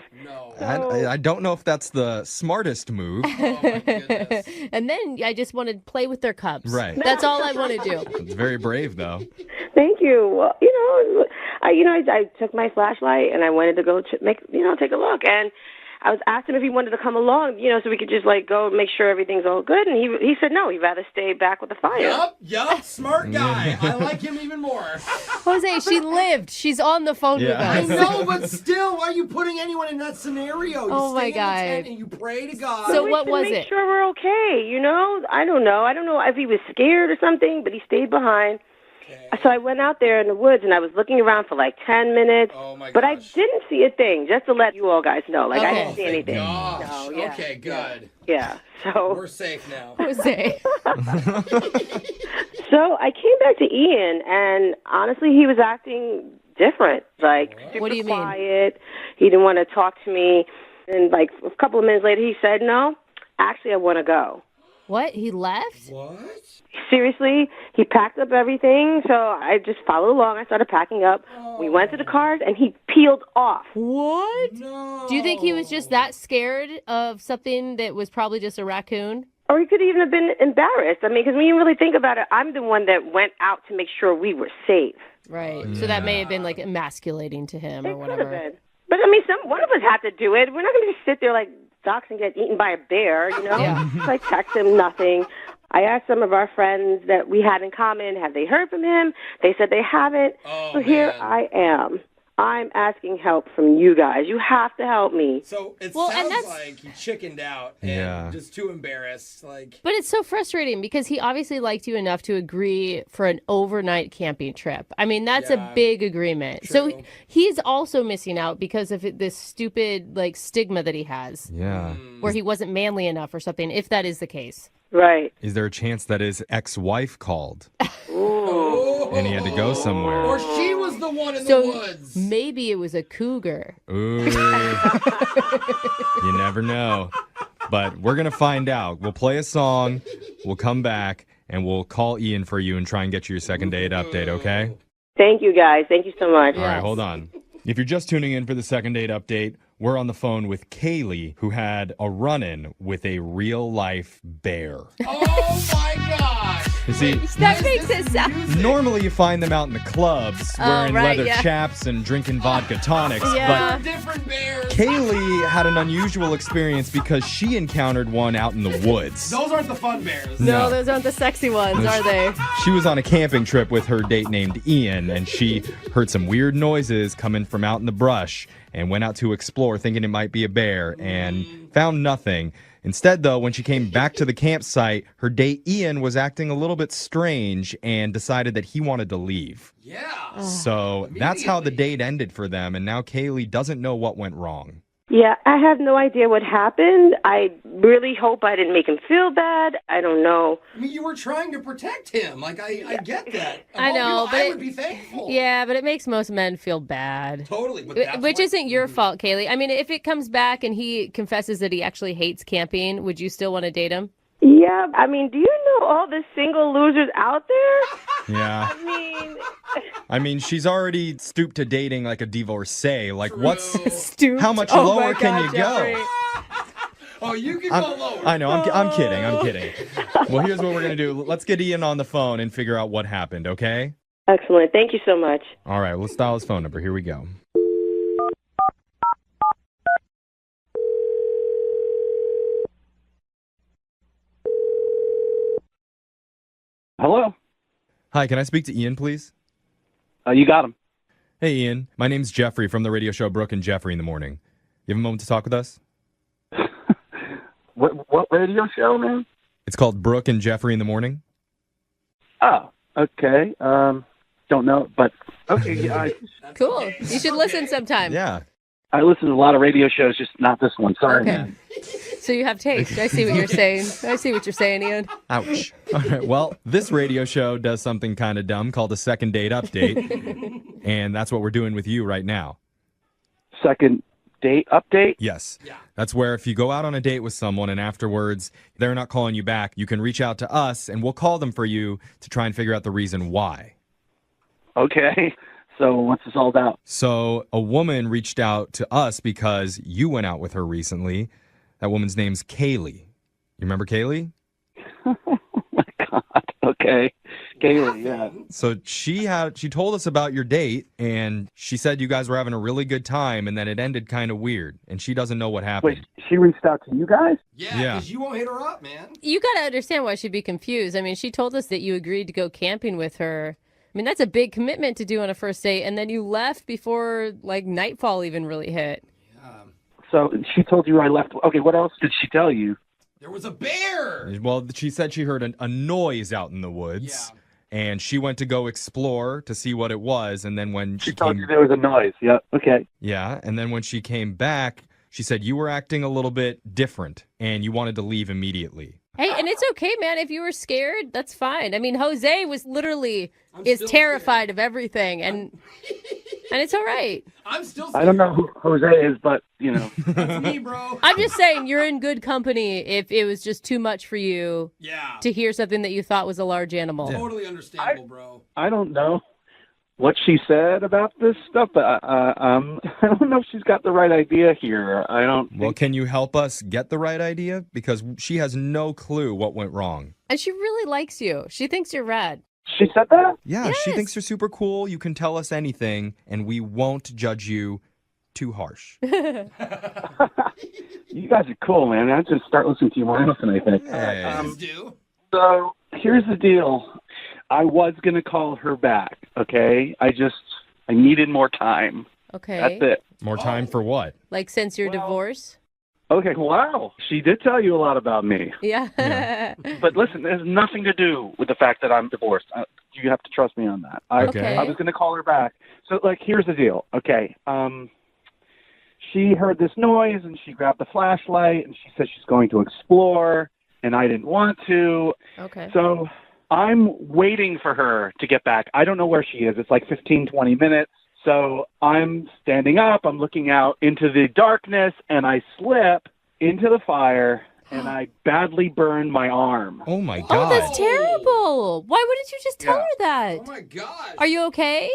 I don't know if that's the smartest move. And then I just want to play with their cubs. Right. That's all I want to do. It's very brave, though. Thank you. Well, I took my flashlight and I wanted to go take a look. And I was asking him if he wanted to come along, so we could just go make sure everything's all good. And he said no, he'd rather stay back with the fire. Yup, smart guy. I like him even more. Jose, she lived. She's on the phone with I us. know, but still, why are you putting anyone in that scenario? You Oh, my stay in the God. tent and you pray to God. So what To was make it? sure we're okay, I don't know. I don't know if he was scared or something, but he stayed behind. So I went out there in the woods and I was looking around for 10 minutes, but I didn't see a thing. Just to let you all guys know, I didn't see anything. Gosh. So, yeah. Okay, good. Yeah. So We're safe now. Jose. So I came back to Ian, and honestly, he was acting different. Super What do you mean? quiet. He didn't want to talk to me. And a couple of minutes later, he said, "No, actually, I want to go." What? He left? What? Seriously, he packed up everything, so I just followed along. I started packing up. We went to the cars, and he peeled off. What? No. Do you think he was just that scared of something that was probably just a raccoon? Or he could even have been embarrassed. I mean, because when you really think about it, I'm the one that went out to make sure we were safe. Right. So that may have been emasculating to him or It could whatever. have been. But I mean, one of us had to do it. We're not going to just sit there like ducks and get eaten by a bear, Yeah. Text him, nothing. I asked some of our friends that we had in common, have they heard from him? They said they haven't. Oh, So here man. I am. I'm asking help from you guys. You have to help me. So it Well, and sounds that's- like he chickened out and just too embarrassed. Like, But it's so frustrating because he obviously liked you enough to agree for an overnight camping trip. I mean, that's a big agreement. So he's also missing out because of this stupid like stigma that he has. Yeah. Where he wasn't manly enough or something, if that is the case. Right. Is there a chance that his ex-wife called? And he had to go somewhere. Or she was the one in the So woods. maybe it was a cougar. Ooh. You never know. But we're going to find out. We'll play a song, we'll come back, and we'll call Ian for you and try and get you your second date update, okay? Thank you, guys. Thank you so much. All right, hold on. If you're just tuning in for the second date update, we're on the phone with Kaylee, who had a run-in with a real-life bear. Oh, my gosh. You see, That makes it sound... normally you find them out in the clubs wearing leather chaps and drinking vodka tonics, Yeah. but Different bears. Kaylee had an unusual experience because she encountered one out in the woods. Those aren't the fun bears. No, those aren't the sexy ones, are they? She was on a camping trip with her date named Ian, and she heard some weird noises coming from out in the brush and went out to explore thinking it might be a bear and found nothing. Instead, though, when she came back to the campsite, her date Ian was acting a little bit strange and decided that he wanted to leave. Yeah. So that's how the date ended for them, and now Kaylee doesn't know what went wrong. Yeah, I have no idea what happened. I really hope I didn't make him feel bad. I don't know. I mean, you were trying to protect him. Like, I get that. Of I all know, people, but I would be thankful. Yeah, but it makes most men feel bad. Totally. But that's Which isn't your fault, Kaylee. I mean, if it comes back and he confesses that he actually hates camping, would you still want to date him? Yeah, I mean, do you know all the single losers out there? Yeah. I mean, she's already stooped to dating like a divorcee. Like, Stooped? how much Oh lower my can God, you Jeffrey. go? Oh, you can go lower. I know. I'm kidding. I'm kidding. Well, here's what we're going to do. Let's get Ian on the phone and figure out what happened, okay? Excellent. Thank you so much. All right. Let's dial his phone number. Here we go. Hello? Hi, can I speak to Ian, please? You got him. Hey, Ian. My name's Jeffrey from the radio show Brooke and Jeffrey in the Morning. You have a moment to talk with us? What radio show, man? It's called Brooke and Jeffrey in the Morning. Oh, okay. Don't know, but okay. Yeah, Cool. You should listen sometime. Yeah. I listen to a lot of radio shows, just not this one. Sorry, man. So you have taste. I see what you're saying. I see what you're saying, Ian. Ouch. All right. Well, this radio show does something kind of dumb called a second date update. And that's what we're doing with you right now. Second date update? Yes. Yeah. That's where if you go out on a date with someone and afterwards they're not calling you back, you can reach out to us and we'll call them for you to try and figure out the reason why. Okay. So what's this all about? So a woman reached out to us because you went out with her recently. That woman's name's Kaylee. You remember Kaylee? Okay. Kaylee, yeah. So she told us about your date, and she said you guys were having a really good time, and then it ended kind of weird, and she doesn't know what happened. Wait, she reached out to you guys? Yeah, because you won't hit her up, man. You got to understand why she'd be confused. I mean, she told us that you agreed to go camping with her. I mean, that's a big commitment to do on a first date, and then you left before, like, nightfall even really hit. So she told you I left. Okay, what else did she tell you? There was a bear. Well, she said she heard a noise out in the woods, and she went to go explore to see what it was, and then when she told you there was a noise. Yeah, okay. Yeah, and then when she came back, she said you were acting a little bit different, and you wanted to leave immediately. Hey, and it's okay, man. If you were scared, that's fine. I mean, Jose was literally terrified of everything, and it's all right. I'm still I don't know who Jose is, but, you know. That's me, bro. I'm just saying you're in good company if it was just too much for you to hear something that you thought was a large animal. Totally understandable, bro. I don't know what she said about this stuff, but I don't know if she's got the right idea here. I don't. Well, can you help us get the right idea? Because she has no clue what went wrong. And she really likes you. She thinks you're rad. She said that? Yeah, she thinks you're super cool. You can tell us anything, and we won't judge you too harsh. You guys are cool, man. I just start listening to you more often, I think. So here's the deal. I was going to call her back, okay? I needed more time. Okay. That's it. More time for what? Like since your divorce? Okay, wow. She did tell you a lot about me. Yeah. But listen, it has nothing to do with the fact that I'm divorced. You have to trust me on that. I was going to call her back. So, here's the deal. Okay. She heard this noise, and she grabbed the flashlight, and she said she's going to explore, and I didn't want to. Okay. So I'm waiting for her to get back. I don't know where she is. It's like 15, 20 minutes. So I'm standing up, I'm looking out into the darkness, and I slip into the fire, and I badly burn my arm. Oh, my God. Oh, that's terrible. Why wouldn't you just tell her that? Oh, my God. Are you okay?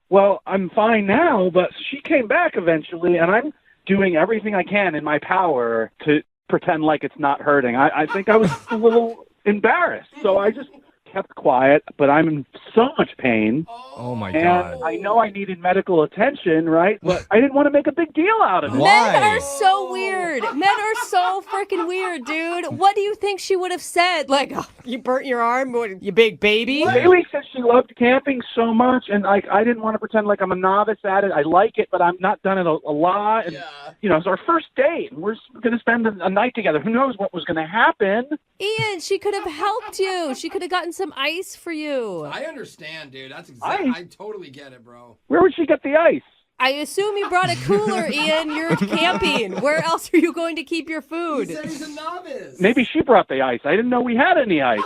Well, I'm fine now, but she came back eventually, and I'm doing everything I can in my power to pretend like it's not hurting. I think I was a little embarrassed, so I just kept quiet, but I'm in so much pain. Oh, my and God. I know I needed medical attention, right? But I didn't want to make a big deal out of it. Why? Men are so weird. Men are so freaking weird, dude. What do you think she would have said? Like, oh, you burnt your arm, you big baby? Haley said she loved camping so much, and I didn't want to pretend like I'm a novice at it. I like it, but I'm not done it a lot. And, it's our first date, and we're going to spend a night together. Who knows what was going to happen? Ian, she could have helped you. She could have gotten some ice for you. I understand, dude. That's exactly. I totally get it, bro. Where would she get the ice? I assume you brought a cooler, Ian. You're camping. Where else are you going to keep your food? He said he's a novice. Maybe she brought the ice. I didn't know we had any ice.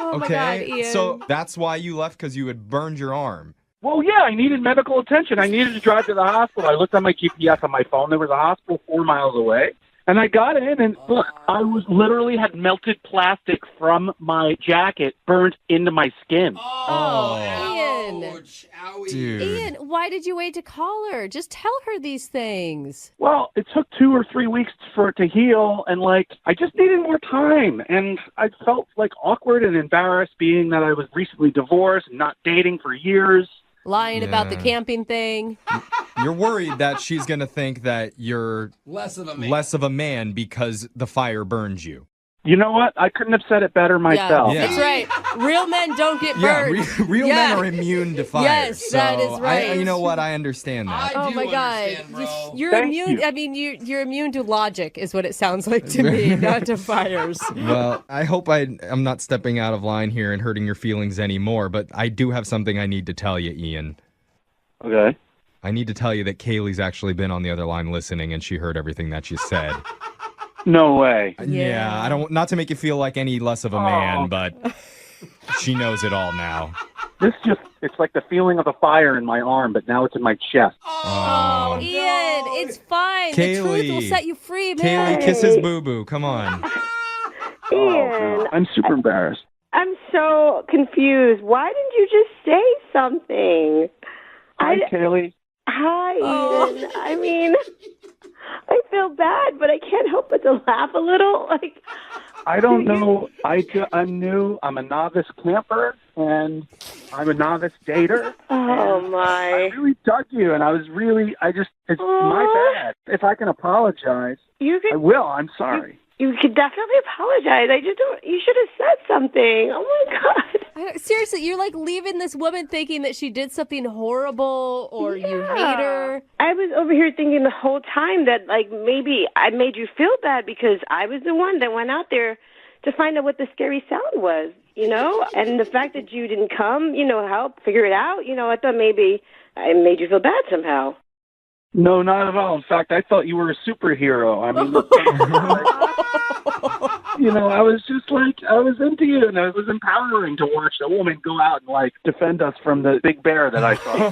Oh, okay, my God, Ian. so that's why you left, because you had burned your arm. Well, yeah, I needed medical attention. I needed to drive to the hospital. I looked on my GPS on my phone. There was a hospital 4 miles away. And I got in, and look, I was literally had melted plastic from my jacket burnt into my skin. Ian. Dude. Ian, why did you wait to call her? Just tell her these things. Well, it took 2 or 3 weeks for it to heal, and, I just needed more time. And I felt, awkward and embarrassed being that I was recently divorced and not dating for years. Lying about the camping thing. You're worried that she's going to think that you're less of a man because the fire burns you. You know what? I couldn't have said it better myself. Yeah. That's right. Real men don't get burned. Yeah, real men are immune to fire. Yes, that is right. You know what? I understand that. Oh my God, you're Thank immune. you. I mean, you're immune to logic, is what it sounds like to me, not to fires. Well, I hope I'm not stepping out of line here and hurting your feelings anymore, but I do have something I need to tell you, Ian. Okay. I need to tell you that Kaylee's actually been on the other line listening, and she heard everything that you said. No way. Yeah, I don't. Not to make you feel like any less of a man, but she knows it all now. It's like the feeling of a fire in my arm, but now it's in my chest. Oh, Ian, it's fine. The truth will Kaylee. set you free, man. Kaylee, kiss his boo-boo. Come on. Ian, I'm super embarrassed. I'm so confused. Why didn't you just say something? Hi, Kaylee. Hi, Ian. I mean, I feel bad, but I can't help but to laugh a little. I don't know. I'm new. I'm a novice camper, and I'm a novice dater. Oh, my. I really dug you, and it's my bad. If I can apologize, I will. I'm sorry. You could definitely apologize. You should have said something. Oh, my God. Seriously, you're leaving this woman thinking that she did something horrible or you hate her. I was over here thinking the whole time that maybe I made you feel bad because I was the one that went out there to find out what the scary sound was, and the fact that you didn't come, help figure it out, I thought maybe I made you feel bad somehow. No, not at all. In fact, I thought you were a superhero. I mean, I was just I was into you, and it was empowering to watch a woman go out and defend us from the big bear that I saw. Oh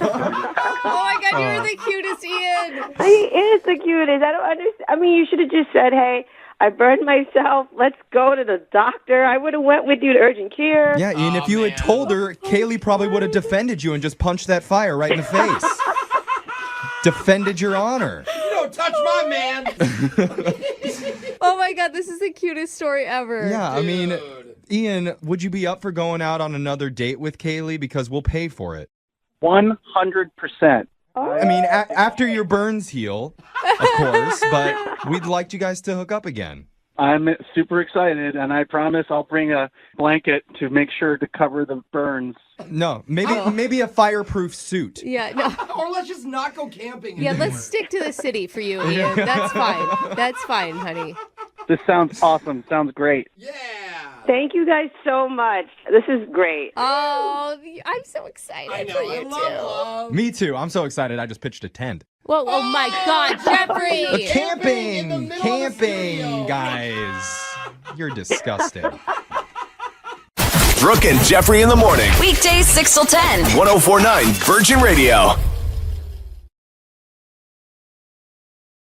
my God, you're the cutest, Ian. He is the cutest. I don't understand. I mean, you should have just said, "Hey, I burned myself. Let's go to the doctor." I would have went with you to urgent care. Yeah, Ian, if you had told her, Kaylee probably would have defended you and just punched that fire right in the face. Defended your honor. You don't touch my man. Oh my God, this is the cutest story ever. Yeah, I mean, Ian, would you be up for going out on another date with Kaylee? Because we'll pay for it. 100%. I mean, after your burns heal, of course, but we'd like you guys to hook up again. I'm super excited, and I promise I'll bring a blanket to make sure to cover the burns. No, maybe a fireproof suit. Yeah, no. Or let's just not go camping Yeah, anymore. let's stick to the city for you, Ian. That's fine. That's fine, honey. This sounds awesome. Sounds great. Thank you guys so much. This is great. Oh, I'm so excited for you too. Me too. I'm so excited. I just pitched a tent. Whoa, oh my God, Jeffrey! Camping, guys. You're disgusting. Brooke and Jeffrey in the morning. Weekdays 6 till 10. 104.9 Virgin Radio.